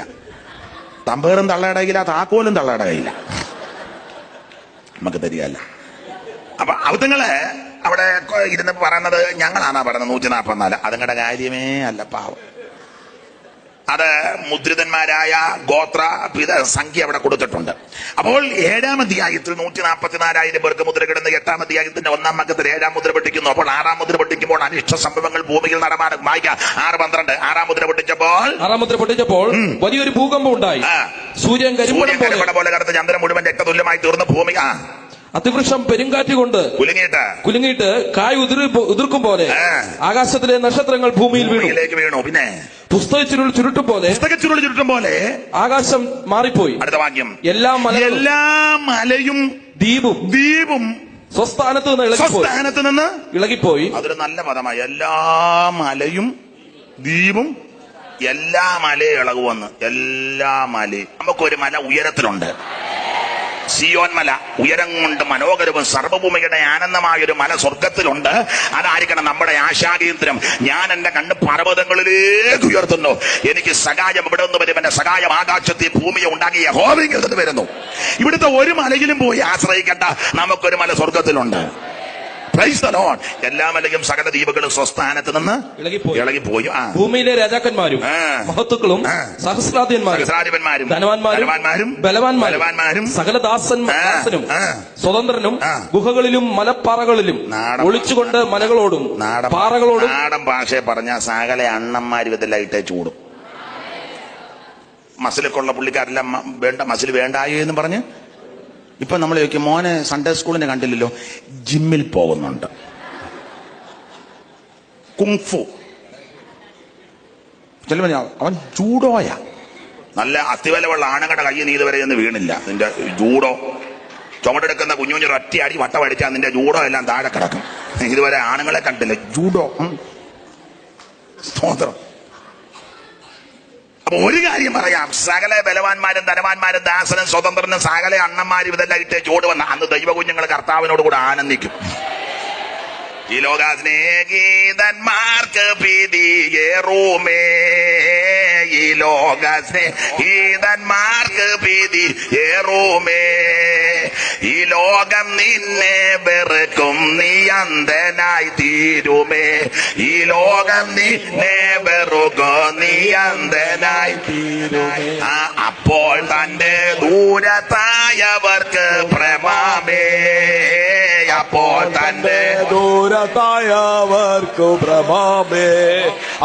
തമ്പേറും തള്ളയുടെ കയ്യില്ല, താക്കോലും തള്ളയുടെ കയ്യില്ല, നമുക്ക് തരികയല്ല. അപ്പൊ അവത്തങ്ങള് അവിടെ ഇരുന്ന് പറയുന്നത് ഞങ്ങളാണാ പറയുന്നത് 144. അതുങ്ങളുടെ കാര്യമേ അല്ല, പാവം. അത് മുദ്രിതന്മാരായ ഗോത്ര സംഖ്യ അവിടെ കൊടുത്തിട്ടുണ്ട്. അപ്പോൾ 7-ാം അധ്യായത്തിൽ 144,000 പേർക്ക് മുദ്ര കിടന്ന് 8-ാം അധ്യായത്തിന്റെ 1-ാം ഭാഗത്തിൽ 7-ാം മുദ്ര പൊട്ടിക്കുന്നു. അപ്പോൾ 6-ാം മുദ്ര പൊട്ടിക്കുമ്പോൾ അനിഷ്ട സംഭവങ്ങൾ ഭൂമിയിൽ നടമാടും. വായിക്കാം 6:12. 6-ാം മുദ്ര പൊട്ടിച്ചപ്പോൾ വലിയൊരു ഭൂകമ്പം ഉണ്ടായി. സൂര്യൻ കരിമ്പട പോലെ കടന്ന് ചന്ദ്രൻ മുഴുവൻ രക്തതുല്യമായി തീർന്ന ഭൂമി. അതിവൃക്ഷം പെരുങ്കാറ്റ് കൊണ്ട് കുലുങ്ങിയിട്ട് കായ് ഉതിർക്കും പോലെ ആകാശത്തിലെ നക്ഷത്രങ്ങൾ ഭൂമിയിൽ വീണു. പിന്നെ പുസ്തകച്ചുരുൾ ചുരുട്ടും പോലെ ആകാശം മാറിപ്പോയി. അടുത്ത വാക്യം, എല്ലാ മലയും ദ്വീപും സ്വസ്ഥാനത്ത് നിന്ന് ഇളകിപ്പോയി. അതൊരു നല്ല പദമായി. എല്ലാ മലയും ദ്വീപും, എല്ലാ മലയും ഇളകുവന്ന്. എല്ലാ മലയും. നമുക്കൊരു മല ഉയരത്തിലുണ്ട്, സിയോൻ മല. ഉയരം കൊണ്ട് മനോഹരവും സർവ്വഭൂമിയുടെ ആനന്ദമായൊരു മല സ്വർഗത്തിലുണ്ട്. അതായിരിക്കണം നമ്മുടെ ആശാകേന്ദ്രം. ഞാൻ എന്റെ കണ്ണ് പർവ്വതങ്ങളിലേക്ക് ഉയർത്തുന്നു. എനിക്ക് സഹായം ഇവിടെ നിന്ന് വരും. എന്റെ സഹായം ആകാശത്തെ ഭൂമിയെ ഉണ്ടാക്കിയ യഹോവയിൽ നിന്ന് വരുന്നു. ഇവിടുത്തെ ഒരു മലയിലും പോയി ആശ്രയിക്കേണ്ട, നമുക്കൊരു മല സ്വർഗത്തിലുണ്ട്. Price the Lord. എല്ലാ മലയും സകല ദ്വീപുകളും സ്വസ്ഥാനത്ത് നിന്ന് ഇളകിപ്പോയി. ഭൂമിയിലെ രാജാക്കന്മാരും മഹത്തുക്കളും സഹസ്രാധിപന്മാരും ധനവാന്മാരും ബലവാന്മാരും സകല ദാസനും സ്വതന്ത്രനും ഗുഹകളിലും മലപ്പാറകളിലും ഒളിച്ചുകൊണ്ട് മലകളോടും പാറകളോടും. നാടൻ ഭാഷയെ പറഞ്ഞ സകല അണ്ണന്മാരും ഇതെല്ലാം ഇട്ടേ ചൂടും. മസിലൊക്കെയുള്ള പുള്ളിക്കാരെല്ലാം വേണ്ട, മസിൽ വേണ്ടായോ എന്ന് പറഞ്ഞ്. ഇപ്പൊ നമ്മൾ ചോദിക്കും, മോനെ സൺഡേ സ്കൂളിനെ കണ്ടില്ലല്ലോ, ജിമ്മിൽ പോകുന്നുണ്ട്. കുങ്ഫു ചെല്ലുമ്പോ അവൻ ജൂഡോയ. നല്ല അത്തിവലമുള്ള ആണുങ്ങളുടെ കയ്യിൽ നീ ഇതുവരെ ഒന്നും വീണില്ല. നിന്റെ ജൂഡോ ചുമടെടുക്കുന്ന കുഞ്ഞു ഒറ്റയടി വട്ടം അടിച്ചാൽ നിന്റെ ജൂഡോ എല്ലാം താഴെ കിടക്കും. ഇതുവരെ ആണുങ്ങളെ കണ്ടില്ല. ജൂഡോ. സ്തോത്രം. അപ്പൊ ഒരു കാര്യം പറയാം, സകല ബലവാന്മാരും ധനവാന്മാരും ദാസനും സ്വതന്ത്രനും സകല അണ്ണന്മാരും ഇതെല്ലാം ഇട്ടേ ചോട് വന്ന അന്ന് ദൈവ കുഞ്ഞുങ്ങൾ കർത്താവിനോട് കൂടെ ആനന്ദിക്കും. ഈ ലോകസ്നേഹിതന്മാർക്ക് പ്രീതിയേറുമേ, ഈ ലോകസ്നേഹിതന്മാർക്ക് പ്രീതിയേറുമേ. ഈ ലോകം നിന്നെ വെറുക്കും, നീ അന്ധനായി തീരുമേ. ഈ ലോകം നിന്നെ വെറുക്കും, നീ അന്ധനായി തീരുമേ. അപ്പോൾ തന്റെ ദൂരത്തായ ദൂരത്തായവർക്ക് ഭ്രമമേ അപ്പോൾ തന്റെ ദൂരത്തായവർക്കു ഭ്രമമേ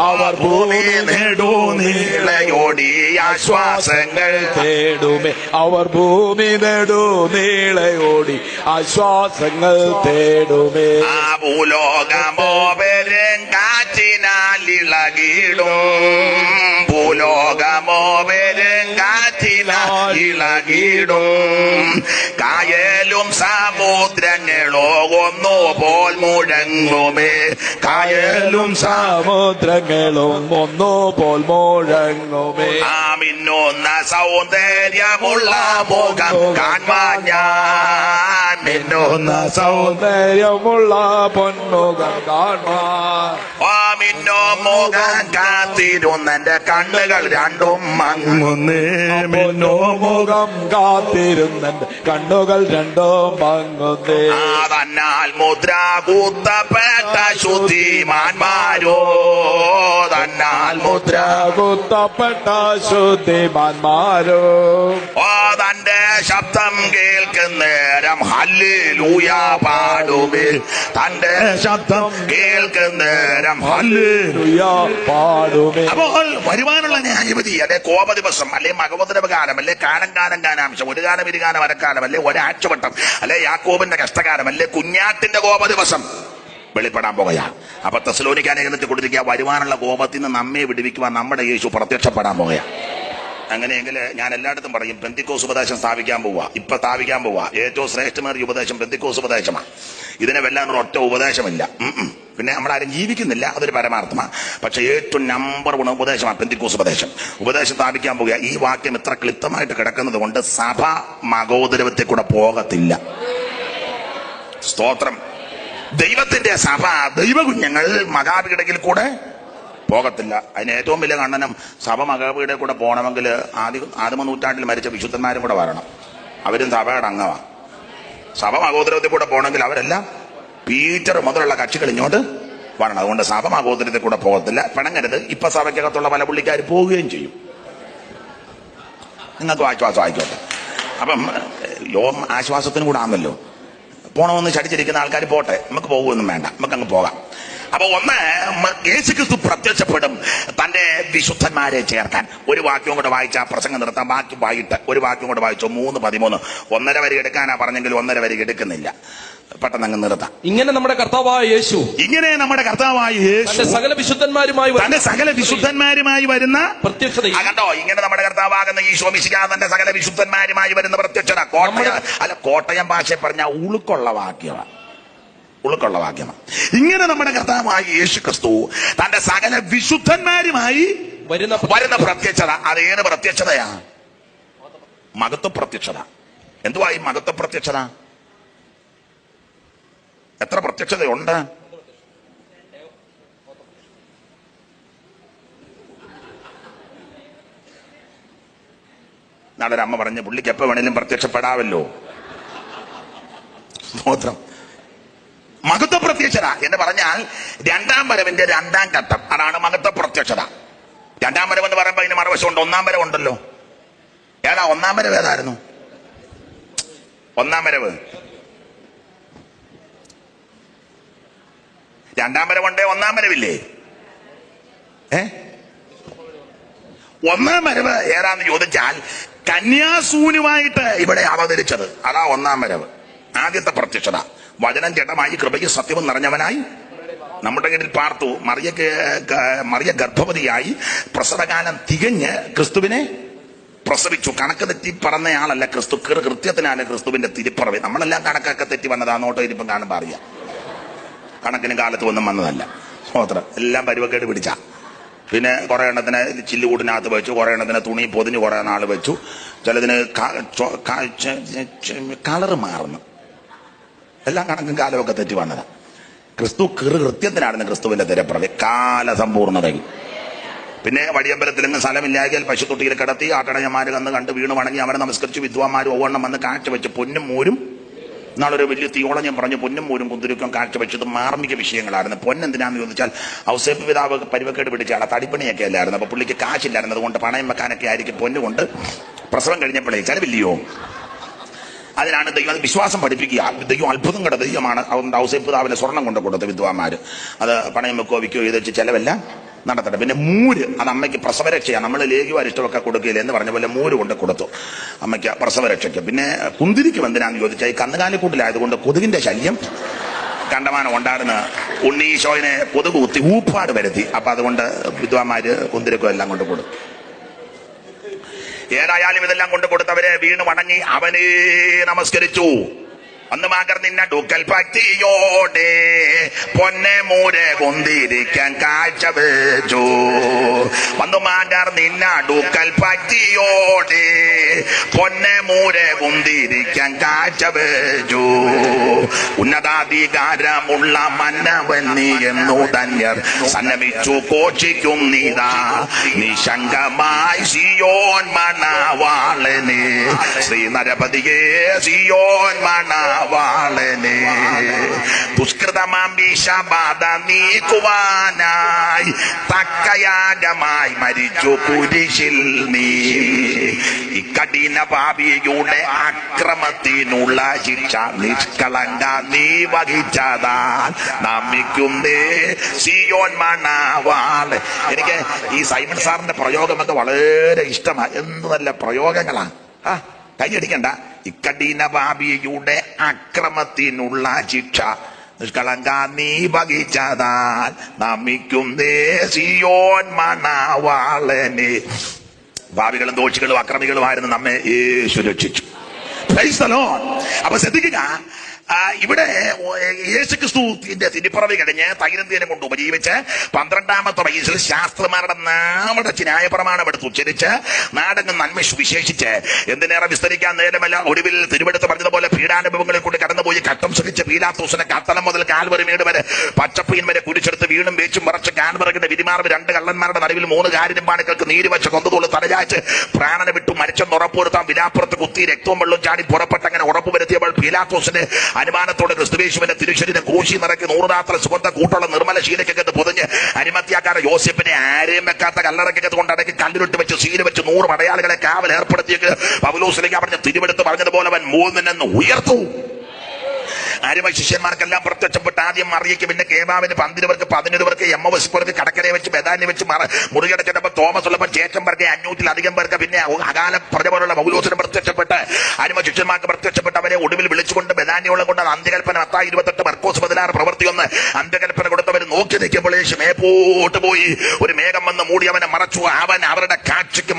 അവർ ഭൂമി നെടുനീളയോടി ആശ്വാസങ്ങൾ തേടുമേ അവർ ഭൂമി നെടുനീളയോടി ആശ്വാസങ്ങൾ തേടുമേ ആ ഭൂലോകമോ വരും കാറ്റിനാൽ ഇളകിടും ഭൂലോകമോ വരും കാറ്റിനാൽ ഇളകിടും കായലും സമുദ്രങ്ങളോ ഒന്നുപോൽ മുഴങ്ങുമേ കായലും സമുദ്രങ്ങളും ഒന്നുപോൽ മുഴങ്ങുമേ ആ മിന്നുന്ന സൗന്ദര്യമുള്ള മുഖം കാൺമാൻ ഞാൻ മിന്നുന്ന സൗന്ദര്യമുള്ള പൊന്മുഖം കാണാൻ ആ മിന്നോ മുഖം കാത്തിരുന്നെന്റെ കണ്ണുകൾ രണ്ടും മങ്ങുന്നേ മിന്നോ മുഖം കാത്തിരുന്നെന്റെ കണ്ണുകൾ രണ്ടും മങ്ങുന്നേ തന്നാൽ മുദ്ര കൂത്തപ്പെട്ട ശുദ്ധിമാന്മാരോ തന്നാൽ മുദ്ര കുത്തപ്പെട്ട ശുദ്ധിമാന്മാരോ ഓ തന്റെ ശബ്ദം കേൾക്കുന്നേരം ഹല്ലേലൂയ പാടുമേ തന്റെ ശബ്ദം കേൾക്കുന്നേരം ഹല്ലേലൂയ പാടുമേ അപ്പോൾ വരുവാനുള്ള ന്യായവിധി അല്ലെ കോപ ദിവസം അല്ലെ മകോദരവകാലം അല്ലെ കാലം ഗാനാംശം ഒരു ഗാനം ഇരുഗാനം അരക്കാലം അല്ലെ ഒരാഴ്ചവട്ടം അല്ലെ യാക്കോബിന്റെ കഷ്ടകാലം അല്ലെ കുഞ്ഞാട്ടിന്റെ കോപ ദിവസം വെളിപ്പെടാൻ പോകുക. അപ്പൊ തെസ്സലോനിക്ക ലേഖനത്തിൽ കൊടുത്തിരിക്കുക വരുവാനുള്ള കോപത്തിൽ നിന്ന് നമ്മെ വിടുവിക്കുവാൻ നമ്മുടെ യേശു പ്രത്യക്ഷപ്പെടാൻ പോകുക. അങ്ങനെയെങ്കിൽ ഞാൻ എല്ലായിടത്തും പറയും പെന്തിക്കോസ് ഉപദേശം സ്ഥാപിക്കാൻ പോവുക ഏറ്റവും ശ്രേഷ്ഠമേറിയ ഉപദേശം പെന്തിക്കോസ് ഉപദേശമാണ്. ഇതിനെ വെല്ലാൻ ഒറ്റ ഉപദേശമില്ല. പിന്നെ നമ്മളാരും ജീവിക്കുന്നില്ല, അതൊരു പരമാർത്ഥമാണ്. പക്ഷെ ഏറ്റവും നമ്പർ 1 ഉപദേശമാണ് പെന്തിക്കോസ് ഉപദേശം സ്ഥാപിക്കാൻ പോവുക. ഈ വാക്യം ഇത്ര ക്ലിപ്തമായിട്ട് കിടക്കുന്നത് കൊണ്ട് സഭ മകോദരവത്തിൽ കൂടെ പോകത്തില്ല. സ്തോത്രം. ദൈവത്തിന്റെ സഭ ദൈവകുഞ്ഞുങ്ങൾ മകാപീഠയിൽ കൂടെ പോകത്തില്ല. അതിന് ഏറ്റവും വലിയ കണ്ടനം സഭ മകാപീഠ കൂടെ പോകണമെങ്കിൽ ആദിമ നൂറ്റാണ്ടിൽ മരിച്ച വിശുദ്ധന്മാരും കൂടെ വരണം. അവരും സഭയുടെ അംഗമാണ്. സഭ മകോദരത്തിൽ കൂടെ പോകണമെങ്കിൽ അവരെല്ലാം പീറ്റർ മുതലുള്ള കക്ഷികൾ ഇങ്ങോട്ട് വരണം. അതുകൊണ്ട് സഭ മകോദരത്തിൽ കൂടെ പോകത്തില്ല. പിണങ്ങരുത്. ഇപ്പൊ സഭയ്ക്കകത്തുള്ള പല പുള്ളിക്കാർ പോവുകയും ചെയ്യും. നിങ്ങൾക്ക് ആശ്വാസം ആയിക്കോട്ടെ. അപ്പം ആശ്വാസത്തിനും കൂടെ ആണല്ലോ. പോണമെന്ന് ചടിച്ചിരിക്കുന്ന ആൾക്കാർ പോട്ടെ, നമുക്ക് പോകുമെന്നും വേണ്ട, നമുക്ക് അങ്ങ് പോകാം. അപ്പൊ ഒന്ന് യേശുക്രിസ്തു പ്രത്യക്ഷപ്പെടും തന്റെ വിശുദ്ധന്മാരെ ചേർക്കാൻ. ഒരു വാക്യം കൂടെ വായിച്ച പ്രസംഗം നിർത്താം. ബാക്കി വായിട്ട് ഒരു വാക്യം കൂടെ വായിച്ചോ. 3:13 1.5 വരി എടുക്കാനാ പറഞ്ഞെങ്കിൽ 1.5 വരി എടുക്കുന്നില്ല. പെട്ടെന്ന് അങ്ങ് നിർത്താം. ഇങ്ങനെ നമ്മുടെ കർത്താവായ യേശു തന്റെ സകല വിശുദ്ധന്മാരുമായി വരുന്ന പ്രത്യക്ഷത. കണ്ടോ, ഇങ്ങനെ നമ്മുടെ കർത്താവാകുന്ന ഈശോ മിശിഹാ തന്റെ സകല വിശുദ്ധന്മാരുമായി വരുന്ന പ്രത്യക്ഷത. കോട്ടയം ഭാഷ പറഞ്ഞ ഉളുക്കുള്ള വാക്യമാണ്. ഇങ്ങനെ നമ്മുടെ കർത്താവായ യേശു ക്രിസ്തു തന്റെ സകല വിശുദ്ധന്മാരുമായി വരുന്ന പ്രത്യക്ഷത. അത് ഏത് പ്രത്യക്ഷതയാ? മഹത്വ പ്രത്യക്ഷത. എന്തുവാ ഈ മഹത്വ പ്രത്യക്ഷത? എത്ര പ്രത്യക്ഷതയുണ്ട്? നാളെ അമ്മ പറഞ്ഞ് പുള്ളിക്ക് എപ്പോ വേണേലും പ്രത്യക്ഷപ്പെടാവല്ലോ. സ്തോത്രം. മഹത്വ പ്രത്യക്ഷത എന്ന് പറഞ്ഞാൽ 2ാം വരവിന്റെ 2ാം ഘട്ടം. അതാണ് മഹത്വ പ്രത്യക്ഷത. 2ാം വരവ് എന്ന് പറയുമ്പോൾ അതിന് മറുവശമുണ്ട്. 1ാം വരവ് ഉണ്ടല്ലോ. ഏതാ 1ാം വരവ്? ഏതായിരുന്നു 1ാം വരവ്? 2ാം വരവുണ്ടേ 1ാം വരവില്ലേ? 1ാം വരവ് ഏതാന്ന് ചോദിച്ചാൽ കന്യാസൂനുമായിട്ട് ഇവിടെ അവതരിച്ചത്. അതാ 1ാം വരവ്. ആദ്യത്തെ പ്രത്യക്ഷത. വചനം ജഡമായി കൃപയും സത്യവും നിറഞ്ഞവനായി നമ്മുടെ കീഴിൽ പാർത്തു. മറിയ ഗർഭവതിയായി പ്രസവകാലം തികഞ്ഞ് ക്രിസ്തുവിനെ പ്രസവിച്ചു. കണക്ക് തെറ്റി പറഞ്ഞയാളല്ല ക്രിസ്തു. കൃത്യത്തിനാണ് ക്രിസ്തുവിന്റെ തിരിപ്പറവ്. നമ്മളെല്ലാം കണക്കൊക്കെ തെറ്റി വന്നതാ. നോട്ടോ ഇരിപ്പം കാണുമ്പോൾ അറിയാം. കണക്കിന് കാലത്ത് ഒന്നും വന്നതല്ല. സ്തോത്രം. എല്ലാം പരുവക്കേട് പിടിച്ച. പിന്നെ കുറെ എണ്ണത്തിന് ചില്ലുകൂടിനകത്ത് വെച്ചു, കുറെ എണ്ണത്തിന് തുണി പൊതിഞ്ഞ് കുറെ നാൾ വെച്ചു. ചിലതിന് കളറ് മാറുന്നു. എല്ലാം കണക്കും കാലമൊക്കെ തെറ്റി വന്നതാ. ക്രിസ്തു കൃത്യത്തിനാണ് ക്രിസ്തുവിന്റെ തിരപ്പറവ്. കാലസമ്പൂർണതയിൽ. പിന്നെ വഴിയമ്പലത്തിലെങ്കിലും സ്ഥലമില്ലായെങ്കിൽ പശുത്തൊട്ടിയിൽ കിടത്തി ആട്ടടയന്മാർ കണ്ട് വീണ് വണങ്ങി അവരെ നമസ്കരിച്ച് വിദ്വാന്മാരും ഒവണ്ണം വന്ന് കാഴ്ചവെച്ച് പൊന്നും മൂരും. നാളൊരു വലിയ തീയോളം ഞാൻ പറഞ്ഞു പൊന്നും മൂരും കുന്തിരിക്കും കാഴ്ചവെച്ചത് മാർമിക വിഷയങ്ങളായിരുന്നു. പൊന്നെന്തിനാന്ന് ചോദിച്ചാൽ ഔസേപ്പ് പിതാവ് പരിവക്കേട് പിടിച്ചാണ്. തടിപ്പണിയൊക്കെ അല്ലായിരുന്നു. അപ്പൊ പുള്ളിക്ക് കാശില്ലായിരുന്നു. അതുകൊണ്ട് പണയം വെക്കാനൊക്കെ ആയിരിക്കും പൊന്നുകൊണ്ട് പ്രസവം കഴിഞ്ഞപ്പോഴേ ചെലവില്ലയോ. അതിനാണ് ദൈവം അത് വിശ്വാസം പഠിപ്പിക്കുക. ദൈവം അത്ഭുതം കണ്ട ദൈവമാണ്. അതുകൊണ്ട് ഔസേപ്പിതാവിന് സ്വർണം കൊണ്ട് കൊടുത്ത് വിദ്വാന്മാര് അത് പണയം വെക്കോ വിൽക്കോ ചെയ്ത് വെച്ച് ചെലവെല്ലാം നടത്തട്ടെ. പിന്നെ മൂര്, അത് അമ്മയ്ക്ക് പ്രസവരക്ഷയാണ്. നമ്മൾ ലേഖ്യം അരിഷ്ടമൊക്കെ കൊടുക്കില്ല എന്ന് പറഞ്ഞ പോലെ മൂര് കൊണ്ട് കൊടുത്തു അമ്മയ്ക്ക് പ്രസവരക്ഷയ്ക്ക്. പിന്നെ കുന്തിരിക്കും എന്തിനാന്ന് ചോദിച്ചാൽ ഈ കന്നുകാലിക്കൂട്ടിലായതുകൊണ്ട് കൊതുകിന്റെ ശല്യം കണ്ടമാനം ഉണ്ടായിരുന്ന ഉണ്ണീശോയിനെ കൊതുക് കുത്തി ഊപ്പാട് വരുത്തി. അപ്പൊ അതുകൊണ്ട് വിദ്വാന്മാര് കുന്തിരിക്കും എല്ലാം കൊണ്ട് കൊടുത്തു. ഏതായാലും ഇതെല്ലാം കൊണ്ട് കൊടുത്തവരെ വീണ് വണങ്ങി അവനെ നമസ്കരിച്ചു. അന്ന് മാകർ നിന്ന ഡുക്കൽ ഭക്തിയോടെ പൊന്നെ മൂരെ കൊന്തിരിക്കാൻ കാഴ്ച വെച്ചു. വന്നു മാകർ നിന്ന ഡുക്കൽ ഭക്തിയോടെ പൊന്നെ മൂരെ കൊന്തിരിക്കാൻ കാഴ്ച വെച്ചു. ഉന്നതാധികാരമുള്ള മന്നവൻ നീ എന്നു ധന്യർ സന്നമിച്ചു കോഷിക്കും നീതാ നിശങ്കമായി സിയോൻ മണവാളനെ ശ്രീനരപതിയെ സിയോൻ മണവാളനെ ദുഷ്കൃതമാംബീഷബാധ നീക്കുവാനായി തക്കയാഗമായി മരിച്ചു കുരിശിൽ നീ. ഇക്കഠിന പാപിയുടെ അക്രമത്തിനുള്ള ശിക്ഷ നിഷ്കളങ്ക നീ വഹിച്ചതാൽ നമിക്കുന്നേ സിയോൻ മണവാളൻ. എനിക്ക് ഈ സൈമൺ സാറിന്റെ പ്രയോഗമൊക്കെ വളരെ ഇഷ്ടമാണ്. എന്ത് നല്ല പ്രയോഗങ്ങളാണ്. കൈയടിക്കണ്ട. ഇക്കഠിന പാപിയുടെ അക്രമത്തിനുള്ള ശിക്ഷ നിഷ്കളങ്ക നീ വഹിച്ചതാൽ നമിക്കുന്നേ സിയോൻ മണവാളനെ. പാപികളും ദോഷികളും അക്രമികളുമായിരുന്നു നമ്മെ യേശു രക്ഷിച്ചു. Price the Lord. അപ്പൊ ശ്രദ്ധിക്കുക, ഇവിടെ യേശുക്രിസ്തുവിന്റെ തിരിപ്പറവി കഴിഞ്ഞ് തൈരന്തീനം കൊണ്ട് ഉപജീവിച്ച് 12ാമത്തെ വയസ്സിൽ ശാസ്ത്രമാരുടെ നാമടച്ച് ന്യായപ്രമാണം എടുത്ത് ഉച്ചരിച്ച് നാടെങ്ങും നന്മ വിശേഷിച്ച് എന്തിനേറെ വിസ്തരിക്കാൻ നേരമല്ല ഒടുവിൽ തിരുവെടുത്ത് പറഞ്ഞതുപോലെ പീഡാനുഭവങ്ങളിൽ കൂടി കടന്നുപോയി കട്ടം സഹിച്ച് പീലാത്തോസിനെ കത്തളം മുതൽ കാൽവരി വീട് വരെ പച്ചപ്പീൻ വരെ കുരിച്ചെടുത്ത് വീണും വേച്ചും മറച്ച് കാൻവറകിന്റെ വിരിമാർവ് 2 കള്ളന്മാരുടെ നടുവിൽ 3 കാരിരുമ്പാണികൾക്ക് നീര് വെച്ച് കൊന്തതോള് തലചാച്ച് പ്രാണനെ വിട്ടു മരിച്ചെന്ന് ഉറപ്പുവരുത്താൻ വിലാപ്പുറത്ത് കുത്തി രക്തവും വെള്ളവും ചാടി പുറപ്പെട്ട് അങ്ങനെ ഉറപ്പുവരുത്തിയപ്പോൾ പീലാത്തോസിന് അനുമാനത്തോടെ ക്രിസ്തുയേശുവിന്റെ തിരുശരീരം കോശി നിറക്കി 100 രാത്ര സുഗന്ധ കൂട്ടുള്ള നിർമ്മല ശീലക്കകത്ത് പൊതിഞ്ഞ് അരിമത്യാക്കാരൻ യോസേപ്പിനെ ആരെയും വെക്കാത്ത കല്ലറക്കകത്ത് കൊണ്ടടക്കി കല്ലിലിട്ട് വെച്ച് ശീല വെച്ച് 100 പടയാളികളെ കാവൽ ഏർപ്പെടുത്തിയേക്ക് പൗലോസിലേക്ക് പറഞ്ഞ തിരുവെടുത്ത് പറഞ്ഞതുപോലെ അവൻ മൂന്നിൽ നിന്ന് ഉയർത്തു. ആര്യമായ ശിഷ്യന്മാർക്കെല്ലാം പ്രത്യക്ഷപ്പെട്ട് ആദ്യം മറിയയ്ക്ക്, പിന്നെ കേബാവിന്, 12 പേർക്ക്, എമ്മവസിപ്പുറത്ത് കടക്കരയെ വെച്ച് ബദാന്യ വെച്ച് മുറികടച്ചപ്പോൾ തോമസ് ഉള്ളപ്പോൾ ചേച്ചൻ പേർക്ക് 500-ലധികം പേർക്ക്, പിന്നെ അകാല പ്രജപോലുള്ള പൗലോസിന് പ്രത്യക്ഷപ്പെട്ട് ആര്യമായ ശിഷ്യന്മാർക്ക് പ്രത്യക്ഷപ്പെട്ട് അവരെ ഒടുവിൽ വിളിച്ചുകൊണ്ട് ബദാന്യോളം കൊണ്ട് അന്ത്യകൽപ്പന 28 മർക്കോസ് 16 പ്രവൃത്തി 1 അന്ത്യകൽപ്പന കൊടുത്തവർ നോക്കി നിൽക്കുമ്പോൾ യേശു മേപ്പോട്ട് പോയി ഒരു മേഘം വന്ന് മൂടി അവനെ മറച്ചു. അവൻ അവരുടെ കാഴ്ചയ്ക്ക്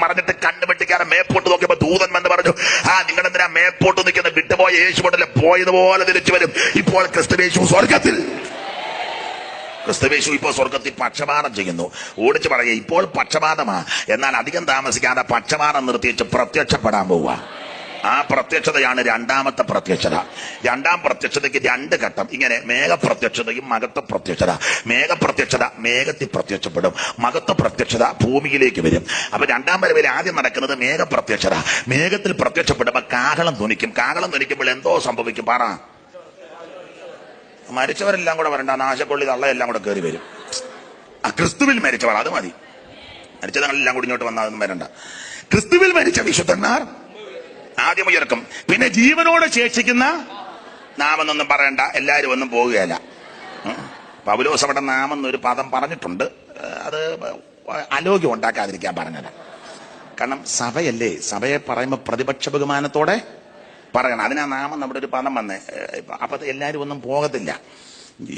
മറഞ്ഞിട്ട് കണ്ണുപെട്ടിക്കാരൻ മേപ്പോട്ട് നോക്കിയപ്പോൾ ദൂതൻ വന്ന് പറഞ്ഞു, നിങ്ങളെന്തിനാ മേപ്പോട്ട് നിൽക്കുന്ന വിട്ടുപോയ യേശു കൊണ്ടല്ലേ പോയതുപോലെ തിരിച്ചു വരും. ഇപ്പോൾ ക്രിസ്തുയേശു സ്വർഗത്തിൽ ഇപ്പോൾ പക്ഷപാതം ചെയ്യുന്നു. ഓടിച്ചു പറയുക, ഇപ്പോൾ പക്ഷപാതമാ, എന്നാൽ അധികം താമസിക്കാതെ പക്ഷപാതം നിർത്തിച്ച് പ്രത്യക്ഷപ്പെടാൻ പോവുക. ആ പ്രത്യക്ഷതയാണ് 2ാമത്തെ പ്രത്യക്ഷത. 2ാം പ്രത്യക്ഷതയ്ക്ക് 2 ഘട്ടം. ഇങ്ങനെ മേഘപ്രത്യക്ഷതയും മഹത്വ പ്രത്യക്ഷത. മേഘപ്രത്യക്ഷത മേഘത്തിൽ പ്രത്യക്ഷപ്പെടും, മഹത്വ പ്രത്യക്ഷത ഭൂമിയിലേക്ക് വരും. അപ്പൊ 2ാം വരവിൽ ആദ്യം നടക്കുന്നത് മേഘപ്രത്യക്ഷത. മേഘത്തിൽ പ്രത്യക്ഷപ്പെടുമ്പോൾ കാഹളം ധ്വനിക്കും. കാഹളം ധ്വനിക്കുമ്പോൾ എന്തോ സംഭവിക്കും? പറ. മരിച്ചവരെല്ലാം കൂടെ വരണ്ട, നാശക്കൊള്ളി തള്ളയെല്ലാം കൂടെ കയറി വരും. ക്രിസ്തുവിൽ മരിച്ചവർ അത് മതി. മരിച്ചതെല്ലാം കൂടി ഇങ്ങോട്ട് വന്നാൽ അതൊന്നും വരണ്ട. ക്രിസ്തുവിൽ മരിച്ച വിശുദ്ധന്മാർ ആദ്യം ഉയർക്കും. പിന്നെ ജീവനോട് ശേഷിക്കുന്ന നാമെന്നൊന്നും പറയണ്ട, എല്ലാവരും ഒന്നും പോകുകയല്ല. പൗലോസ് അവിടെ നാമെന്നൊരു പദം പറഞ്ഞിട്ടുണ്ട്. അത് അലോഗ്യം ഉണ്ടാക്കാതിരിക്കാൻ പറഞ്ഞത്. കാരണം സഭയല്ലേ, സഭയെ പറയുമ്പോൾ പ്രതിപക്ഷ ബഹുമാനത്തോടെ പറയണം. അതിനാ നാമം നമ്മുടെ ഒരു പദം വന്നേ. അപ്പൊ എല്ലാവരും ഒന്നും പോകത്തില്ല.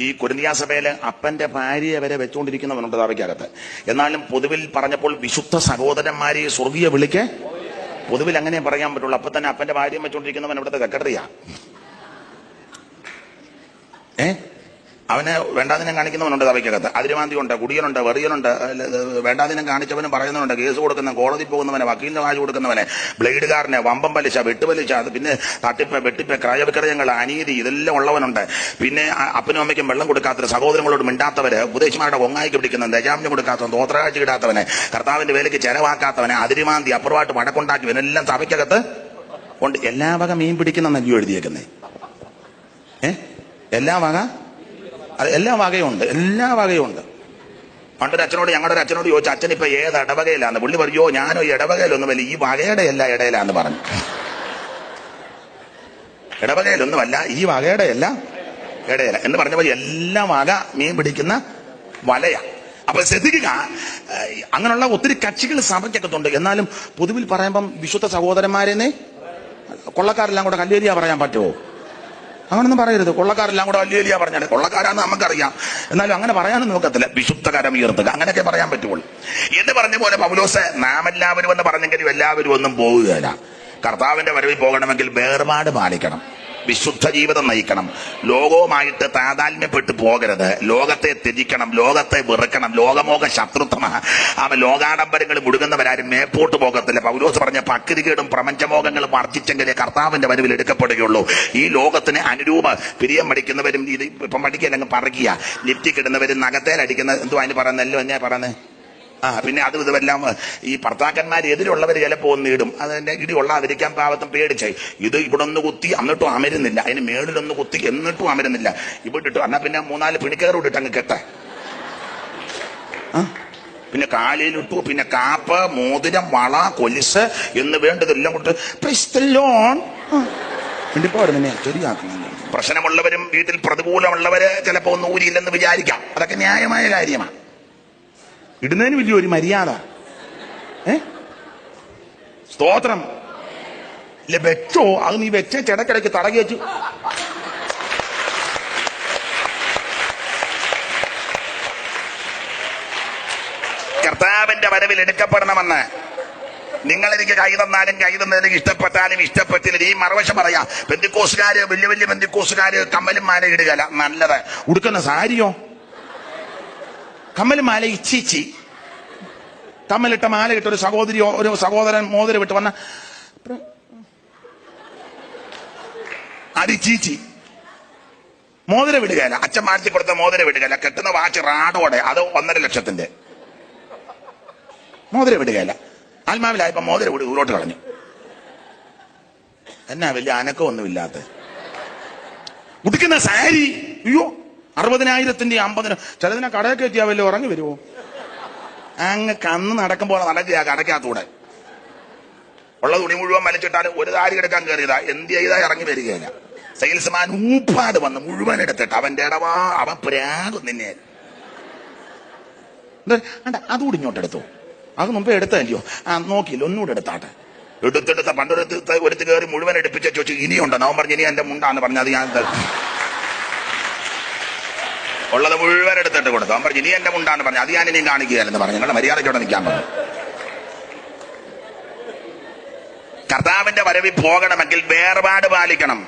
ഈ കൊരിന്ത്യ സഭയില് അപ്പന്റെ ഭാര്യയെ വരെ വെച്ചുകൊണ്ടിരിക്കുന്നവനുണ്ട് സഭയ്ക്കകത്ത്. എന്നാലും പൊതുവിൽ പറഞ്ഞപ്പോൾ വിശുദ്ധ സഹോദരന്മാരെ സ്വർഗീയ വിളിക്ക് പൊതുവിൽ അങ്ങനെ പറയാൻ പറ്റുള്ളൂ. അപ്പൊ തന്നെ അപ്പന്റെ ഭാര്യം വെച്ചുകൊണ്ടിരിക്കുന്നവൻ ഇവിടുത്തെ സെക്രട്ടറിയാ. അവന് വേണ്ടാതിനം കാണിക്കുന്നവനുണ്ട് സഭയ്ക്കകത്ത്. അതിരുമാന്തിയുണ്ട്, കുടിയനുണ്ട്, വെറിയനുണ്ട്, വേണ്ടാതിനം കാണിച്ചവനും പറയുന്നവനുണ്ട്, കേസ് കൊടുക്കുന്ന, കോടതി പോകുന്നവനെ, വക്കീലിന് കാശ് കൊടുക്കുന്നവനെ, ബ്ലേഡുകാരനെ, വമ്പം പലിശ, വെട്ടുപലിശ, അത് പിന്നെ തട്ടിപ്പ്, വെട്ടിപ്പ്, ക്രയവിക്രയങ്ങൾ, അനീതി, ഇതെല്ലാം ഉള്ളവനുണ്ട്. പിന്നെ അപ്പനും അമ്മയ്ക്കും വെള്ളം കൊടുക്കാത്തവര്, സഹോദരങ്ങളോട് മിണ്ടാത്തവര്, ഉപദേശിമാരുടെ ഒങ്ങായിക്ക് പിടിക്കുന്ന, ദജാമ്യം കൊടുക്കാത്തവൻ, തോത്രകാഴ്ച ഇടാത്തവനെ, കർത്താവിന്റെ വേലയ്ക്ക് ചെലവാക്കാത്തവനെ, അതിരുമാന്തി, അപ്പുറമായിട്ട് വടക്കുണ്ടാക്കി, ഇവനെല്ലാം സഭയ്ക്കകത്ത് ഉണ്ട്. എല്ലാ വക മീൻ പിടിക്കുന്ന നല്ലയോ എഴുതിയേക്കുന്നേ? എല്ലാ വക, അത് എല്ലാ വകയുണ്ട്, എല്ലാ വകയുണ്ട്. പണ്ടൊരു അച്ഛനോട്, ഞങ്ങളുടെ ഒരു അച്ഛനോട് ചോദിച്ചു, അച്ഛൻ ഇപ്പൊ ഏത് ഇടവകയിലാന്ന്? പുള്ളി പറയോ, ഞാനോ ഈ ഇടവകയിലൊന്നും വല്ല ഈ വകയുടെ എല്ലാ ഇടയിലാന്ന് പറഞ്ഞു. ഇടവകയിലൊന്നുമല്ല, ഈ വകയുടെ അല്ല, ഇടയല എന്ന് പറഞ്ഞ പോലെ എല്ലാ വക മീൻ പിടിക്കുന്ന വലയ. അപ്പൊ ശ്രദ്ധിക്കുക, അങ്ങനെയുള്ള ഒത്തിരി കക്ഷികൾ സഭയ്ക്കകത്തുണ്ട്. എന്നാലും പൊതുവിൽ പറയുമ്പം വിശുദ്ധ സഹോദരന്മാരെന്നെ കൊള്ളക്കാരെല്ലാം കൂടെ കല്ലേലിയ പറയാൻ പറ്റുമോ? അങ്ങനൊന്നും പറയരുത്. കൊള്ളക്കാരെല്ലാം കൂടെ കല്ലേലിയ പറഞ്ഞാൽ കൊള്ളക്കാരാന്ന് നമുക്കറിയാം, എന്നാലും അങ്ങനെ പറയാനും നോക്കത്തില്ല. വിശുദ്ധ കരം ഉയർത്തുക, അങ്ങനെയൊക്കെ പറയാൻ പറ്റുള്ളൂ എന്ന് പറഞ്ഞ പോലെ പൗലോസ് നാം എല്ലാവരും എന്ന് പറഞ്ഞെങ്കിലും എല്ലാവരും ഒന്നും പോവുകയില്ല. കർത്താവിന്റെ വരവിൽ പോകണമെങ്കിൽ വേർപാട് പാലിക്കണം, വിശുദ്ധ ജീവിതം നയിക്കണം, ലോകവുമായിട്ട് താതാത്മ്യപ്പെട്ടു പോകരുത്, ലോകത്തെ ത്യജിക്കണം, ലോകത്തെ വെറുക്കണം. ലോകമോഹ ശത്രുത്വമാണ്. ലോകാഡംബരങ്ങൾ മുഴുകുന്നവരാരും മേപ്പോട്ട് പോകത്തില്ല. പൗലോസ് പറഞ്ഞ പക്രികേടും പ്രപഞ്ചമോഹങ്ങളും വർദ്ധിച്ചെങ്കിലേ കർത്താവിന്റെ വരവിൽ എടുക്കപ്പെടുകയുള്ളൂ. ഈ ലോകത്തിന് അനുരൂപ പിരിയം പഠിക്കുന്നവരും ഇത് ഇപ്പം പഠിക്കലങ്ങ് പറയുക, ലിപ്റ്റി കിടുന്നവരും നഖത്തേലടിക്കുന്ന എന്തോ അതിന് പറയുന്നല്ലോ എന്നാ പറയുന്നത്. പിന്നെ അതും ഇതുമെല്ലാം ഈ ഭർത്താക്കന്മാർ എതിരുള്ളവർ ചിലപ്പോൾ ഒന്ന് ഇടും, അതിന്റെ ഇടി കൊള്ളാതിരിക്കാൻ പാവത്തും പേടിച്ചേ. ഇത് ഇവിടെ ഒന്ന് കുത്തി എന്നിട്ടും അമരുന്നില്ല, അതിന് മേളിലൊന്ന് കുത്തി എന്നിട്ടും അമരുന്നില്ല, ഇവിടെ ഇട്ടു എന്നാ പിന്നെ 3-4 പിണിക്കയറോട് ഇട്ടങ്ങ് കെട്ടെ. പിന്നെ കാലിലിട്ടു, പിന്നെ കാപ്പ്, മോതിരം, വള, കൊലിസ് എന്ന് വേണ്ടതെല്ലാം കൊണ്ട് പ്രശ്നമുള്ളവരും വീട്ടിൽ പ്രതികൂലമുള്ളവര് ചിലപ്പോ ഒന്നും ഊരിയില്ലെന്ന് വിചാരിക്കാം. അതൊക്കെ ന്യായമായ കാര്യമാണ്. ഇടുന്നതിന് വലിയൊരു മര്യാദ. സ്തോത്രം ഇല്ല, വെച്ചോ, അത് നീ വെച്ച ചെടക്കിടയ്ക്ക് തടകി വെച്ചു. കർത്താവിന്റെ വരവിൽ എടുക്കപ്പെടണമെന്ന് നിങ്ങളെനിക്ക് കൈ തന്നാലും കൈ തന്നതിലേക്ക് ഇഷ്ടപ്പെട്ടാലും ഇഷ്ടപ്പെട്ടില്ല. ഈ മറുവശം പറയാം, പെന്തിക്കോസുകാര് വലിയ വലിയ പെന്തിക്കോസുകാര് കമ്മലും മാല ഇടുകയല്ല നല്ലത്. ഉടുക്കുന്ന സാരിയോ കമ്മൽ മാല ഇച്ചിച്ചി, കമ്മലിട്ട മാല ഇട്ട ഒരു സഹോദരിയോ ഒരു സഹോദരൻ മോതിരം വിട്ട് വന്ന അതിച്ചീച്ചി. മോതിരം വിടുകയല്ല, അച്ഛൻ മാറ്റി കൊടുത്ത മോതിരം വിടുകയല്ല. കെട്ടുന്ന വാച്ച് റാഡോടെ, അത് 1.5 ലക്ഷത്തിന്റെ മോതിരം വിടുകയല്ല. ആത്മാവിലായപ്പോ മോതിരം വിട് ഉള്ളോട്ട് കളഞ്ഞു. എന്നാ വലിയ അനക്കമൊന്നുമില്ലാത്ത ഉടുക്കുന്ന സാരി, അയ്യോ 60,000-ന്റെ 50,000. ചിലതിനെ കടയൊക്കെ എത്തിയാ വല്ല ഉറങ്ങി വരുമോ? അങ്ങ് കന്ന് നടക്കുമ്പോൾ നടക്കുക കടയ്ക്കകത്തൂടെ. ഉള്ള തുണി മുഴുവൻ വലിച്ചിട്ടാൽ ഒരു താരി എടുക്കാൻ കയറിയതാ, എന്ത് ചെയ്താ ഇറങ്ങി വരികയില്ല. സെയിൽസ്മാൻ ഊപ്പാട് വന്ന് മുഴുവൻ എടുത്തിട്ട് അവന്റെ ഇടവാ അവൻ പ്രാകും നിന്നെ. അതുകൂടി ഇങ്ങോട്ട് എടുത്തു, അത് മുമ്പേ എടുത്തല്ലയോ, നോക്കിയില്ല ഒന്നുകൂടെ എടുത്താട്ടെ. എടുത്തെടുത്ത പണ്ടൊരുത്ത് കയറി മുഴുവൻ എടുപ്പിച്ച ചോദിച്ചു ഇനിയുണ്ടോ? അവൻ പറഞ്ഞു ഇനി എന്റെ മുണ്ടാന്ന് പറഞ്ഞു. അത് ഞാൻ ഉള്ളത് മുഴുവൻ എടുത്തിട്ട് കൊടുത്തു. അവൻ പറഞ്ഞു ഇനി എന്റെ മുണ്ടാന്ന് പറഞ്ഞു. അത് ഞാൻ ഇനിയും കാണിക്കുകയല്ലെന്ന് പറഞ്ഞു. ഞങ്ങളുടെ മര്യാദയ്ക്കോടെ നിൽക്കാൻ പറഞ്ഞു. കർത്താവിന്റെ വരവിൽ പോകണമെങ്കിൽ വേർപാട് പാലിക്കണം.